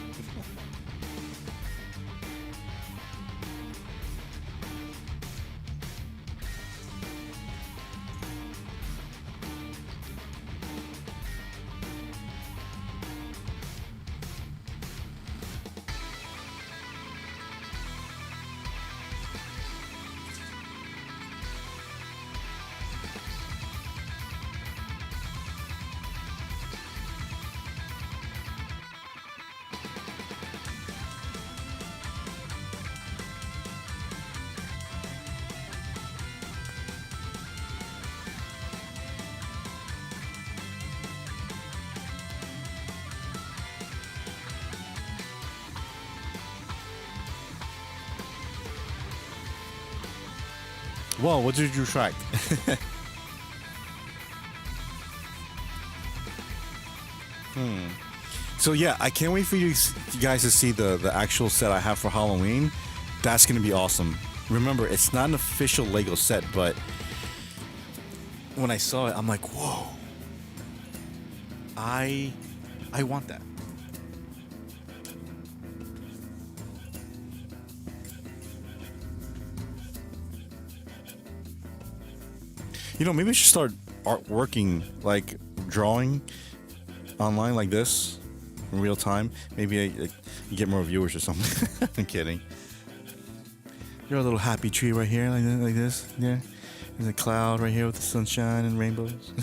Speaker 1: Whoa, what did you track? So yeah, I can't wait for you guys to see the actual set I have for Halloween. That's gonna be awesome. Remember, it's not an official Lego set, but when I saw it, I'm like, whoa. I want that. Maybe I should start art working, like drawing online like this in real time. Maybe I get more viewers or something. I'm kidding. You're a little happy tree right here, like this. Yeah. There's a cloud right here with the sunshine and rainbows.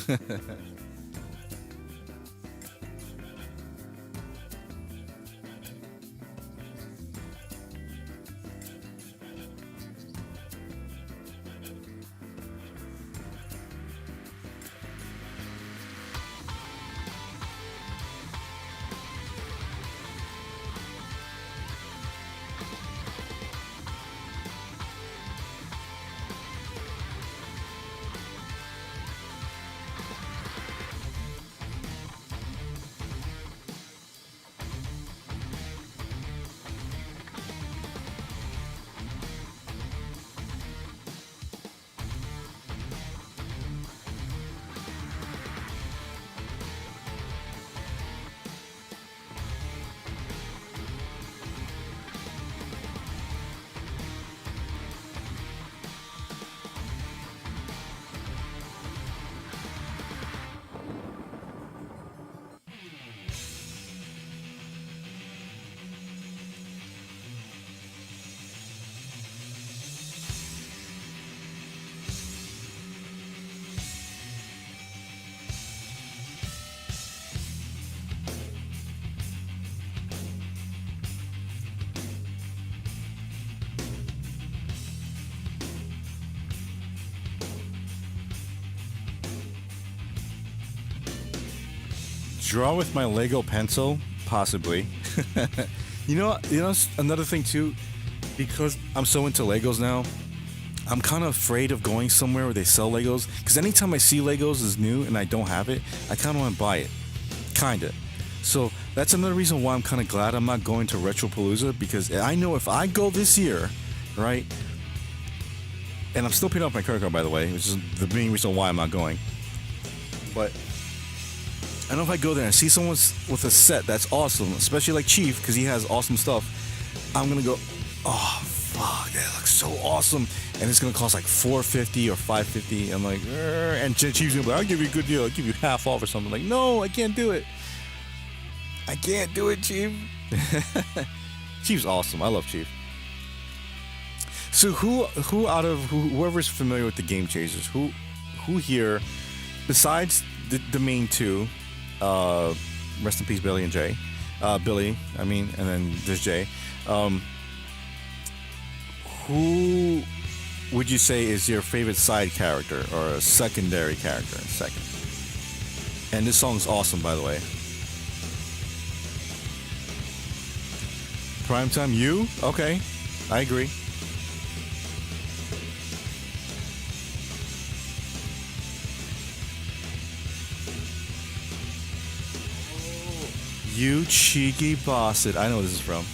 Speaker 1: Draw with my Lego pencil, possibly. Another thing too, because I'm so into Legos now. I'm kind of afraid of going somewhere where they sell Legos, because anytime I see Legos is new and I don't have it, I kind of want to buy it, kinda. So that's another reason why I'm kind of glad I'm not going to Retropalooza, because I know if I go this year, right, and I'm still paying off my credit card, by the way, which is the main reason why I'm not going. But I know if I go there and see someone with a set that's awesome, especially like Chief, because he has awesome stuff, I'm gonna go, oh fuck, that looks so awesome, and it's gonna cost like $450 or $550. I'm like, and Chief's gonna be like, I'll give you a good deal, I'll give you half off or something. Like, no, I can't do it. I can't do it, Chief. Chief's awesome. I love Chief. So who out of whoever's familiar with the Game Chasers, who here, besides the main two, rest in peace, Billy and Jay. Billy, I mean, and then there's Jay. Who would you say is your favorite side character or a secondary character? Second. And this song's awesome, by the way. Primetime, you? Okay, I agree. You cheeky bastard. I know where this is from.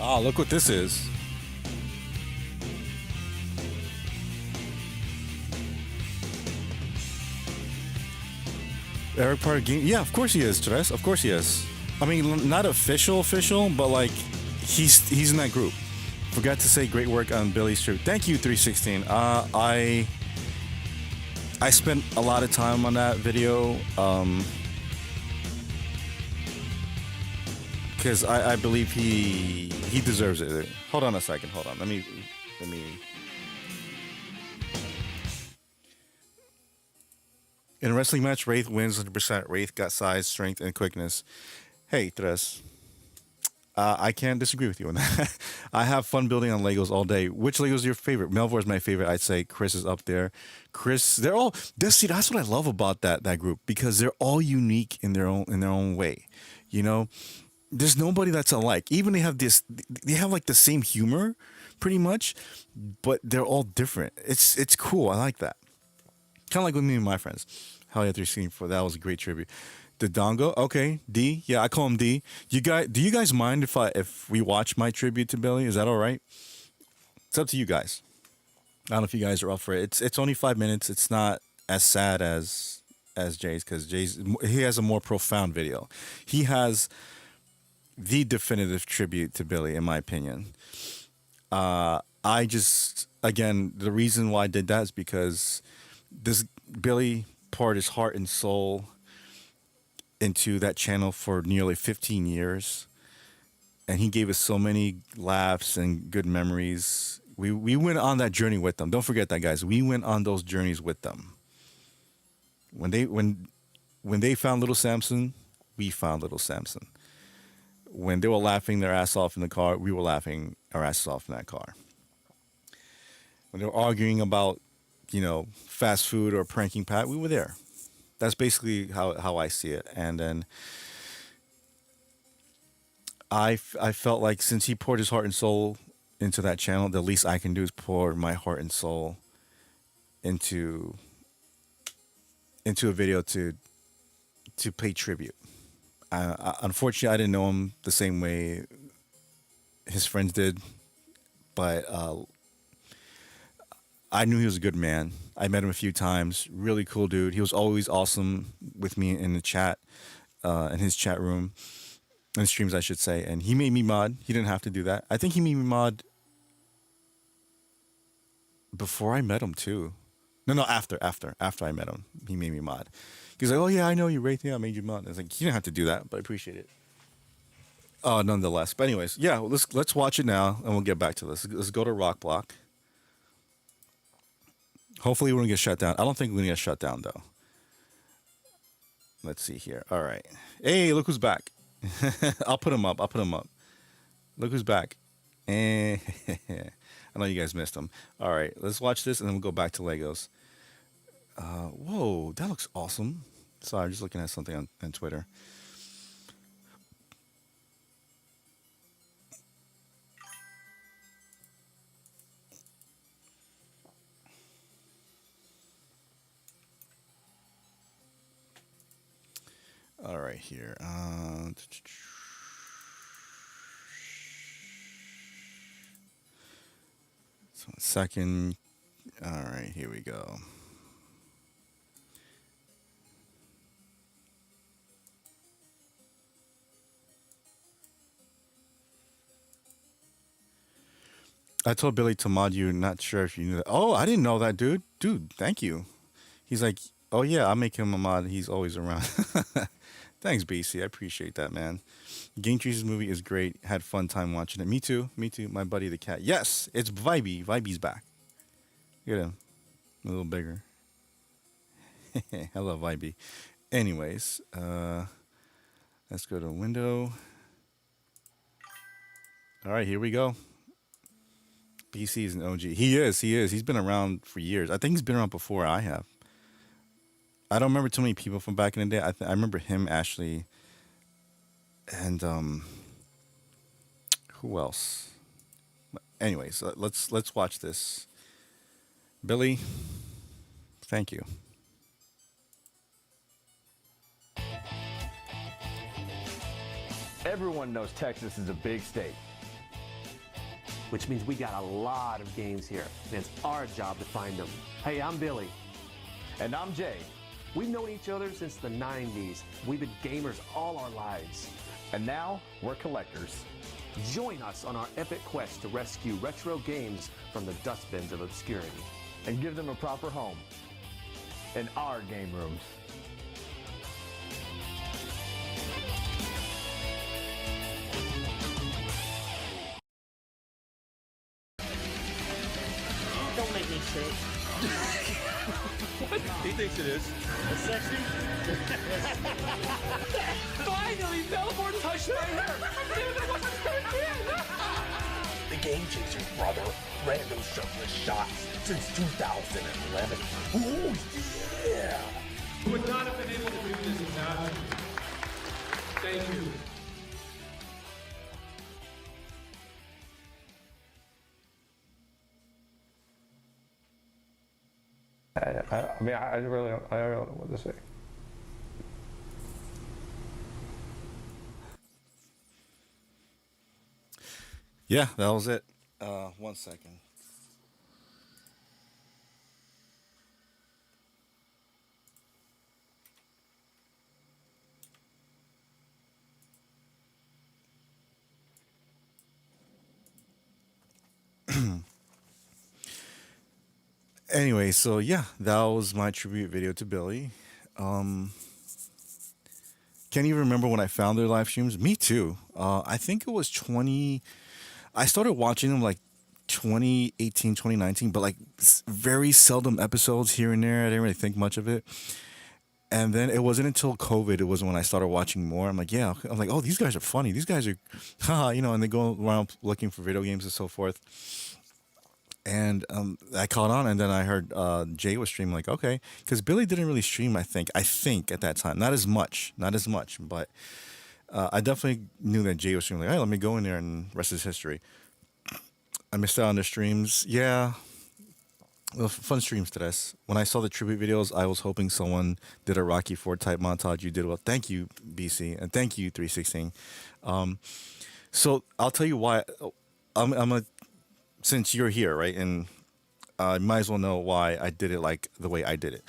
Speaker 1: Oh, look what this is. Eric part of game. Yeah, of course he is, Tres. Of course he is. I mean, not official, but like he's in that group. Forgot to say great work on Billy's trip. Thank you, 316. I spent a lot of time on that video because I believe he deserves it. Hold on a second. Hold on. Let me. In a wrestling match, Wraith wins 100%. Wraith got size, strength, and quickness. Hey, Tres. I can't disagree with you on that. I have fun building on Legos all day. Which Legos is your favorite? Melvor is my favorite. I'd say Chris is up there. Chris, they're all. See, that's what I love about that group because they're all unique in their own way. You know, there's nobody that's alike. Even they have like the same humor, pretty much, but they're all different. It's cool. I like that. Kind of like with me and my friends. Hell yeah, 364. That was a great tribute. The Dongo, okay, D, yeah, I call him D. Do you guys mind if we watch my tribute to Billy? Is that all right? It's up to you guys. I don't know if you guys are up for it. It's only 5 minutes. It's not as sad as Jay's because he has a more profound video. He has the definitive tribute to Billy, in my opinion. I just again the reason why I did that is because this Billy poured his heart and soul into that channel for nearly 15 years, and he gave us so many laughs and good memories. We went on that journey with them. Don't forget that, guys. We went on those journeys with them. When they found Little Samson, we found Little Samson. When they were laughing their ass off in the car, we were laughing our asses off in that car. When they were arguing about, fast food or pranking Pat, we were there. That's basically how I see it. And then I felt like since he poured his heart and soul into that channel, the least I can do is pour my heart and soul into a video to pay tribute. Unfortunately, I didn't know him the same way his friends did, but I knew he was a good man. I met him a few times. Really cool dude. He was always awesome with me in the chat, in his chat room, in streams, I should say. And he made me mod. He didn't have to do that. I think he made me mod before I met him too. No, after I met him, he made me mod. He's like, "Oh yeah, I know you, Wraith. Yeah, I made you mod." I was like, "You didn't have to do that, but I appreciate it." Nonetheless. But anyways, yeah, let's watch it now, and we'll get back to this. Let's go to Rock Block. Hopefully we won't get shut down. I don't think we're going to get shut down, though. Let's see here. All right. Hey, look who's back. I'll put him up. Look who's back. I know you guys missed him. All right. Let's watch this, and then we'll go back to Legos. Whoa, that looks awesome. Sorry, I'm just looking at something on Twitter. All right, here. So 1 second. All right, here we go. I told Billy to mod you. Not sure if you knew that. Oh, I didn't know that, dude. Dude, thank you. He's like, oh yeah, I'll make him a mod. He's always around. Thanks, BC. I appreciate that, man. Game Trees' movie is great. Had fun time watching it. Me too. My buddy the cat. Yes, it's Vibey. Vibey's back. Look at him. A little bigger. I love Vibey. Anyways, let's go to window. All right, here we go. BC is an OG. He is. He's been around for years. I think he's been around before I have. I don't remember too many people from back in the day. I remember him, Ashley, and who else? Anyways, let's watch this. Billy, thank you.
Speaker 2: Everyone knows Texas is a big state, which means we got a lot of games here, and it's our job to find them. Hey, I'm Billy.
Speaker 3: And I'm Jay.
Speaker 2: We've known each other since the 90s. We've been gamers all our lives.
Speaker 3: And now we're collectors.
Speaker 2: Join us on our epic quest to rescue retro games from the dustbins of obscurity.
Speaker 3: And give them a proper home in our game rooms.
Speaker 4: Don't make me sick.
Speaker 5: What? He thinks it is.
Speaker 4: Sexy?
Speaker 5: Finally, Belmore touched my hair.
Speaker 6: The Game Chasers, brother. Random shirtless shots since 2011. Oh, yeah!
Speaker 5: Would not have been able to do this without you. Thank you.
Speaker 7: I really don't know what to say.
Speaker 1: Yeah, that was it. 1 second. Anyway, so yeah, that was my tribute video to Billy. Can't even remember when I found their live streams. Me too. I think it was 20. I started watching them like 2018, 2019, but like very seldom episodes here and there. I didn't really think much of it. And then it wasn't until COVID, it was when I started watching more. I'm like, yeah, I'm like, oh, these guys are funny. These guys are, haha, you know, and they go around looking for video games and so forth. And I caught on, and then I heard Jay was streaming. Like, okay, because Billy didn't really stream. I think at that time, not as much, but I definitely knew that Jay was streaming. Like, hey, let me go in there, and rest is history. I missed out on the streams. Yeah, well, fun streams to this. When I saw the tribute videos, I was hoping someone did a Rocky IV type montage. You did well. Thank you, BC, and thank you, 316. So I'll tell you why. Since you're here, right, and I might as well know why I did it like the way I did it.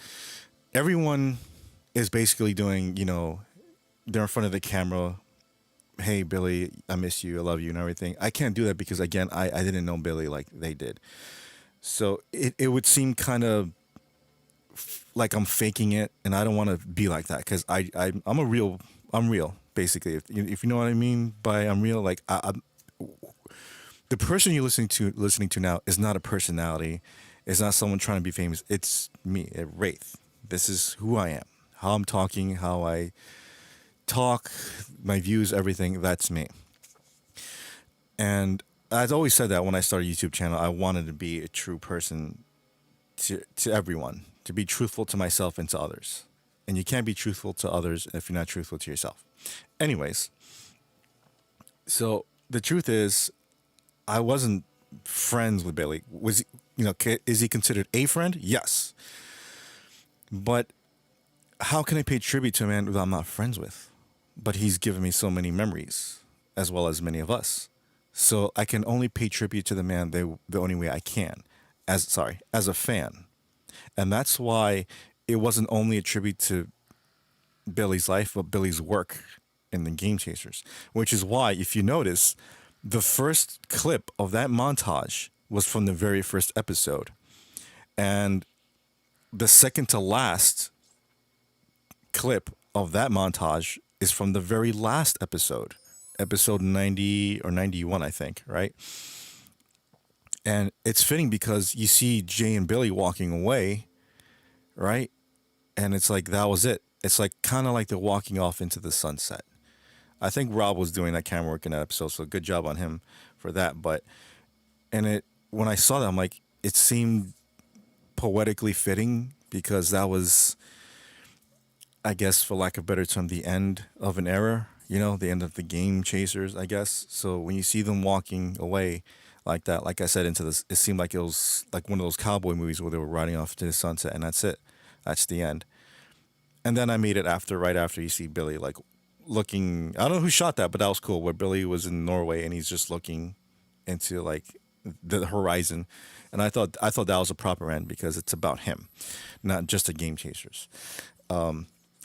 Speaker 1: Everyone is basically doing, you know, they're in front of the camera. Hey, Billy, I miss you. I love you and everything. I can't do that because, again, I didn't know Billy like they did. So it would seem kind of like I'm faking it, and I don't want to be like that because I'm real, basically. If you know what I mean by I'm real, like the person you're listening to now is not a personality. It's not someone trying to be famous. It's me, Wraith. This is who I am. How I'm talking, how I talk, my views, everything. That's me. And I've always said that when I started a YouTube channel, I wanted to be a true person to everyone, to be truthful to myself and to others. And you can't be truthful to others if you're not truthful to yourself. Anyways, so the truth is, I wasn't friends with Billy. Was he, you know, is he considered a friend? Yes. But how can I pay tribute to a man who I'm not friends with? But he's given me so many memories, as well as many of us. So I can only pay tribute to the man the only way I can, as a fan. And that's why it wasn't only a tribute to Billy's life, but Billy's work in the Game Chasers. Which is why, if you notice, the first clip of that montage was from the very first episode. And the second to last clip of that montage is from the very last episode, episode 90 or 91, I think, right? And it's fitting because you see Jay and Billy walking away, right? And it's like, that was it. It's like kind of like they're walking off into the sunset. I think Rob was doing that camera work in that episode, so good job on him for that. But, and when I saw that, I'm like, it seemed poetically fitting because that was, I guess, for lack of a better term, the end of an era, you know, the end of the Game Chasers, I guess. So when you see them walking away like that, like I said, into this, it seemed like it was like one of those cowboy movies where they were riding off to the sunset, and that's it. That's the end. And then I made it right after you see Billy, like, looking, I don't know who shot that, but that was cool, where Billy was in Norway and he's just looking into like the horizon. And I thought that was a proper end because it's about him, not just the Game Chasers.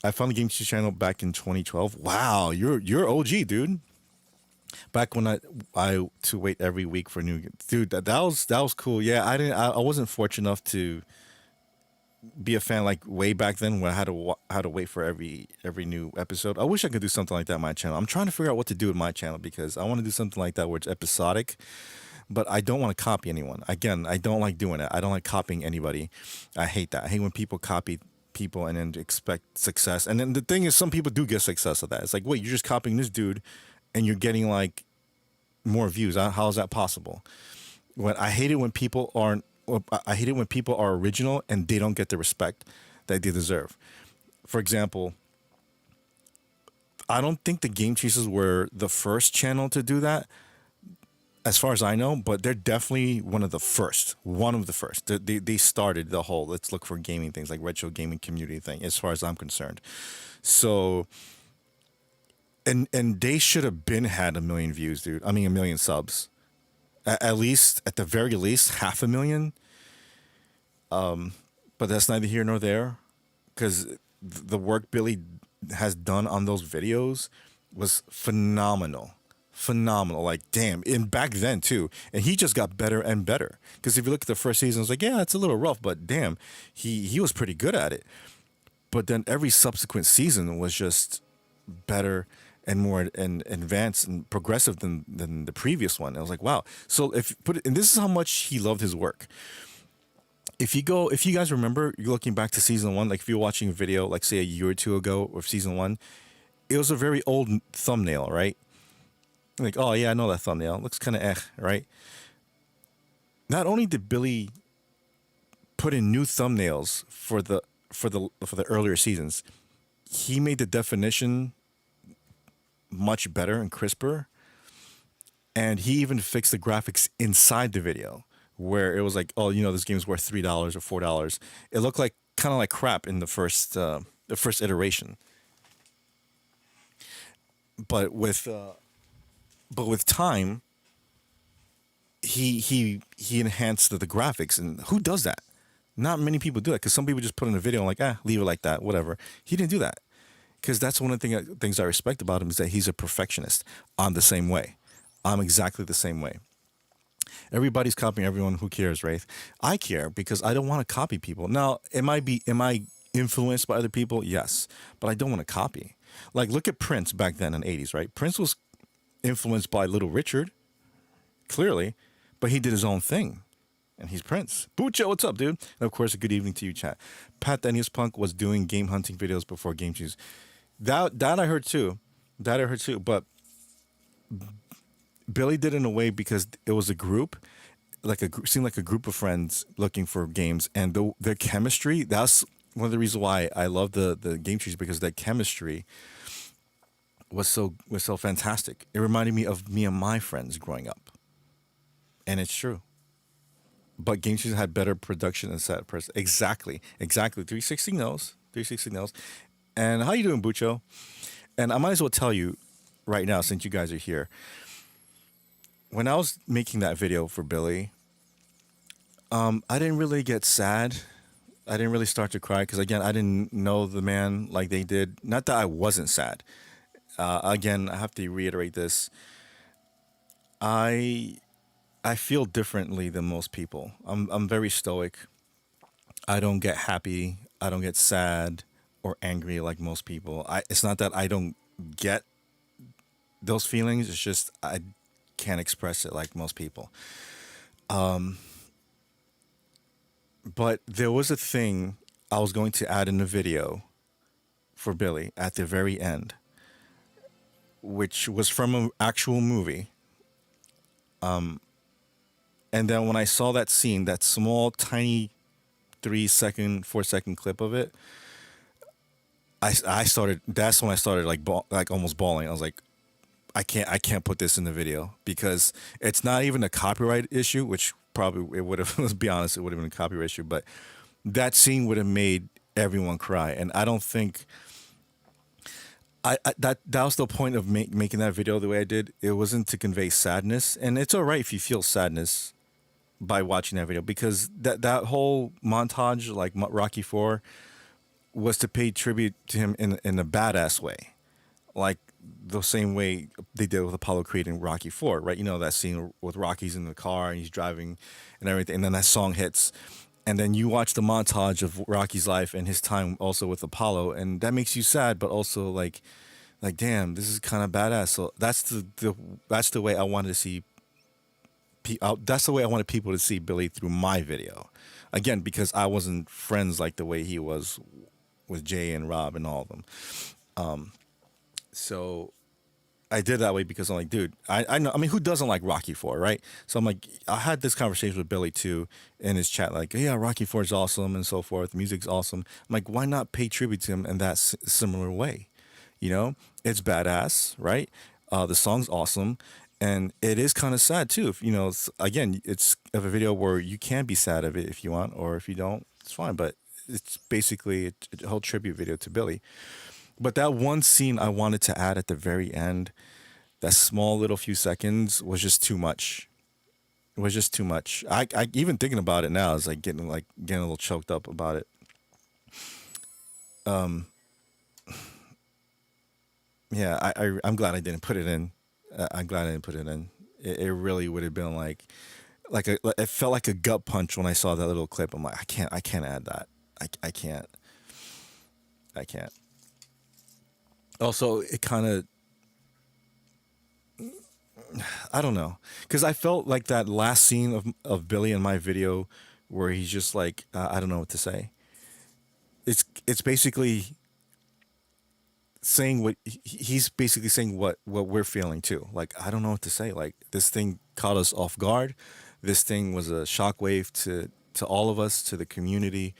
Speaker 1: I found the Game Cheese channel back in 2012. Wow, you're OG, dude. Back when I to wait every week for new dude. That was cool. Yeah, I wasn't fortunate enough to be a fan like way back then when I had to wait for every new episode. I wish I could do something like that on my channel. I'm trying to figure out what to do with my channel because I want to do something like that where it's episodic, but I don't want to copy anyone. Again, I don't like doing it. I don't like copying anybody. I hate that. I hate when people copy people and then expect success. And then the thing is, some people do get success of that. It's like, wait, you're just copying this dude and you're getting like more views. How is that possible? I hate it when people aren't. I hate it when people are original and they don't get the respect that they deserve. For example, I don't think the Game Chasers were the first channel to do that, as far as I know, but they're definitely one of the first. One of the first. They started the whole let's look for gaming things, like retro gaming community thing, as far as I'm concerned. So, and they should have been had 1 million views, dude. I mean, 1 million subs. At least, at the very least, 500,000. But that's neither here nor there, because the work Billy has done on those videos was phenomenal. Phenomenal. Like, damn. And back then, too. And he just got better and better. Because if you look at the first season, it's like, yeah, it's a little rough, but damn, he was pretty good at it. But then every subsequent season was just better and more and advanced and progressive than the previous one. I was like, wow. So and this is how much he loved his work. If you guys remember, you're looking back to season 1, like if you're watching a video, like say a year or two ago of season 1, it was a very old thumbnail, right? Like, oh yeah, I know that thumbnail. It looks kind of right? Not only did Billy put in new thumbnails for the earlier seasons, he made the definition much better and crisper, and he even fixed the graphics inside the video where it was like, oh, this game's worth $3 or $4. It looked like kind of like crap in the first iteration, but with time he enhanced the graphics. And who does that? Not many people do that, because some people just put in a video and like, leave it like that, whatever. He didn't do that. Because that's one of the things I respect about him, is that he's a perfectionist. I'm the same way. I'm exactly the same way. Everybody's copying everyone. Who cares, Wraith? I care because I don't want to copy people. Now, am I influenced by other people? Yes, but I don't want to copy. Like, look at Prince back then in the 80s, right? Prince was influenced by Little Richard, clearly, but he did his own thing. And he's Prince. Bucho, what's up, dude? And of course, a good evening to you, chat. Pat Daniels Punk was doing game hunting videos before Game Cheese. That I heard too. But Billy did it in a way because it was a group, seemed like a group of friends looking for games, and their chemistry. That's one of the reasons why I love the Game Cheese, because that chemistry was so fantastic. It reminded me of me and my friends growing up, and it's true. But Game Cheese had better production and set person. Exactly. 360 knows. And how you doing, Bucho? And I might as well tell you right now, since you guys are here, when I was making that video for Billy, I didn't really get sad. I didn't really start to cry because, again, I didn't know the man like they did. Not that I wasn't sad. Again, I have to reiterate this. I feel differently than most people. I'm very stoic. I don't get happy. I don't get sad or angry like most people. It's not that I don't get those feelings. It's just I can't express it like most people. But there was a thing I was going to add in the video for Billy at the very end, which was from an actual movie. And then when I saw that scene, that small, tiny 3-second, 4-second clip of it, that's when I started like almost bawling. I was like, I can't put this in the video because it's not even a copyright issue, which probably it would have, let's be honest, it would have been a copyright issue, but that scene would have made everyone cry. And I don't think that was the point of making that video the way I did. It wasn't to convey sadness, and it's all right if you feel sadness by watching that video, because that whole montage, like Rocky IV, was to pay tribute to him in a badass way, like the same way they did with Apollo Creed and Rocky Ford, right? You know that scene with Rocky's in the car and he's driving and everything, and then that song hits, and then you watch the montage of Rocky's life and his time also with Apollo, and that makes you sad, but also like damn, this is kind of badass. So that's the way I wanted to see. That's the way I wanted people to see Billy through my video. Again, because I wasn't friends like the way he was with Jay and Rob and all of them. So I did that way because I'm like, dude, I know. I mean, who doesn't like Rocky Ford, right? So I'm like, I had this conversation with Billy too in his chat, like, yeah, Rocky Ford's awesome and so forth. Music's awesome. I'm like, why not pay tribute to him in that similar way? You know, it's badass, right? The song's awesome. And it is kind of sad too. If you know, again, it's of a video where you can be sad of it if you want, or if you don't, it's fine. But it's basically a whole tribute video to Billy. But that one scene I wanted to add at the very end, that small little few seconds, was just too much. It was just too much. I even thinking about it now is like getting a little choked up about it. Yeah, I'm glad I didn't put it in. I'm glad I didn't put it in. It really would have been it felt like a gut punch when I saw that little clip. I'm like, I can't add that. I can't. Also, it kind of, I don't know, because I felt like that last scene of Billy in my video where he's just like, I don't know what to say. It's basically saying what he's basically saying what we're feeling too. Like, I don't know what to say. Like, this thing caught us off guard. This thing was a shockwave to all of us, to the community.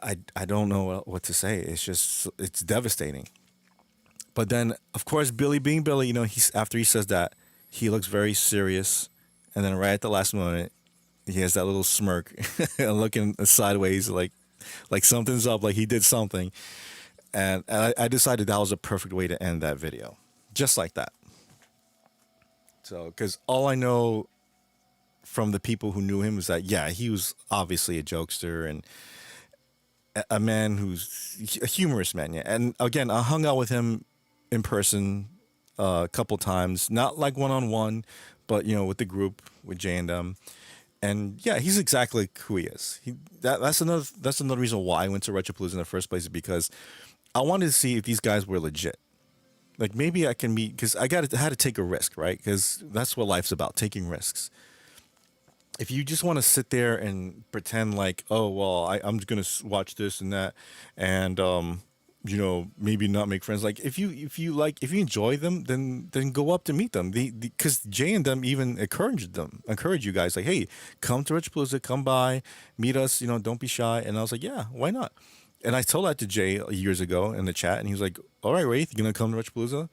Speaker 1: I don't know what to say. It's devastating. But then, of course, Billy being Billy, you know, after he says that, he looks very serious, and then right at the last moment, he has that little smirk and looking sideways, like something's up, like he did something. And I decided that was a perfect way to end that video, just like that. So, because all I know from the people who knew him is that, yeah, he was obviously a jokester and a man who's a humorous man. Yeah. And again, I hung out with him in person a couple times, not like one-on-one, but, you know, with the group, with Jay and them. And yeah, he's exactly who he is. That's another reason why I went to Retropalooza in the first place, is because I wanted to see if these guys were legit. Like, maybe I can meet, because I had to take a risk, right? Because that's what life's about, taking risks. If you just want to sit there and pretend like, oh, well, I'm just going to watch this and that, and, you know, maybe not make friends. Like, if you enjoy them, then go up to meet them. Because Jay and them even encourage you guys, like, hey, come to Retropalooza, come by, meet us, you know, don't be shy. And I was like, yeah, why not? And I told that to Jay years ago in the chat, and he was like, all right, Wraith, you going to come to Retropalooza?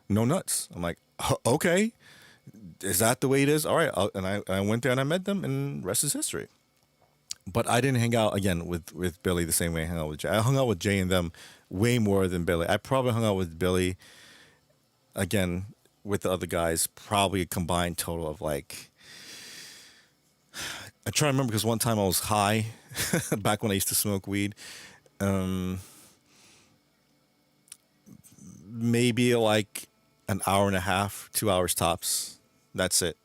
Speaker 1: No nuts. I'm like, okay. Is that the way it is? All right. And I went there and I met them, and rest is history. But I didn't hang out, again, with Billy the same way I hung out with Jay. I hung out with Jay and them way more than Billy. I probably hung out with Billy, again, with the other guys, probably a combined total of like, I try to remember, because one time I was high, back when I used to smoke weed. Maybe like an hour and a half, 2 hours tops. That's it.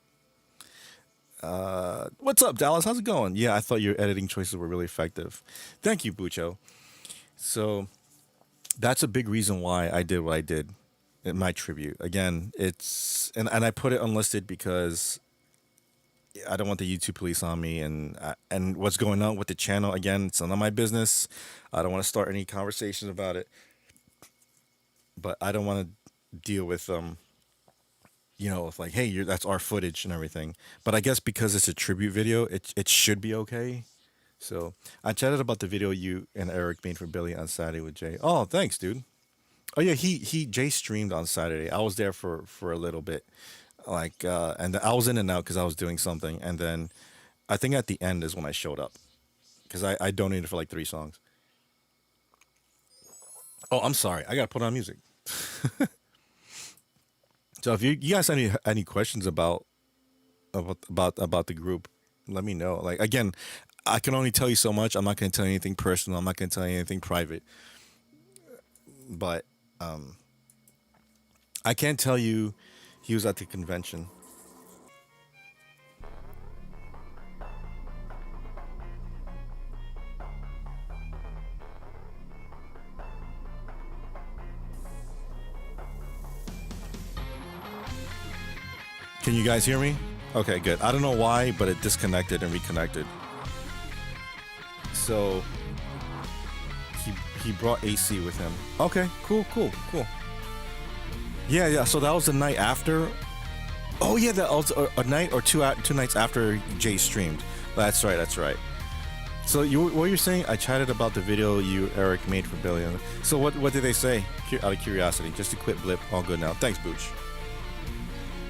Speaker 1: What's up, Dallas? How's it going? Yeah, I thought your editing choices were really effective. Thank you, Bucho. So that's a big reason why I did what I did in my tribute. Again, and I put it unlisted because I don't want the YouTube police on me, and what's going on with the channel. Again, it's none of my business. I don't want to start any conversations about it, but I don't want to deal with you know, with like, hey, that's our footage and everything. But I guess because it's a tribute video, it should be okay. So I chatted about the video you and Eric made for Billy on Saturday with Jay. Oh, thanks, dude. Oh yeah, Jay streamed on Saturday. I was there for a little bit, like, and I was in and out because I was doing something, and then I think at the end is when I showed up, because I donated for like 3 songs. Oh, I'm sorry, I gotta put on music. So if you guys have any questions about the group, let me know. Like, again, I can only tell you so much. I'm not going to tell you anything personal. I'm not going to tell you anything private. But I can tell you he was at the convention. Can you guys hear me? Okay, good. I don't know why, but it disconnected and reconnected. So he brought AC with him. Okay, cool. Yeah. So that was the night after. Oh yeah, that was a night or two nights after Jay streamed. That's right. So what you're saying? I chatted about the video you Eric made for Billy. So what did they say? Out of curiosity, just a quick blip. All good now. Thanks, Booch.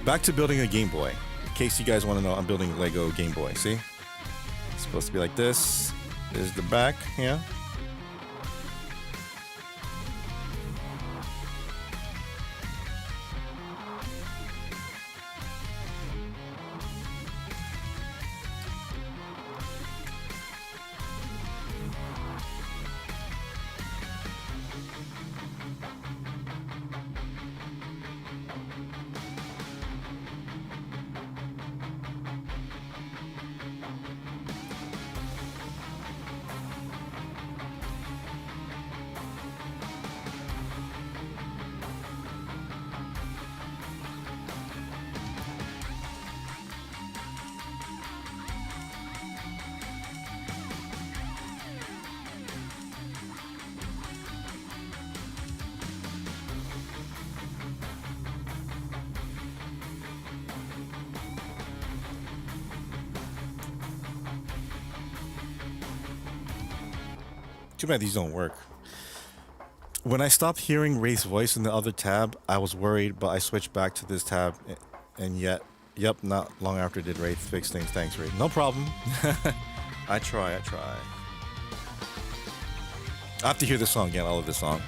Speaker 1: Back to building a Game Boy. In case you guys want to know, I'm building a Lego Game Boy. See? It's supposed to be like this. There's the back, yeah. Too bad these don't work. When I stopped hearing Ray's voice in the other tab, I was worried, but I switched back to this tab, and yep, not long after did Ray fix things. Thanks, Ray. No problem. I try. I have to hear this song again. I love this song.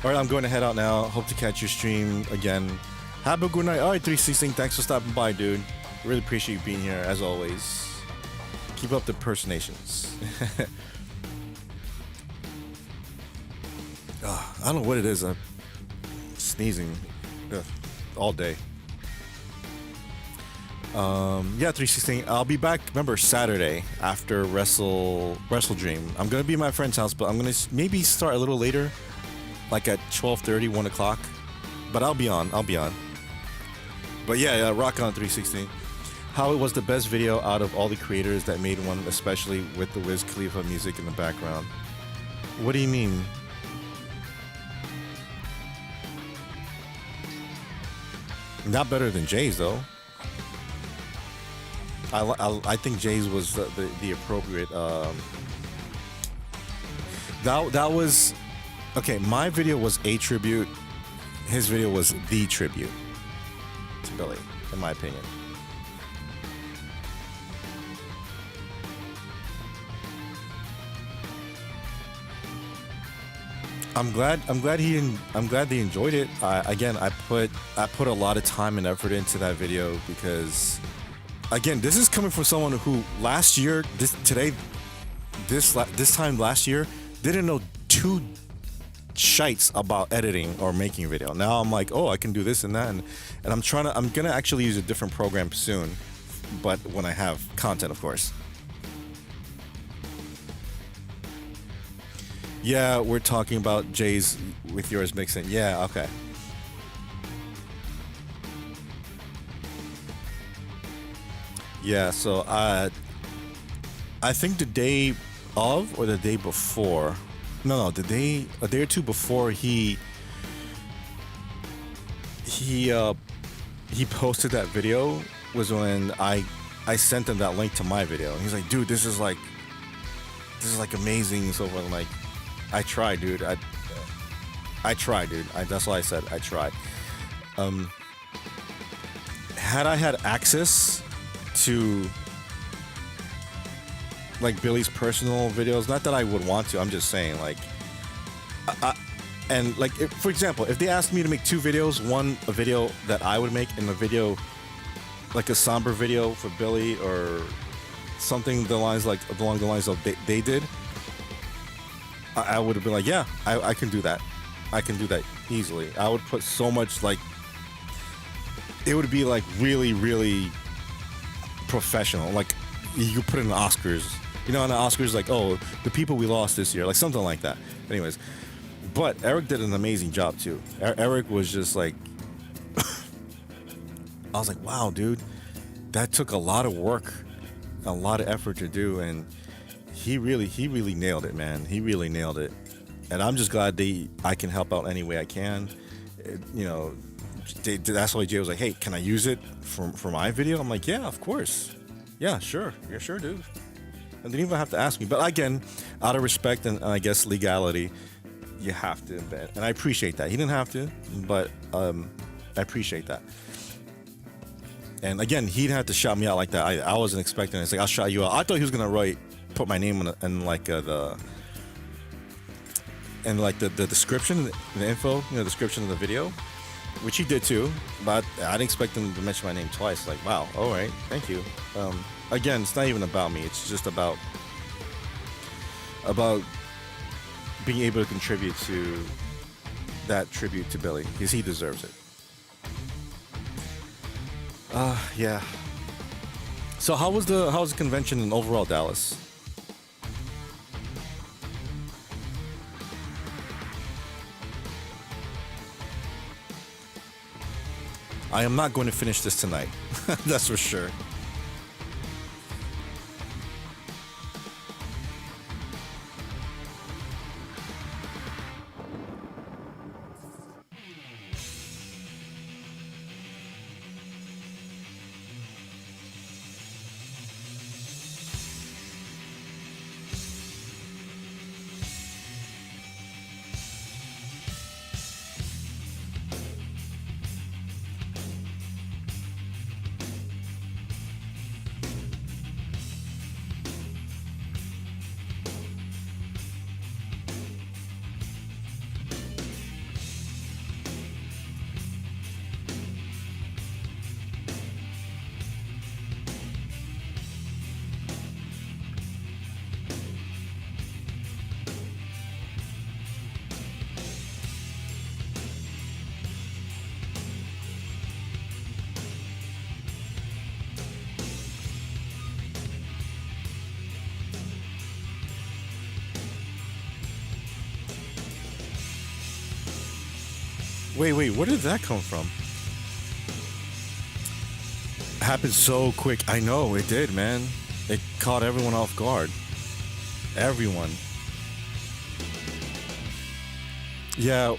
Speaker 1: All right, I'm going to head out now. Hope to catch your stream again. Have a good night. All right, 316, thanks for stopping by, dude. Really appreciate you being here, as always. Keep up the impersonations. I don't know what it is. I'm sneezing all day. Yeah, 316. I'll be back. Remember Saturday after Wrestle Dream. I'm gonna be at my friend's house, but I'm gonna maybe start a little later, like at 12:30, 1 o'clock. But I'll be on. But yeah, rock on 316. How it was the best video out of all the creators that made one, especially with the Wiz Khalifa music in the background. What do you mean? Not better than Jay's though. I think Jay's was the appropriate. That was okay. My video was a tribute. His video was the tribute to Billy, in my opinion. I'm glad they enjoyed it. I put a lot of time and effort into that video because, again, this is coming from someone who last year, this time last year, didn't know two shites about editing or making video. Now I'm like, oh, I can do this and that, and I'm gonna actually use a different program soon, but when I have content, of course. Yeah, we're talking about Jay's with yours mixing. Yeah, okay. Yeah, so I think the day of or the day before. No, a day or two before he posted that video was when I sent him that link to my video. And he's like, dude, this is like amazing. So I'm like, I tried, dude. I tried, dude. That's all I said. I tried. Had I had access to like Billy's personal videos, not that I would want to. I'm just saying, like, and like, for example, if they asked me to make two videos, a video that I would make, and a video like a somber video for Billy, or something along the lines of they did, I would have been like, yeah, I can do that. I can do that easily. I would put so much like, it would be like really, really professional. Like you could put in the Oscars, you know, on the Oscars, like, oh, the people we lost this year, like something like that. Anyways, but Eric did an amazing job too. Eric was just like, I was like, wow, dude, that took a lot of work, a lot of effort to do, and he really nailed it, man. He really nailed it. And I'm just glad I can help out any way I can. You know, that's why Jay was like, hey, can I use it for my video? I'm like, yeah, of course. Yeah, sure. Yeah, sure, dude. And didn't even have to ask me. But again, out of respect and I guess legality, you have to embed. And I appreciate that. He didn't have to, but I appreciate that. And again, he didn't have to shout me out like that. I wasn't expecting it. It's like, I'll shout you out. I thought he was going to put my name in like the description, the info, you know, description of the video, which he did too. But I didn't expect him to mention my name twice. Like, wow, all right, thank you. Again, it's not even about me. It's just about being able to contribute to that tribute to Billy, because he deserves it. Yeah. So how was the convention in overall, Dallas? I am not going to finish this tonight. That's for sure. Wait, where did that come from? Happened so quick. I know, it did, man. It caught everyone off guard. Everyone. Yeah.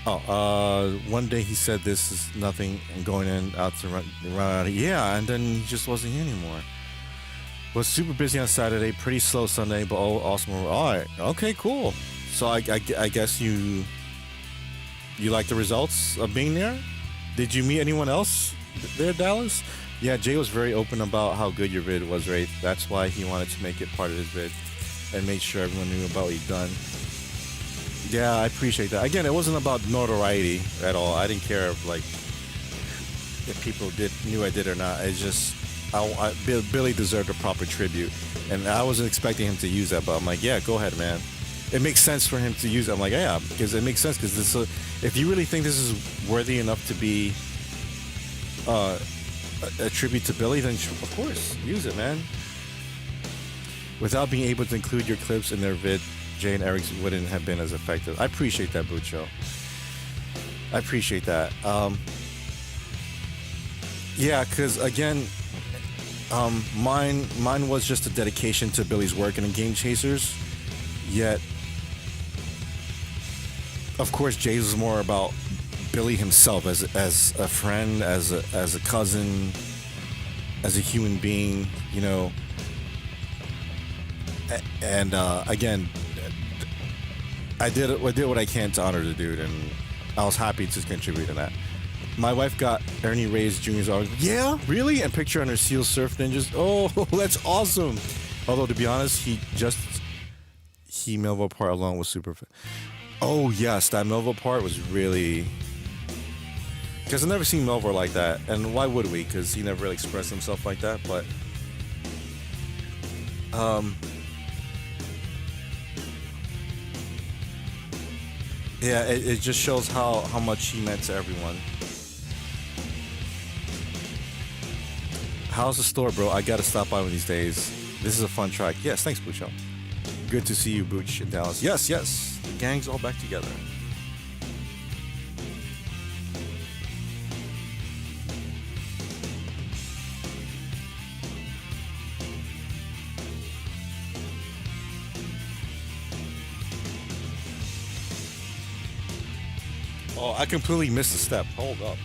Speaker 1: One day he said this is nothing and going out to run out. Yeah, and then he just wasn't here anymore. Was super busy on Saturday, pretty slow Sunday, but awesome. All right, okay, cool. So I guess you like the results of being there? Did you meet anyone else there, Dallas? Yeah, Jay was very open about how good your vid was, right? That's why he wanted to make it part of his vid and make sure everyone knew about what he'd done. Yeah, I appreciate that. Again, it wasn't about notoriety at all. I didn't care if people knew I did or not. It's just Billy deserved a proper tribute, and I wasn't expecting him to use that. But I'm like, yeah, go ahead, man. It makes sense for him to use it. I'm like, yeah, because it makes sense. Because if you really think this is worthy enough to be a tribute to Billy, then of course, use it, man. Without being able to include your clips in their vid, Jay and Eric wouldn't have been as effective. I appreciate that, Bucho. I appreciate that. Yeah, because again, mine was just a dedication to Billy's work in Game Chasers. Yet, of course, Jay's was more about Billy himself as a friend, as a cousin, as a human being, you know. And again, I did what I can to honor the dude, and I was happy to contribute to that. My wife got Ernie Reyes Jr.'s autograph. Yeah, really? And picture on her Seal Surf Ninjas. Oh, that's awesome. Although, to be honest, he Melville part alone was super. Oh yes, that Melville part was really. Because I've never seen Melville like that, and why would we? Because he never really expressed himself like that. But Yeah, it just shows how much he meant to everyone. How's the store, bro? I gotta stop by one of these days. This is a fun track. Yes, thanks, Bucho. Good to see you, Booch, in Dallas. Yes, yes. The gang's all back together. Oh, I completely missed a step. Hold up.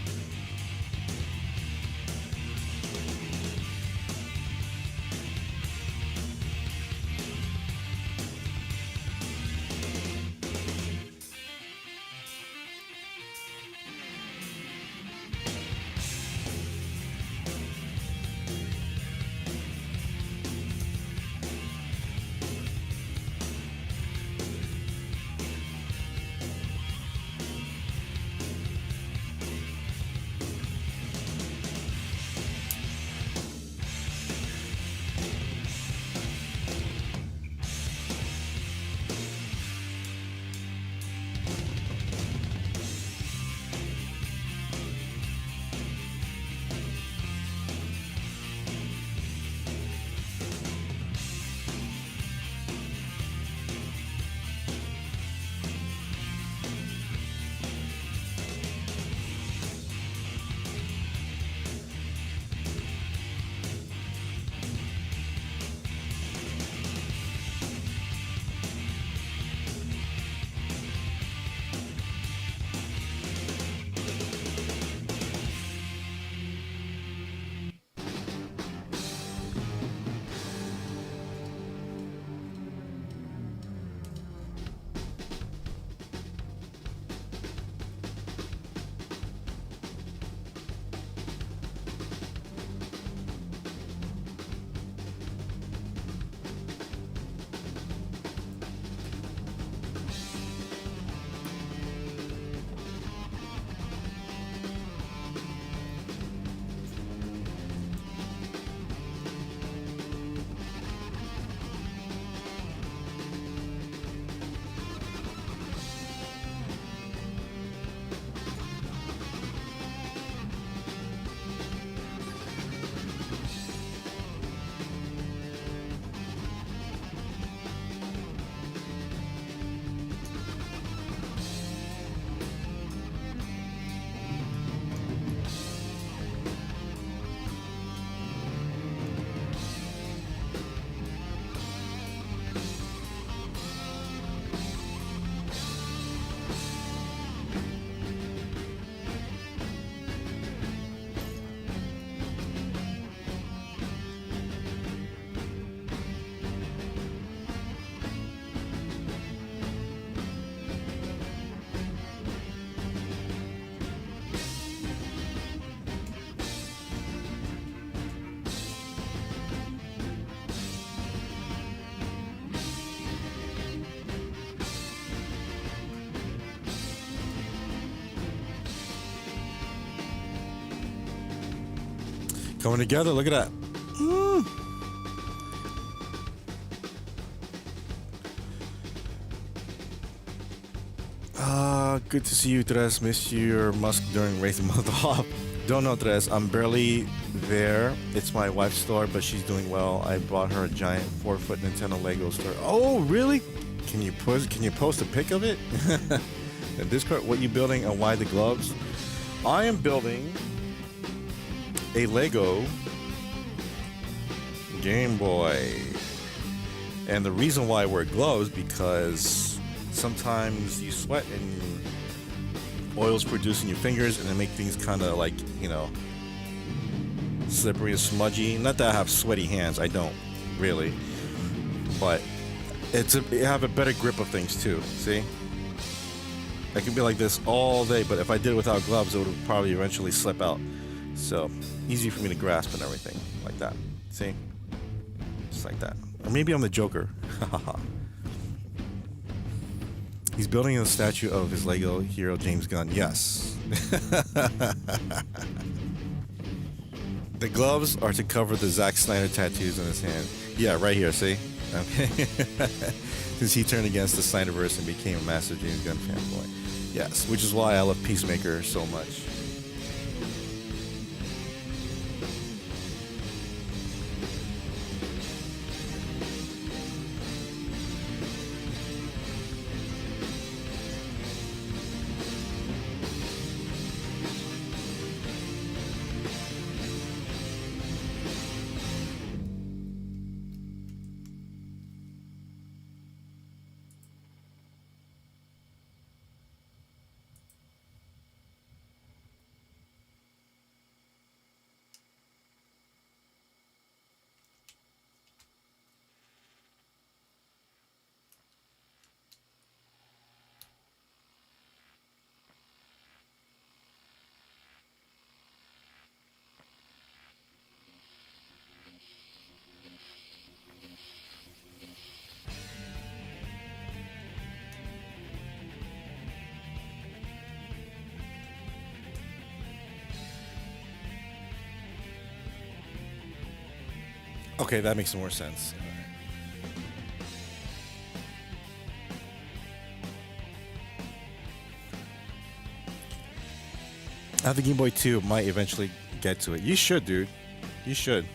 Speaker 1: Coming together, look at that. Good to see you, Tres. Missed your Musk during Wraith Month off. Don't know, Tres. I'm barely there. It's my wife's store, but she's doing well. I bought her a giant 4-foot Nintendo Lego store. Oh, really? Can you post a pic of it? In Discord, what you building and why the gloves? I am building a Lego Game Boy. And the reason why I wear gloves because sometimes you sweat and oil's produced in your fingers and it make things kind of like, you know, slippery and smudgy. Not that I have sweaty hands, I don't really, but you have a better grip of things too. See, I can be like this all day, but if I did it without gloves, it would probably eventually slip out. So easy for me to grasp and everything like that. See, just like that. Or maybe I'm the Joker. He's building a statue of his Lego hero James Gunn. Yes. The gloves are to cover the Zack Snyder tattoos on his hand. Yeah, right here, see? Okay. Since he turned against the Snyderverse and became a massive James Gunn fanboy. Yes, which is why I love Peacemaker so much. Okay, that makes more sense. I have the Game Boy 2. Might eventually get to it. You should, dude. You should.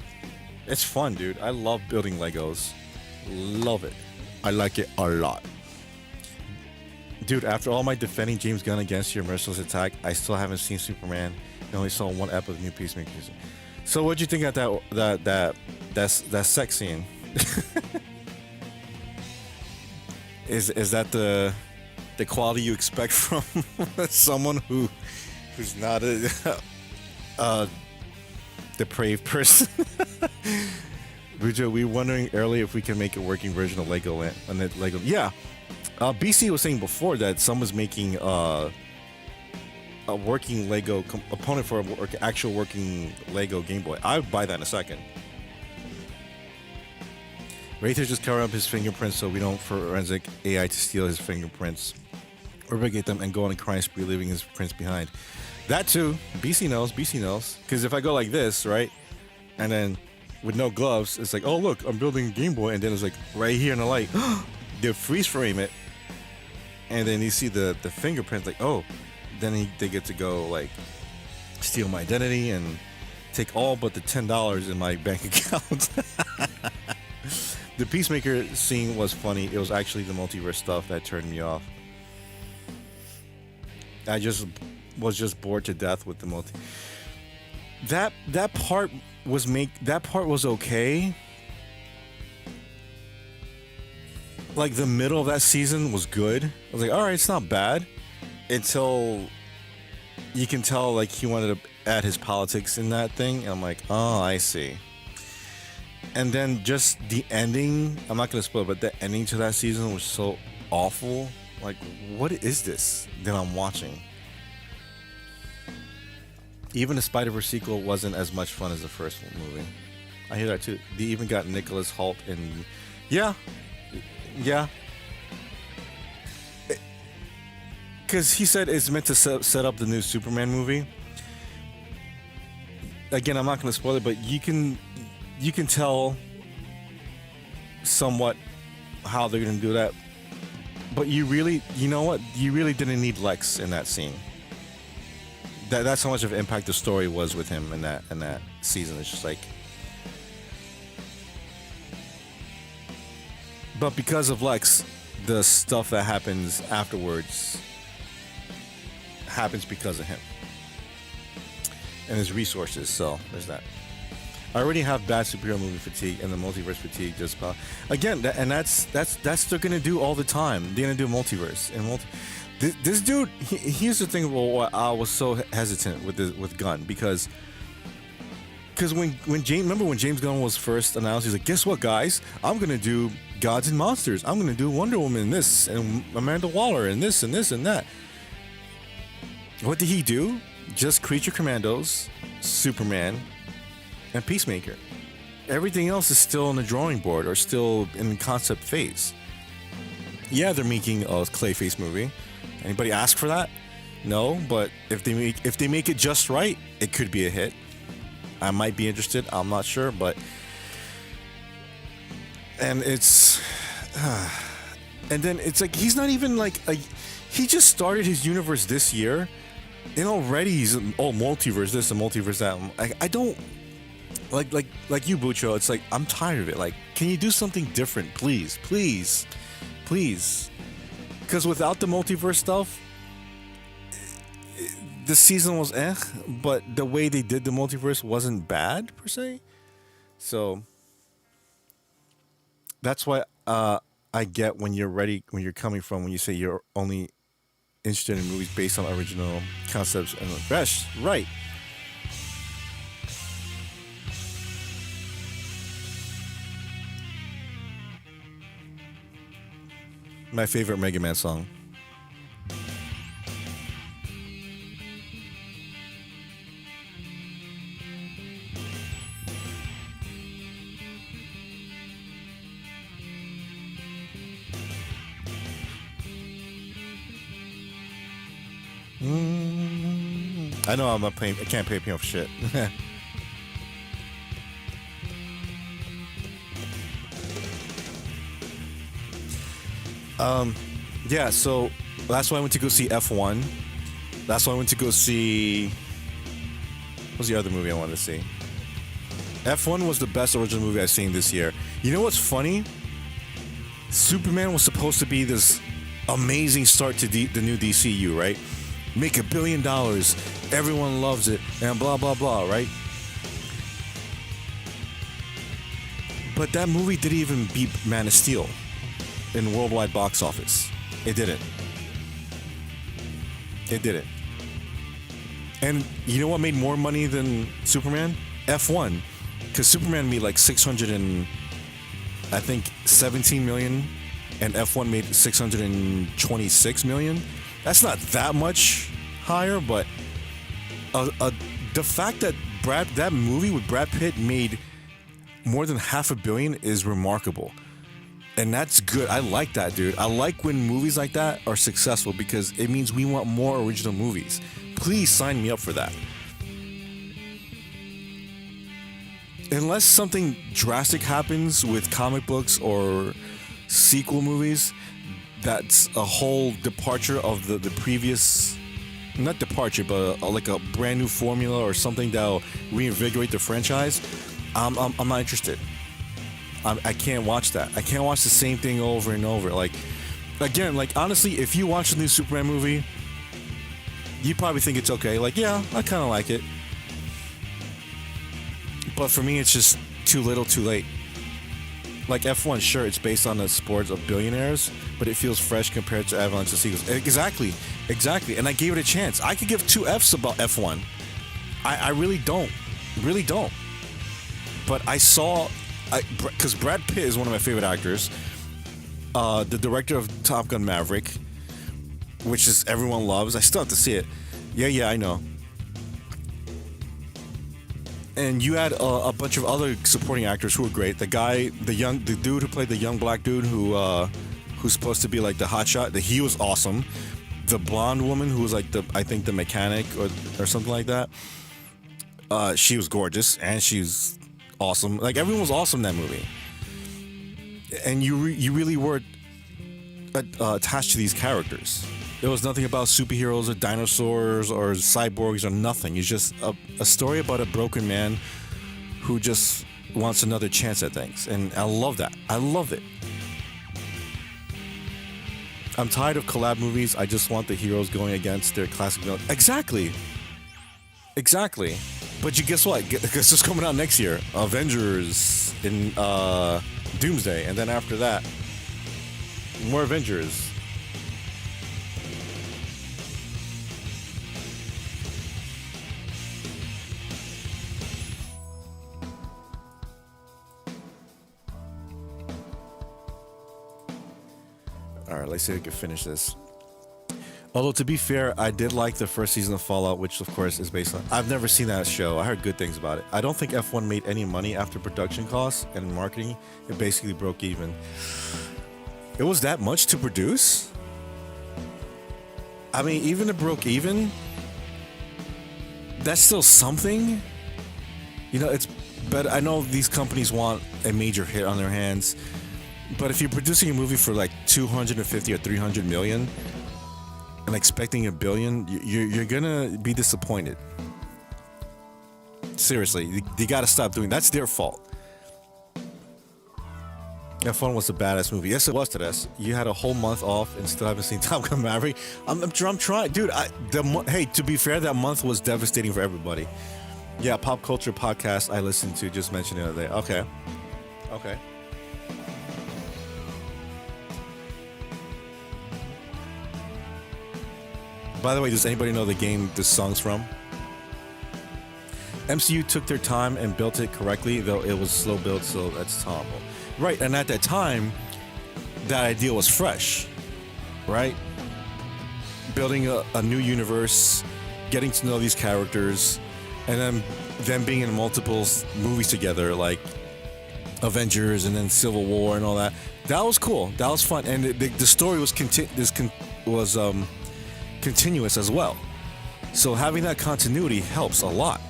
Speaker 1: It's fun, dude. I love building Legos. Love it. I like it a lot. Dude, after all my defending James Gunn against your merciless attack, I still haven't seen Superman. I only saw one episode of New Peacemaker. So what'd you think of that sex scene? Is that the quality you expect from someone who's not a depraved person? We were wondering earlier if we can make a working version of Legoland. Lego, yeah. BC was saying before that someone's making a working Lego opponent for an actual working Lego Game Boy. I would buy that in a second. Wraither just cover up his fingerprints so we don't forensic AI to steal his fingerprints, replicate them, and go on a crime spree, leaving his prints behind. That too, BC knows. Because if I go like this, right, and then with no gloves, it's like, oh look, I'm building a Game Boy, and then it's like right here in the light, they freeze frame it, and then you see the fingerprints, like, oh, then they get to go like steal my identity and take all but the $10 in my bank account. The Peacemaker scene was funny. It was actually the multiverse stuff that turned me off. I was just bored to death with the multi. That part was okay. Like the middle of that season was good. I was like, all right, it's not bad. Until you can tell like he wanted to add his politics in that thing. And I'm like, oh, I see. And then just the ending, I'm not gonna spoil, but the ending to that season was so awful. Like, what is this that I'm watching? Even the Spider-Verse sequel wasn't as much fun as the first movie. I hear that too. They even got Nicholas Hoult and yeah. Because he said it's meant to set up the new Superman movie. Again, I'm not going to spoil it, but you can tell somewhat how they're going to do that. But you know what? You really didn't need Lex in that scene. That's how much of an impact the story was with him in that season. It's just like, but because of Lex, the stuff that happens afterwards happens because of him and his resources. So there's that. I already have bad superhero movie fatigue and the multiverse fatigue. Just about again, that's they're gonna do all the time. They're gonna do multiverse and This dude. Here's the thing. Well, I was so hesitant with Gunn because when James Gunn was first announced, he's like, guess what, guys? I'm gonna do Gods and Monsters. I'm gonna do Wonder Woman this and Amanda Waller and this and this and that. What did he do? Just Creature Commandos, Superman, and Peacemaker. Everything else is still on the drawing board or still in the concept phase. Yeah, they're making a Clayface movie. Anybody ask for that? No, but if they make it just right, it could be a hit. I might be interested. I'm not sure, but and it's, and then it's like he's not even like he just started his universe this year, and already he's multiverse this and multiverse that. I don't like you, Bucho. It's like I'm tired of it. Like, can you do something different, please, please, please? Because without the multiverse stuff, the season was but the way they did the multiverse wasn't bad per se. So that's why I get when you're ready, when you're coming from, when you say you're only interested in movies based on original concepts and best, right? My favorite Mega Man song. I know I'm not paying. I can't pay me off shit. Yeah. So that's why I went to go see F1. That's why I went to go see. What was the other movie I wanted to see? F1 was the best original movie I've seen this year. You know what's funny? Superman was supposed to be this amazing start to the new DCU, right? Make $1 billion, everyone loves it, and blah blah blah, right? But that movie didn't even beat Man of Steel in worldwide box office. It didn't. It didn't. And you know what made more money than Superman? F1, because Superman made like 17 million, and F1 made 626 million. That's not that much higher, but the fact that that movie with Brad Pitt made more than $500 million is remarkable. And that's good. I like that, dude. I like when movies like that are successful because it means we want more original movies. Please sign me up for that. Unless something drastic happens with comic books or sequel movies, that's a whole departure of the previous, not departure, but like a brand new formula or something that'll reinvigorate the franchise. I'm not interested. I can't watch that. I can't watch the same thing over and over. Like, again, like honestly, if you watch the new Superman movie, you probably think it's okay. Like, yeah, I kind of like it. But for me, it's just too little, too late. Like F1, sure, it's based on the sports of billionaires, but it feels fresh compared to Avalanche and Seagulls. Exactly. And I gave it a chance. I could give 2 Fs about F1. I really don't. But I saw, because Brad Pitt is one of my favorite actors, the director of Top Gun Maverick, which is everyone loves. I still have to see it. Yeah, I know. And you had a bunch of other supporting actors who were great. The dude who played the young black dude who's supposed to be like the hotshot, he was awesome. The blonde woman who was like I think the mechanic or something like that. She was gorgeous and she was awesome. Like everyone was awesome in that movie. And you really were attached to these characters. There was nothing about superheroes or dinosaurs or cyborgs or nothing. It's just a story about a broken man who just wants another chance at things. And I love that. I love it. I'm tired of collab movies. I just want the heroes going against their classic villains. Exactly. But you guess what? It's just coming out next year. Avengers in Doomsday. And then after that, more Avengers. Alright, let's see if we can finish this. Although, to be fair, I did like the first season of Fallout, which, of course, is based on... I've never seen that show. I heard good things about it. I don't think F1 made any money after production costs and marketing. It basically broke even. It was that much to produce? I mean, even it broke even, that's still something. You know, it's better. I know these companies want a major hit on their hands. But if you're producing a movie for like 250 or 300 million and expecting a billion, you're gonna be disappointed. Seriously, you gotta stop doing. That's their fault. F1 was a badass movie. Yes, it was, Teres. You had a whole month off and still haven't seen Top Gun Maverick. I'm trying, dude. Hey, to be fair, that month was devastating for everybody. Yeah, Pop Culture Podcast I listened to just mentioned it the other day. Okay. By the way, does anybody know the game this song's from? MCU took their time and built it correctly, though it was slow build, so that's tolerable. Right, and at that time, that idea was fresh, right? Building a new universe, getting to know these characters, and then them being in multiple movies together, like Avengers and then Civil War and all that. That was cool. That was fun, and the story was continuous as well. So having that continuity helps a lot.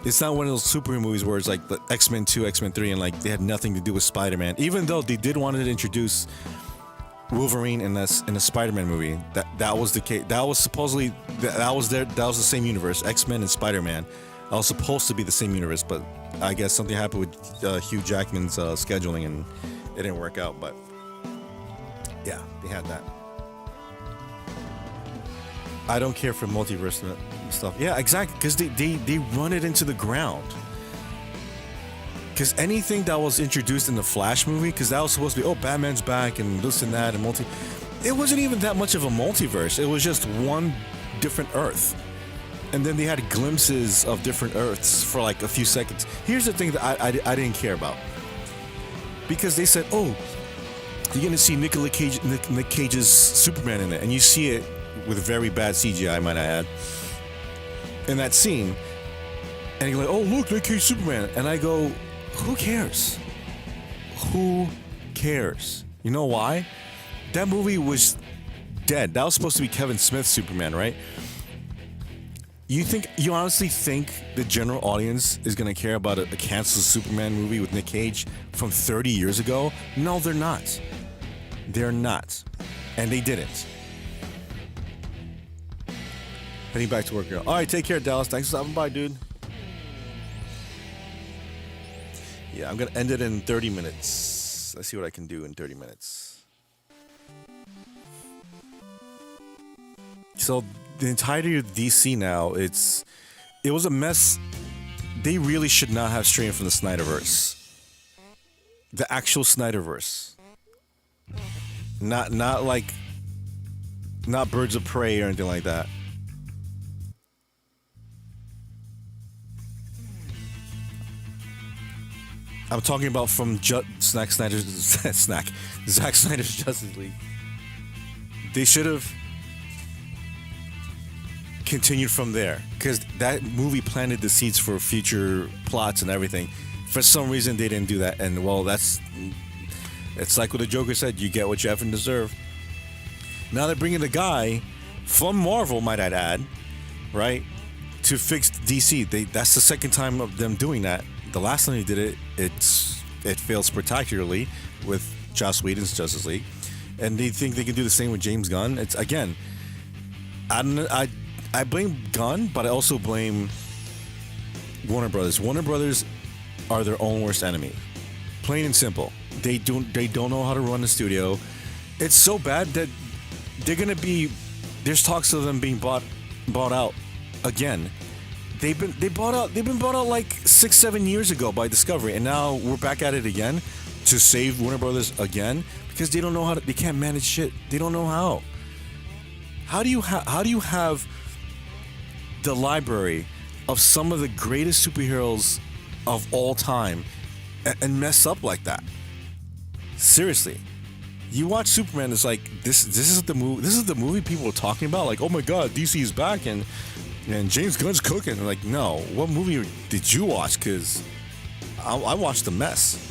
Speaker 1: It's not one of those superhero movies where it's like the X-Men 2, X-Men 3, and like they had nothing to do with Spider-Man. Even though they did want to introduce Wolverine in a Spider-Man movie, that was the case. That was supposedly that was the same universe. X-Men and Spider-Man. That was supposed to be the same universe, but I guess something happened with Hugh Jackman's scheduling and it didn't work out. But yeah, they had that. I don't care for multiverse stuff. Yeah, exactly, because they run it into the ground. Because anything that was introduced in the Flash movie, because that was supposed to be, Batman's back and this and that and it wasn't even that much of a multiverse. It was just one different Earth. And then they had glimpses of different Earths for like a few seconds. Here's the thing that I didn't care about. Because they said, you're going to see Nick Cage's Superman in it. And you see it with very bad CGI, might I add, in that scene. And you're like, look, Nick Cage Superman. And I go, who cares? Who cares? You know why? That movie was dead. That was supposed to be Kevin Smith's Superman, right? You honestly think the general audience is going to care about a canceled Superman movie with Nick Cage from 30 years ago? No, they're not. They're not. And they didn't. Heading back to work, girl. All right, take care, Dallas. Thanks for stopping by, dude. Yeah, I'm going to end it in 30 minutes. Let's see what I can do in 30 minutes. So, the entirety of DC now, it was a mess. They really should not have strayed from the Snyderverse. The actual Snyderverse. Not Birds of Prey or anything like that. I'm talking about from Zack Snyder's Justice League. They should have continued from there, because that movie planted the seeds for future plots and everything. For some reason, they didn't do that, and it's like what the Joker said: you get what you effing deserve. Now they're bringing the guy from Marvel, might I add, right, to fix DC. That's the second time of them doing that. The last time they did it, it failed spectacularly with Joss Whedon's Justice League, and they think they can do the same with James Gunn. It's again, I blame Gunn, but I also blame Warner Brothers. Warner Brothers are their own worst enemy, plain and simple. They don't know how to run the studio. It's so bad that there's talks of them being bought out again. They've been bought out like 6-7 years ago by Discovery, and now we're back at it again to save Warner Brothers again because they don't know they can't manage shit. They don't know how. How do you have the library of some of the greatest superheroes of all time and mess up like that? Seriously. You watch Superman, it's like this is the movie people are talking about, like, oh my god, DC is back and James Gunn's cooking. Like, no, what movie did you watch? Because I watched The Mess.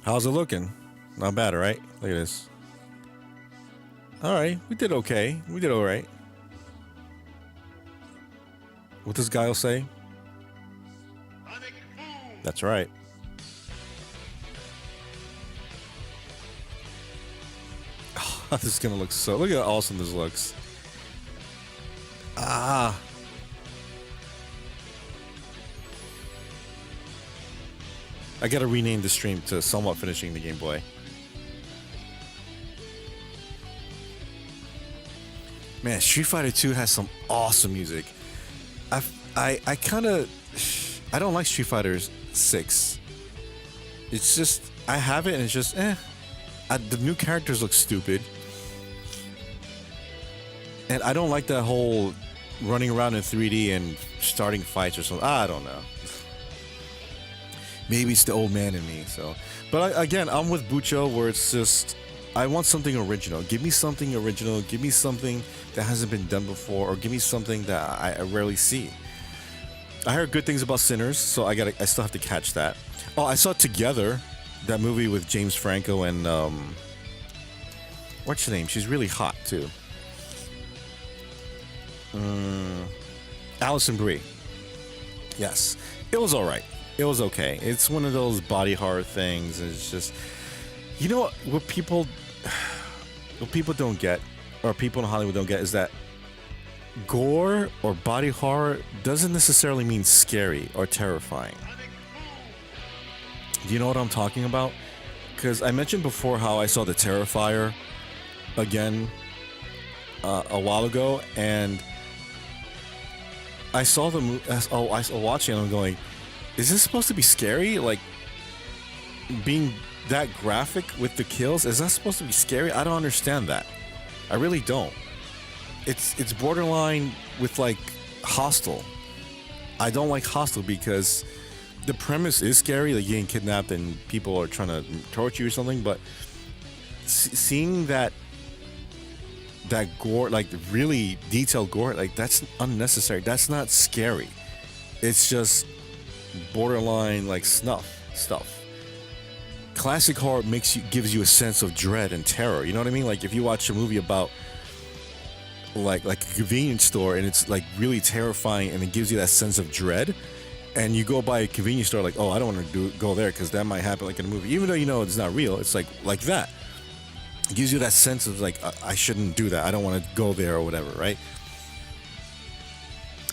Speaker 1: How's it looking? Not bad, right? Look at this. All right, we did okay. We did all right. What does Guile say? That's right. Oh, this is gonna look so. Look at how awesome this looks. Ah. I gotta rename the stream to Somewhat Finishing the Game Boy. Man, Street Fighter 2 has some awesome music. I kind of, I don't like Street Fighter 6. It's just, I have it and it's just, the new characters look stupid. And I don't like that whole running around in 3D and starting fights or something. I don't know. Maybe it's the old man in me. So, but again, I'm with Bucho where it's just, I want something original. Give me something original. Give me something that hasn't been done before, or give me something that I rarely see. I heard good things about Sinners, so I still have to catch that. Oh, I saw Together, that movie with James Franco and what's her name? She's really hot too. Alison Brie. Yes, it was all right. It was okay. It's one of those body horror things. It's just, you know what people don't get, or people in Hollywood don't get, is that gore or body horror doesn't necessarily mean scary or terrifying. Do you know what I'm talking about? Because I mentioned before how I saw The Terrifier again a while ago, and I saw the movie. I was watching it and I'm going, is this supposed to be scary? Like, being that graphic with the kills, is that supposed to be scary? I don't understand that. I really don't. It's borderline with like Hostel. I don't like Hostel because the premise is scary, like getting kidnapped and people are trying to torture you or something, but seeing that gore, like really detailed gore, like that's unnecessary. That's not scary. It's just borderline like snuff stuff. Classic horror gives you a sense of dread and terror. You know what I mean? Like if you watch a movie about like a convenience store and it's like really terrifying and it gives you that sense of dread, and you go by a convenience store like, oh, I don't want to go there because that might happen like in a movie, even though you know it's not real. It's like that. It gives you that sense of like, I shouldn't do that. I don't want to go there or whatever, right?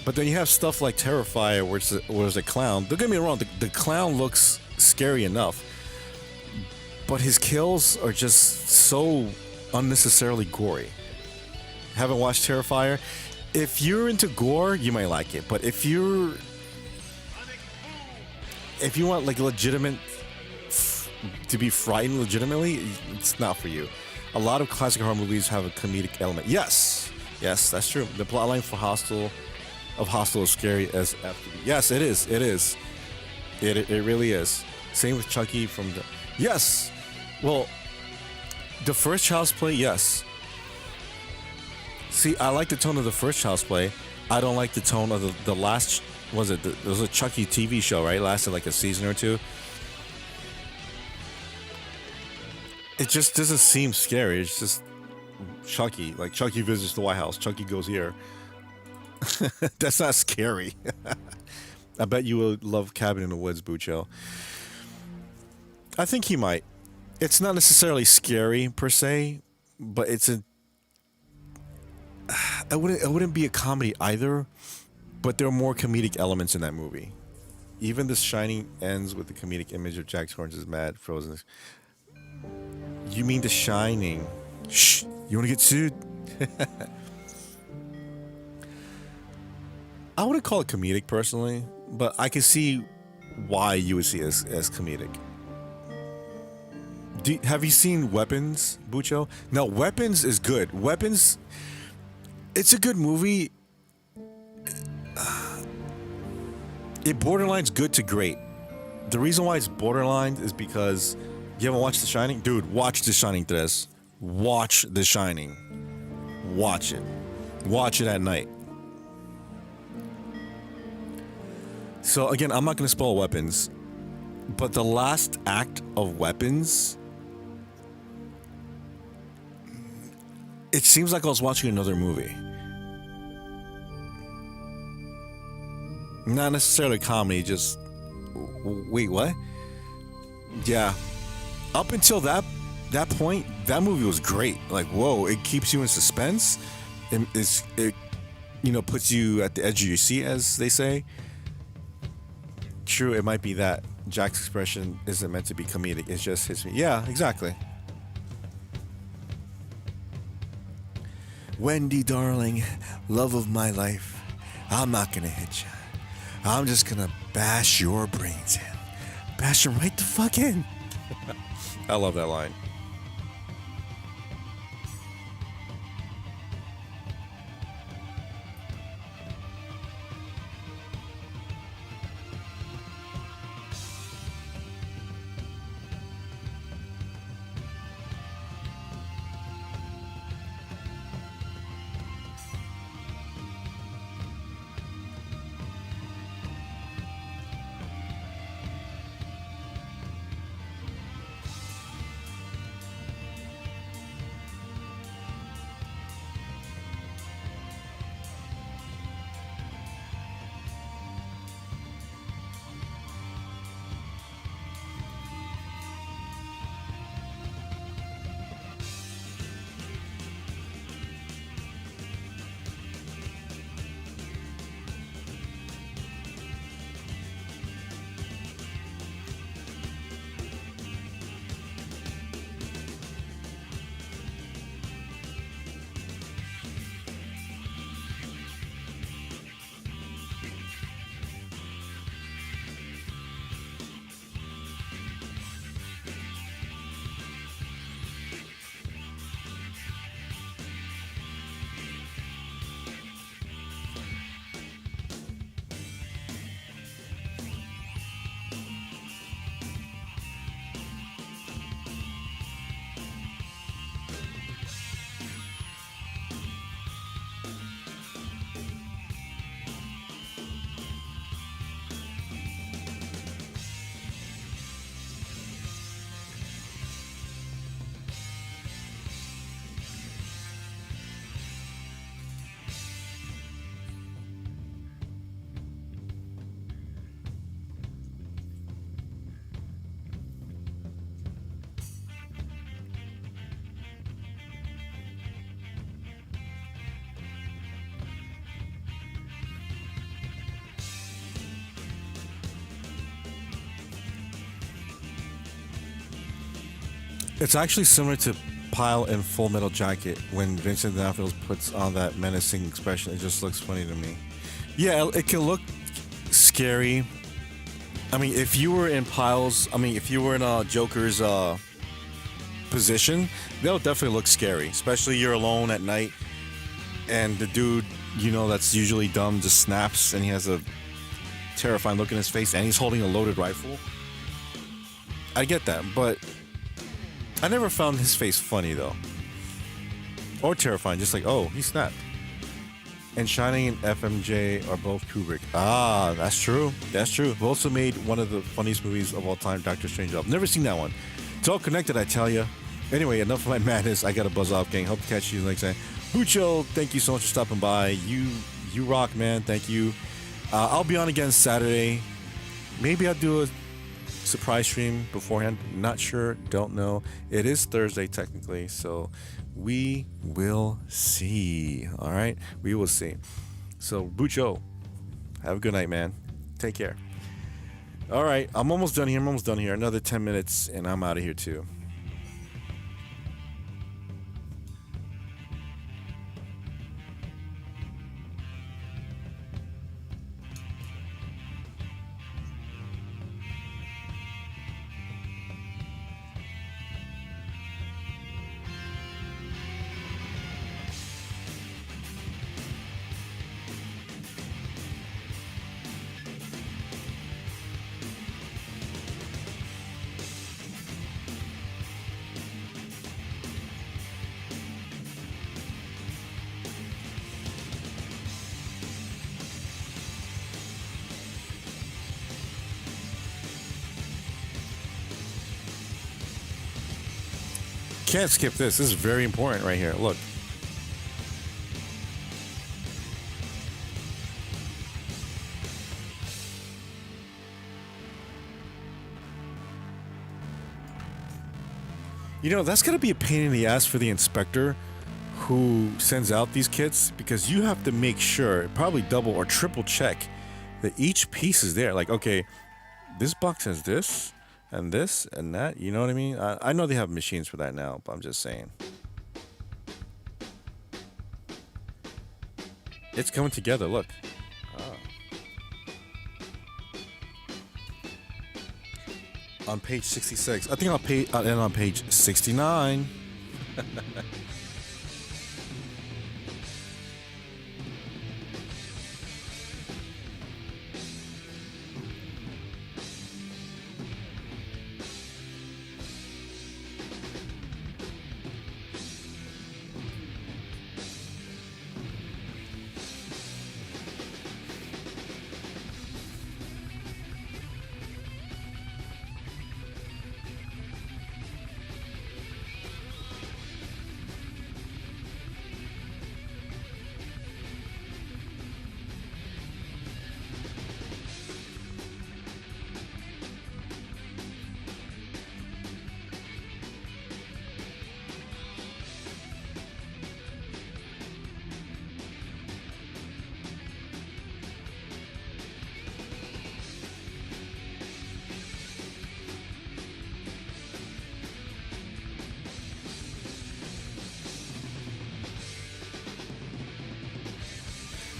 Speaker 1: But then you have stuff like Terrifier where it's a clown. Don't get me wrong, the clown looks scary enough, but his kills are just so unnecessarily gory. Haven't watched Terrifier? If you're into gore, you might like it. But if you want like legitimate to be frightened legitimately, it's not for you. A lot of classic horror movies have a comedic element. Yes, that's true. The plotline for Hostel is scary as F. Yes, it is. It really is. Same with Chucky from the. Yes. Well, the first Child's Play, yes. See, I like the tone of the first Child's Play. I don't like the tone of the last. There was a Chucky TV show, right? It lasted like a season or two. It just doesn't seem scary. It's just Chucky. Like Chucky visits the White House. Chucky goes here. That's not scary. I bet you will love Cabin in the Woods, Bucho. I think he might. It's not necessarily scary per se, but it's a. It wouldn't be a comedy either, but there are more comedic elements in that movie. Even The Shining ends with the comedic image of Jack Torrance's mad frozen. You mean The Shining? Shh! You want to get sued? I wouldn't call it comedic personally, but I can see why you would see it as comedic. Have you seen Weapons, Bucho? No, Weapons is good. Weapons, it's a good movie. It borderline's good to great. The reason why it's borderline is because you haven't watched The Shining? Dude, watch The Shining, Tres. Watch The Shining. Watch it. Watch it at night. So again, I'm not going to spoil Weapons. But the last act of Weapons, it seems like I was watching another movie. Not necessarily comedy, just wait, what? Yeah. Up until that point, that movie was great. Like, whoa, it keeps you in suspense. It puts you at the edge of your seat, as they say. True, it might be that Jack's expression isn't meant to be comedic. It's just his. Yeah, exactly. Wendy, darling, love of my life, I'm not gonna hit you. I'm just gonna bash your brains in. Bash them right the fuck in. I love that line. It's actually similar to Pyle in Full Metal Jacket when Vincent D'Onofrio puts on that menacing expression. It just looks funny to me. Yeah, it can look scary. I mean, if you were in Joker's position, that would definitely look scary. Especially you're alone at night, and the dude, that's usually dumb, just snaps, and he has a terrifying look in his face, and he's holding a loaded rifle. I get that, but I never found his face funny, though. Or terrifying, just like, oh, he snapped. And Shining and FMJ are both Kubrick. Ah, that's true. That's true. Who also made one of the funniest movies of all time, Doctor Strangelove. Never seen that one. It's all connected, I tell you. Anyway, enough of my madness. I got to buzz off, gang. Hope to catch you next time. Bucho, thank you so much for stopping by. You rock, man. Thank you. I'll be on again Saturday. Maybe I'll do a surprise stream beforehand. Not sure. Don't know. It is Thursday technically, so we will see. All right, we will see. So Bucho, have a good night, man. Take care. All right, I'm almost done here. Another 10 minutes and I'm out of here too. can't skip this. This is very important right here. Look. You know, that's going to be a pain in the ass for the inspector who sends out these kits, because you have to make sure, probably double or triple check, that each piece is there. Like, okay, this box has this and that. You know what I mean? I know they have machines for that now, but I'm just saying. It's coming together. Look. On page 66. I think I'll end on page 69.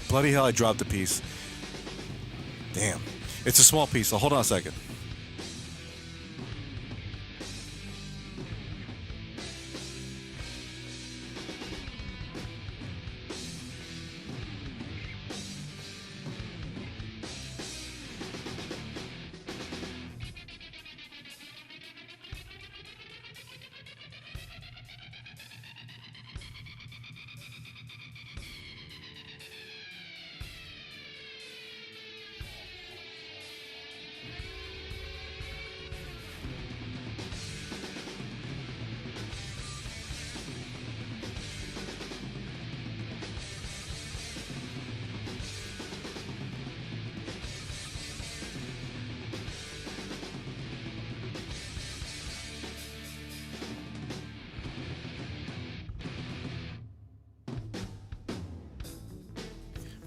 Speaker 1: Bloody hell, I dropped a piece. Damn. It's a small piece, so hold on a second.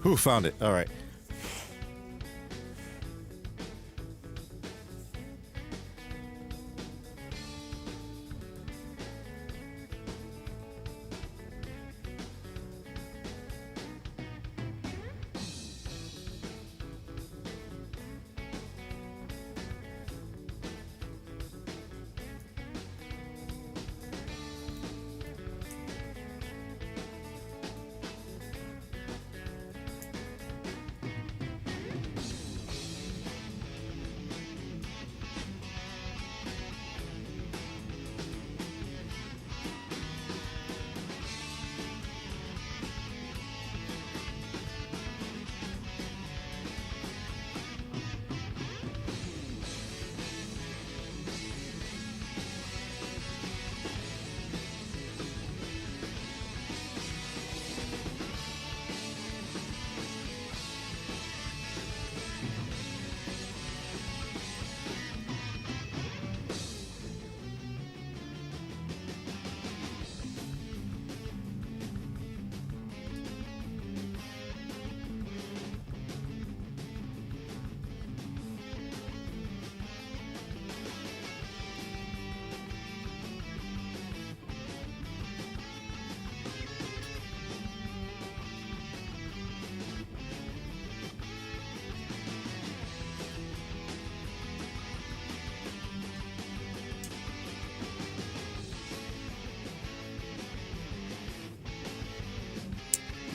Speaker 1: Who found it? All right.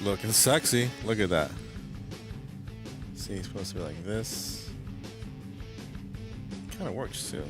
Speaker 1: Looking sexy. Look at that. See, it's supposed to be like this. Kind of works too.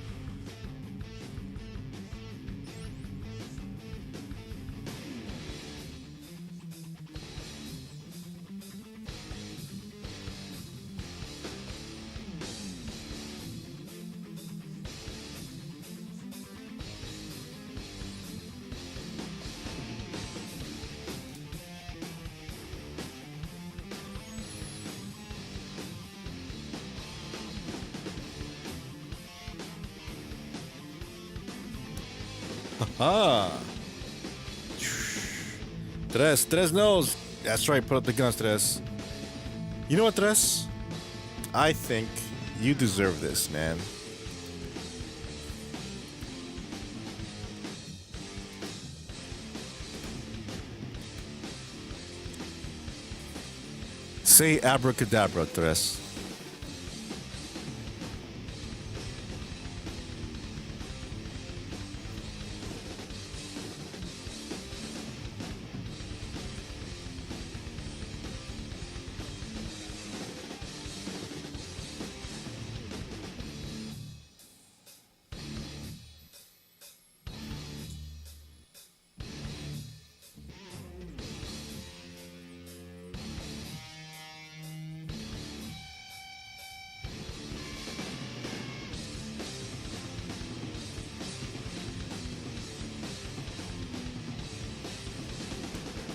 Speaker 1: Ah. Tres knows. That's right, put up the guns, Tres. You know what, Tres? I think you deserve this, man. Say abracadabra, Tres.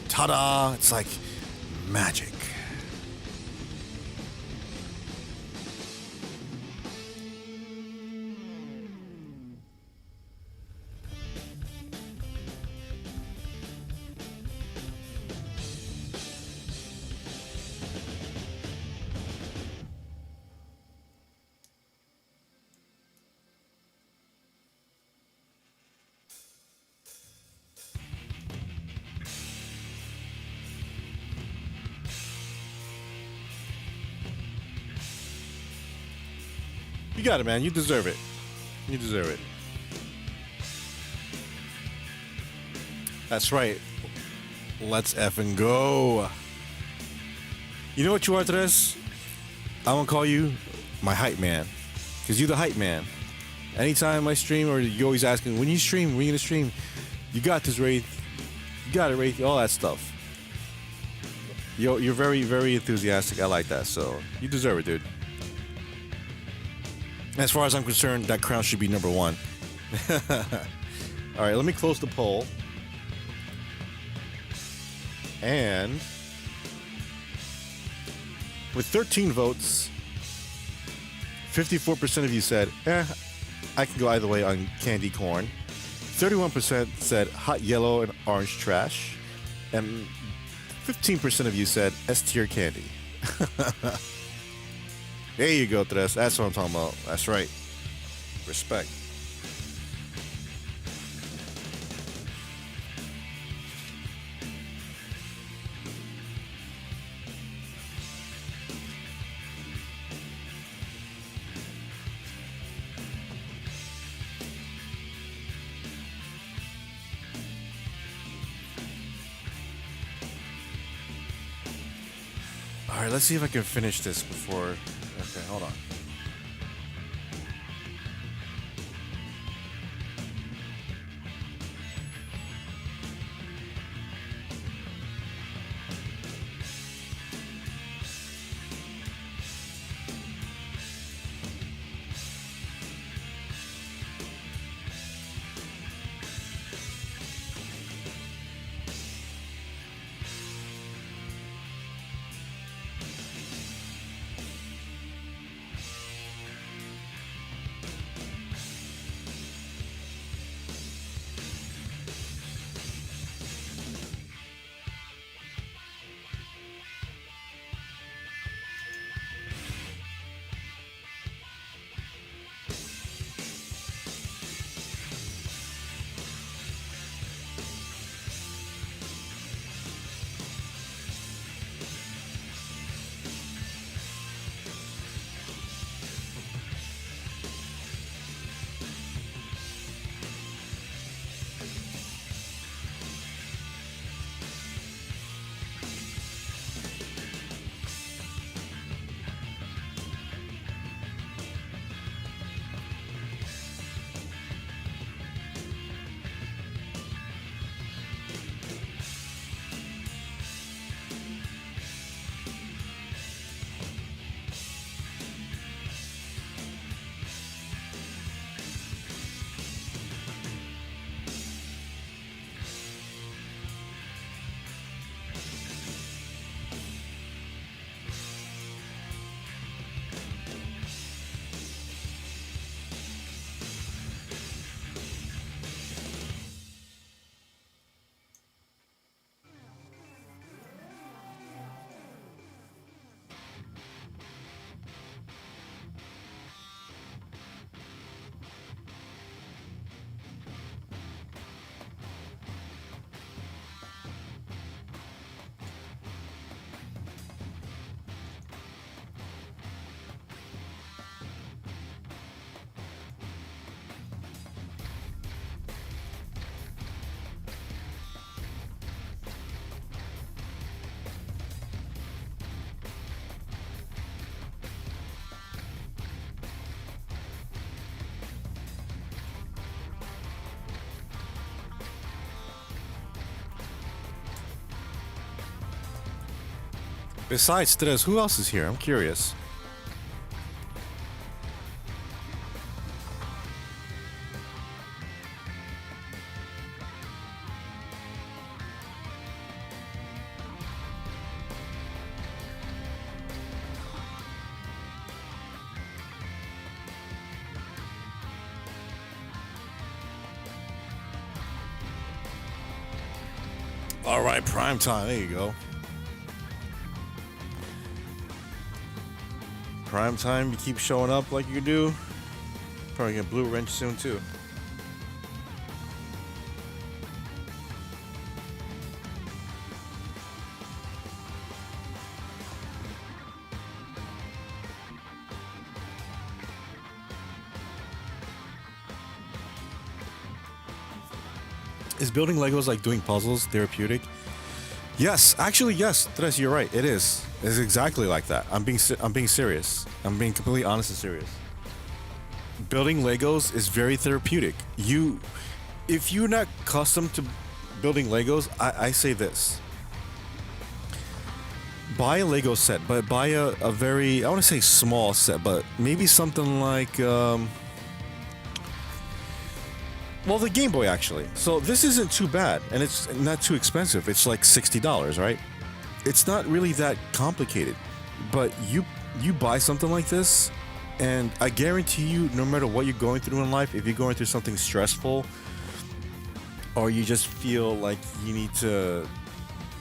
Speaker 1: Ta-da! It's like magic. You got it, man. You deserve it. You deserve it. That's right. Let's effing go. You know what you are, Tres? I'm gonna call you my hype man. Because you're the hype man. Anytime I stream, or you're always asking, when you stream, when you gonna stream? You got this, Wraith. You got it, Wraith. All that stuff. You're very, very enthusiastic. I like that. So, you deserve it, dude. As far as I'm concerned, that crown should be number one. All right, let me close the poll. And with 13 votes, 54% of you said, I can go either way on candy corn. 31% said hot yellow and orange trash. And 15% of you said S tier candy. There you go, Tres. That's what I'm talking about. That's right. Respect. All right, let's see if I can finish this before. Okay, hold on. Besides Tres, who else is here? I'm curious. All right, prime time. There you go. Prime time, you keep showing up like you do. Probably get Blue Wrench soon too. Is building Legos like doing puzzles therapeutic? Yes, actually, yes. Tres, you're right. It is. It's exactly like that. I'm being serious. I'm being completely honest and serious. Building Legos is very therapeutic. If you're not accustomed to building Legos, I say this: buy a Lego set, but buy a very, I want to say small set, but maybe something like. Well, the Game Boy, actually. So this isn't too bad, and it's not too expensive. It's like $60, right? It's not really that complicated. But you buy something like this, and I guarantee you, no matter what you're going through in life, if you're going through something stressful, or you just feel like you need to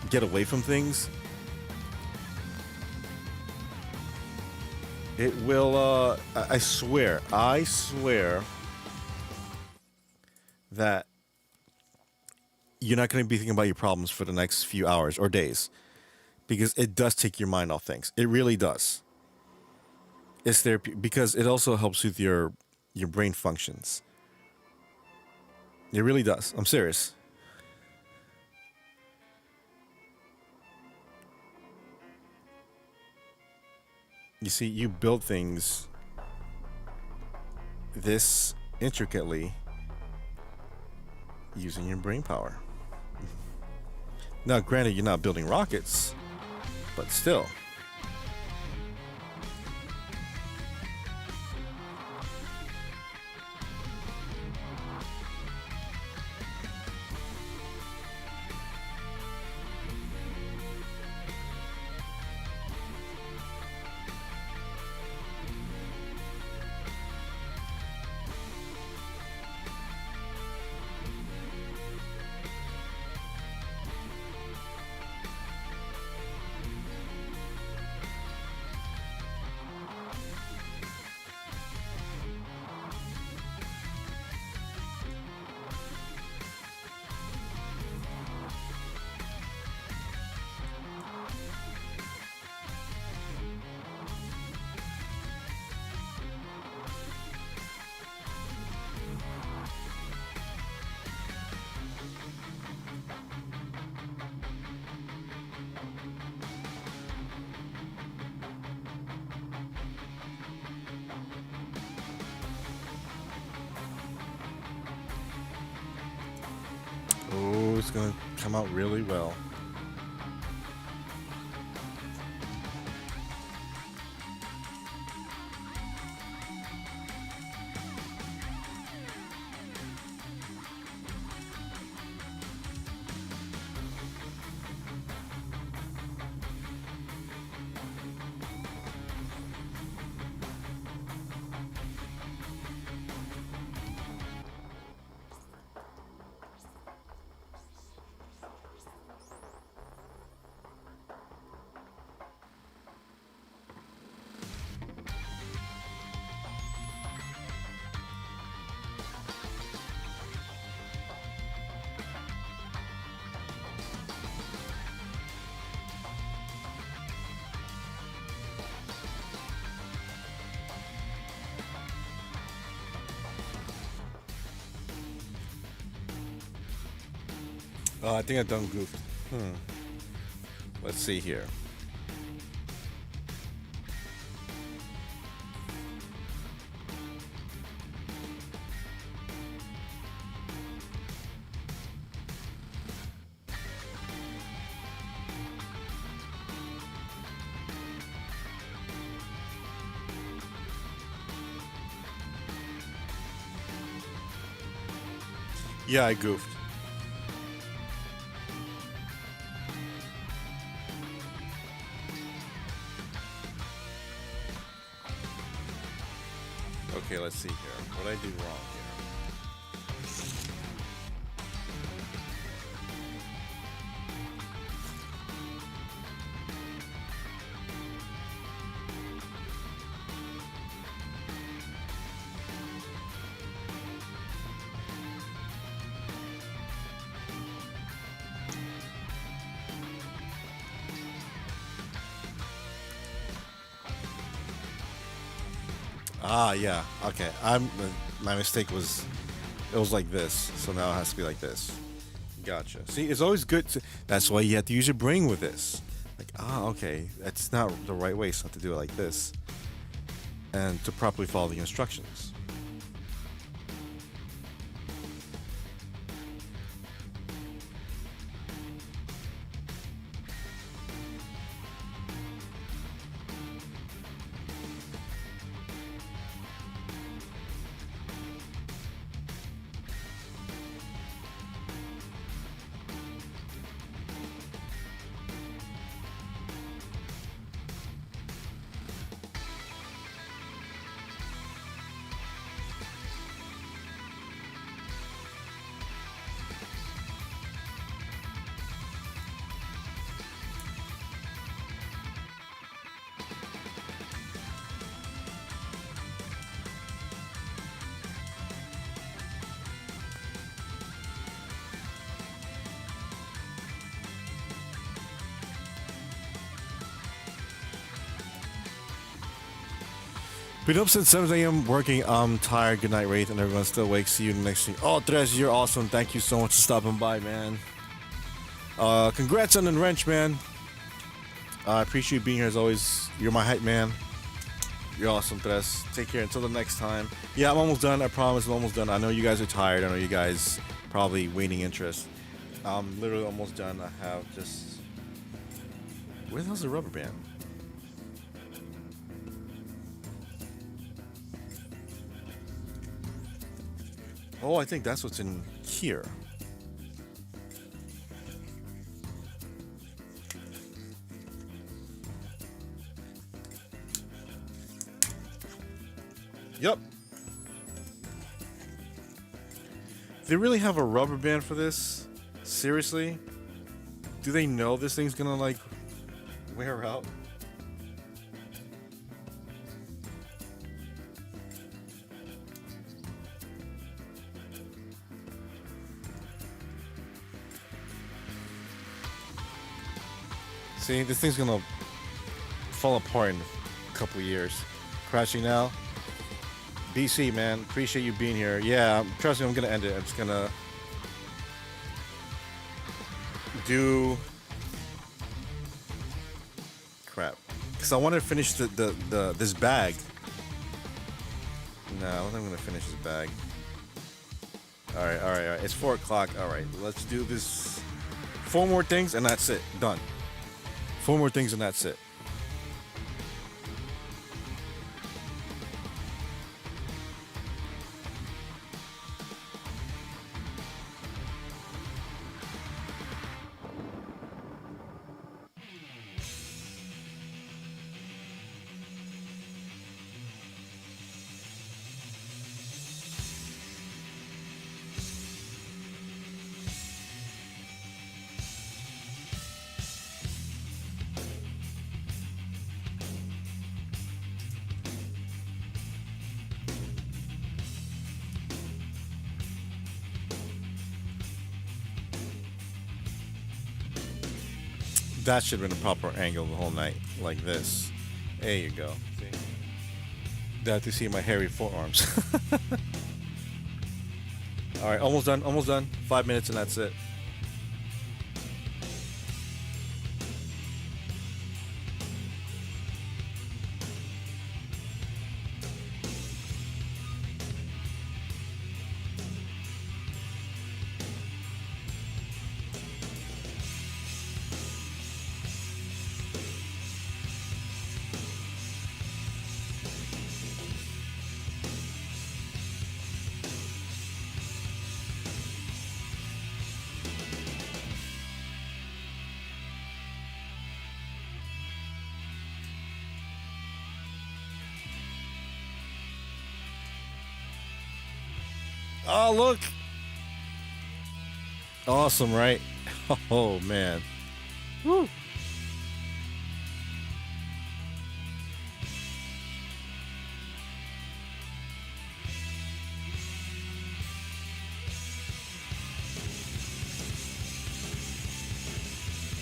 Speaker 1: get away from things, it will, I swear, that you're not going to be thinking about your problems for the next few hours or days, because it does take your mind off things. It really does. It's therapy because it also helps with your brain functions. It really does. I'm serious. You see, you build things this intricately using your brain power. Now, granted, you're not building rockets, but still. Oh, it's gonna come out really well. I think I done goofed. Let's see here. Yeah, I goofed. Okay, let's see here. What did I do wrong here? Ah, yeah. Okay. My mistake was it was like this, so now it has to be like this. Gotcha. See, it's always good to. That's why you have to use your brain with this. Like, okay, that's not the right way. So I have to do it like this, and to properly follow the instructions. Been up since 7 a.m. working. I'm tired. Good night, Wraith, and everyone still awake. See you next week. Oh, Tres, you're awesome. Thank you so much for stopping by, man. Congrats on the wrench, man. I appreciate you being here as always. You're my hype, man. You're awesome, Tres. Take care until the next time. Yeah, I'm almost done. I promise I'm almost done. I know you guys are tired. I know you guys probably waiting interest. I'm literally almost done. I have just... Where the hell's the rubber band? Oh, I think that's what's in here. Yep. They really have a rubber band for this? Seriously? Do they know this thing's gonna like wear out? See, this thing's gonna fall apart in a couple of years. Crashing now. BC, man, appreciate you being here. Yeah, trust me, I'm gonna end it. I'm just gonna do crap because I want to finish the this bag. No, I don't think I'm gonna finish this bag. All right. It's 4 o'clock. All right, let's do this. 4 more things and that's it. Done. 4 more things and that's it. That should have been a proper angle the whole night, like this. There you go. See? That to see my hairy forearms. All right, almost done. 5 minutes and that's it. Oh, look. Awesome, right? Oh, man. Woo.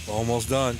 Speaker 1: Almost done.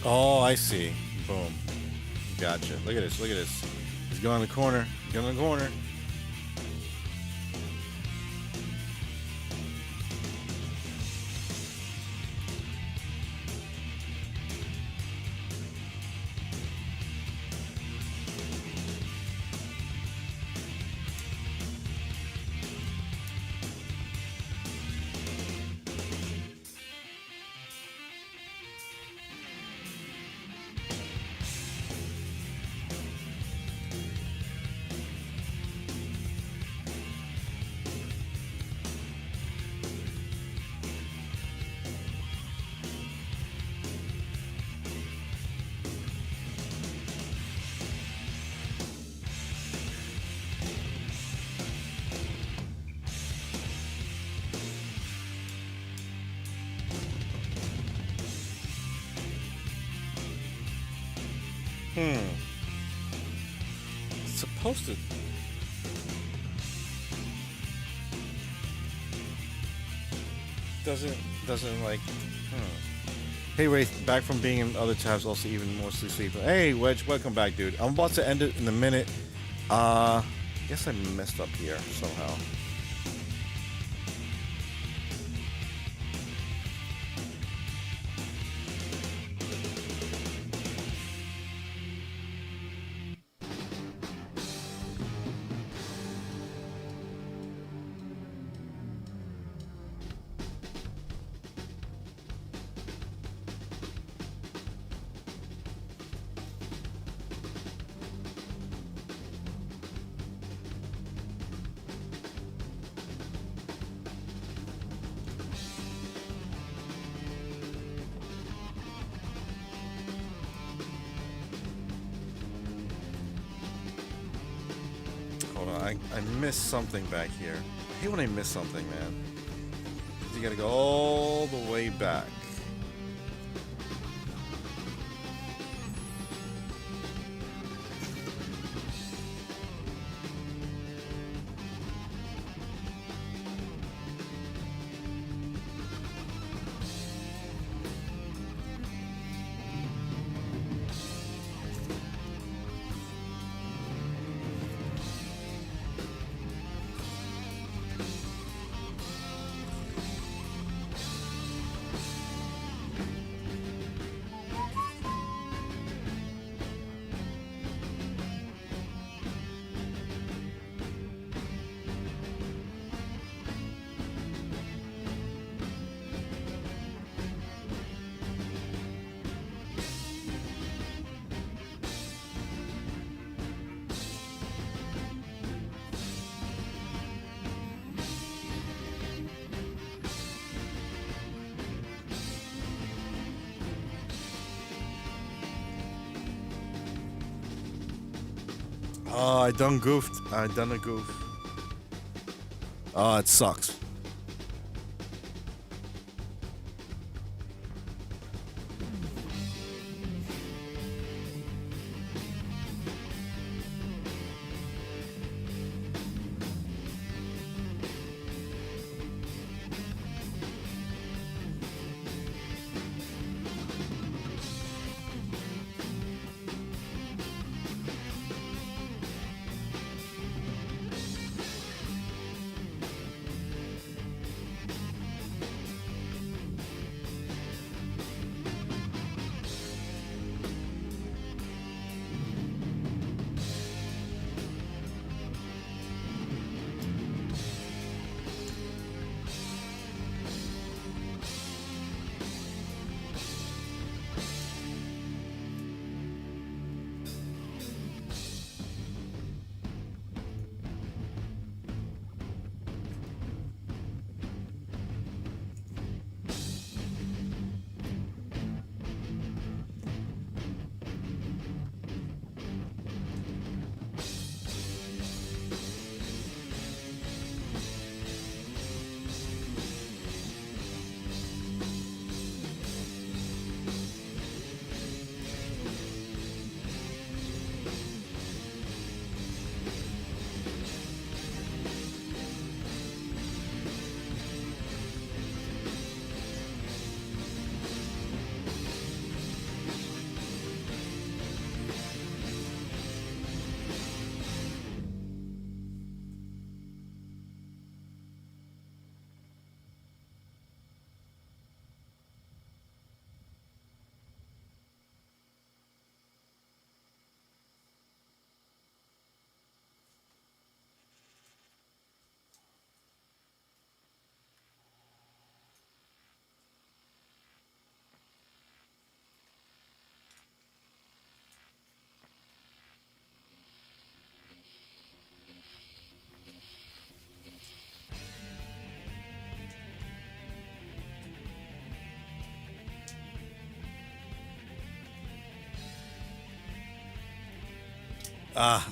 Speaker 1: Oh, I see. Boom. Gotcha. Look at this. Look at this. He's going in the corner. Going in the corner. It's supposed to. Doesn't like. Hey, Wraith, back from being in other tabs, also even mostly sleeping. Hey, Wedge, welcome back, dude. I'm about to end it in a minute. Guess I messed up here somehow. I missed something back here. I hate when I miss something, man. You gotta go all the way back. Oh, I done goofed. I done a goof. Oh, it sucks.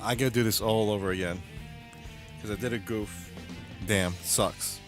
Speaker 1: I gotta do this all over again. Because I did a goof. Damn, sucks.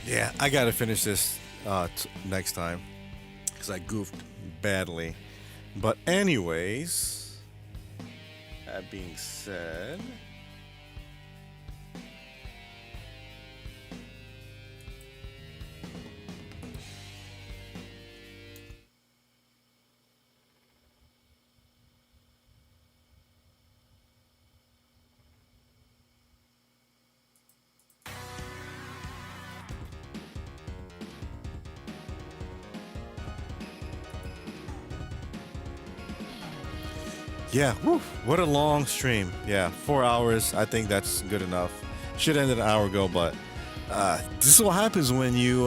Speaker 1: Yeah, I gotta finish this next time because I goofed badly. But anyways, that being said, yeah, whew, what a long stream. Yeah, 4 hours. I think that's good enough. Should end an hour ago, but this is what happens when you,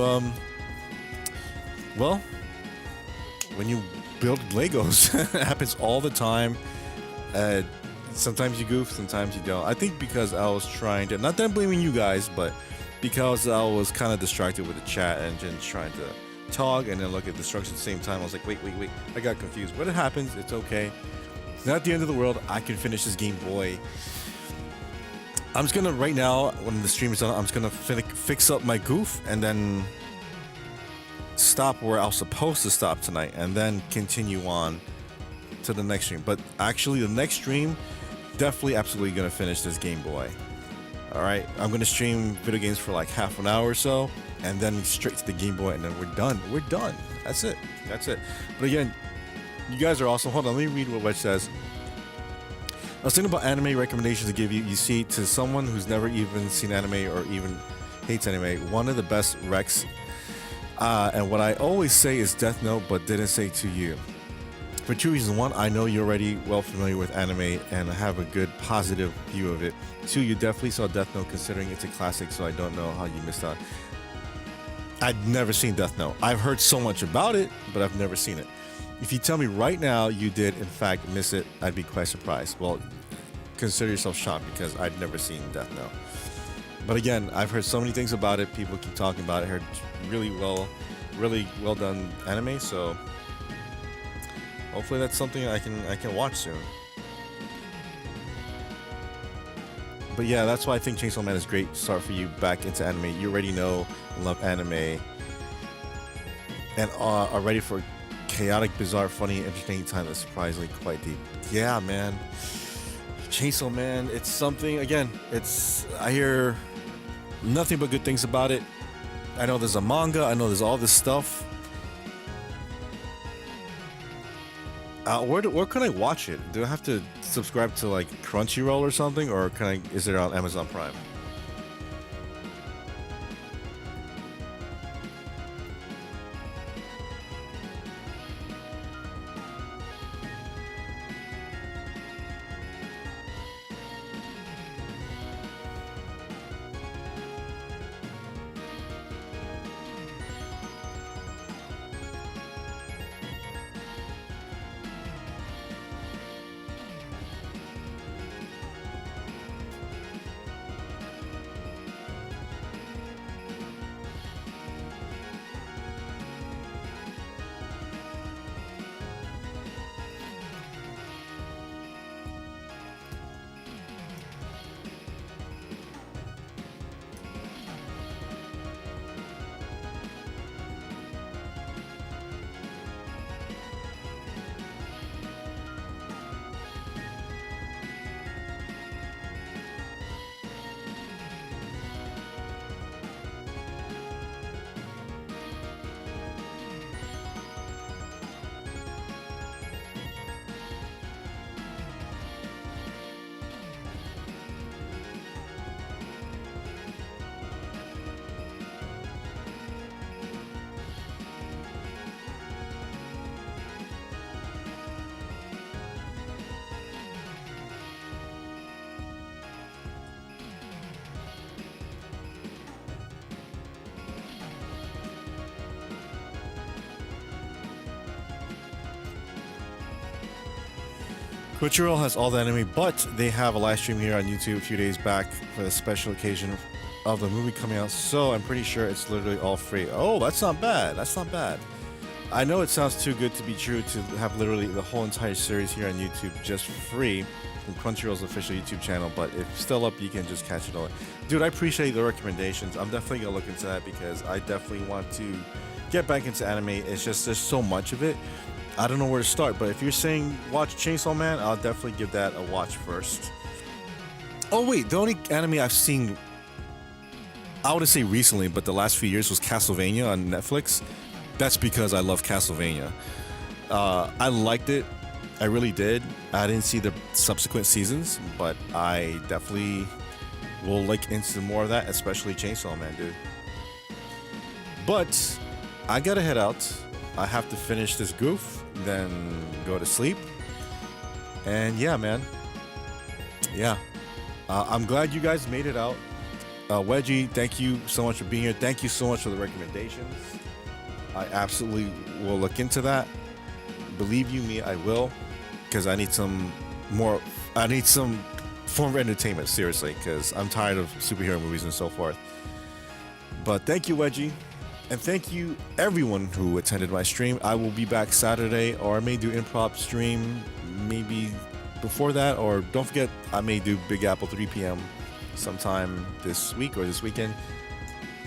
Speaker 1: well, when you build Legos. It happens all the time. Sometimes you goof, sometimes you don't. I think because I was trying to, not that I'm blaming you guys, but because I was kind of distracted with the chat and just trying to talk and then look at the instructions at the same time. I was like, wait, I got confused. But it happens, it's okay. It's not the end of the world. I can finish this Game Boy. I'm just gonna, right now, when the stream is done, I'm just gonna fix up my goof and then stop where I was supposed to stop tonight and then continue on to the next stream. But actually, the next stream, definitely, absolutely gonna finish this Game Boy. All right, I'm gonna stream video games for like half an hour or so, and then straight to the Game Boy, and then we're done. We're done. That's it. That's it. But again, you guys are awesome. Hold on, let me read what Wedge says. I was thinking about anime recommendations to give you. You see, to someone who's never even seen anime or even hates anime, one of the best recs. And what I always say is Death Note, but didn't say to you. For two reasons. One, I know you're already well familiar with anime and have a good positive view of it. Two, you definitely saw Death Note considering it's a classic, so I don't know how you missed out. I'd never seen Death Note. I've heard so much about it, but I've never seen it. If you tell me right now you did in fact miss it, I'd be quite surprised. Well, consider yourself shocked because I'd never seen Death Note. But again, I've heard so many things about it. People keep talking about it. I heard really well done anime, so hopefully that's something I can watch soon. But yeah, that's why I think Chainsaw Man is a great start for you back into anime. You already know and love anime and are ready for chaotic, bizarre, funny, entertaining time that's surprisingly quite deep. Yeah, man. Chainsaw Man, it's something, again, I hear nothing but good things about it. I know there's a manga, I know there's all this stuff. Where can I watch it? Do I have to subscribe to like Crunchyroll or something, or is it on Amazon Prime? Crunchyroll has all the anime, but they have a live stream here on YouTube a few days back for the special occasion of the movie coming out. So I'm pretty sure it's literally all free. Oh, that's not bad. That's not bad. I know it sounds too good to be true to have literally the whole entire series here on YouTube just free from Crunchyroll's official YouTube channel, but if still up, you can just catch it all. Dude, I appreciate the recommendations. I'm definitely gonna look into that because I definitely want to get back into anime. It's just there's so much of it. I don't know where to start, but if you're saying watch Chainsaw Man, I'll definitely give that a watch first. Oh wait, the only anime I've seen, I wouldn't say recently, but the last few years was Castlevania on Netflix. That's because I love Castlevania. I liked it. I really did. I didn't see the subsequent seasons, but I definitely will look into more of that, especially Chainsaw Man, dude. But I gotta head out. I have to finish this goof, then go to sleep. And yeah, man. Yeah. I'm glad you guys made it out. Wedgie, thank you so much for being here. Thank you so much for the recommendations. I absolutely will look into that. Believe you me, I will. Because I need some more I need some form of entertainment, seriously, because I'm tired of superhero movies and so forth. But thank you, Wedgie. And thank you, everyone who attended my stream. I will be back Saturday, or I may do improv stream maybe before that. Or don't forget, I may do Big Apple 3 p.m. sometime this week or this weekend.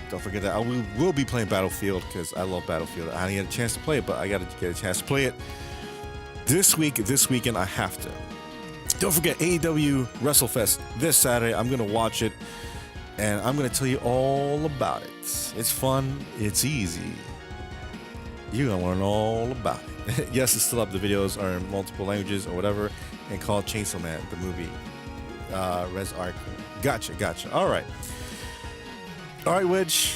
Speaker 1: Don't forget that. I will be playing Battlefield because I love Battlefield. I didn't get a chance to play it, but I got to get a chance to play it this weekend. I have to. Don't forget AEW WrestleFest this Saturday. I'm going to watch it, and I'm going to tell you all about it. It's fun. It's easy. You're going to learn all about it. Yes, it's still up. The videos are in multiple languages or whatever, and called Chainsaw Man, the movie. Res Arc. Gotcha. All right, Wedge.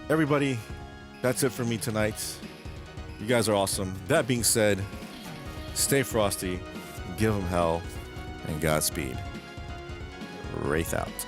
Speaker 1: Everybody, that's it for me tonight. You guys are awesome. That being said, stay frosty. Give them hell, and Godspeed. Wraith out.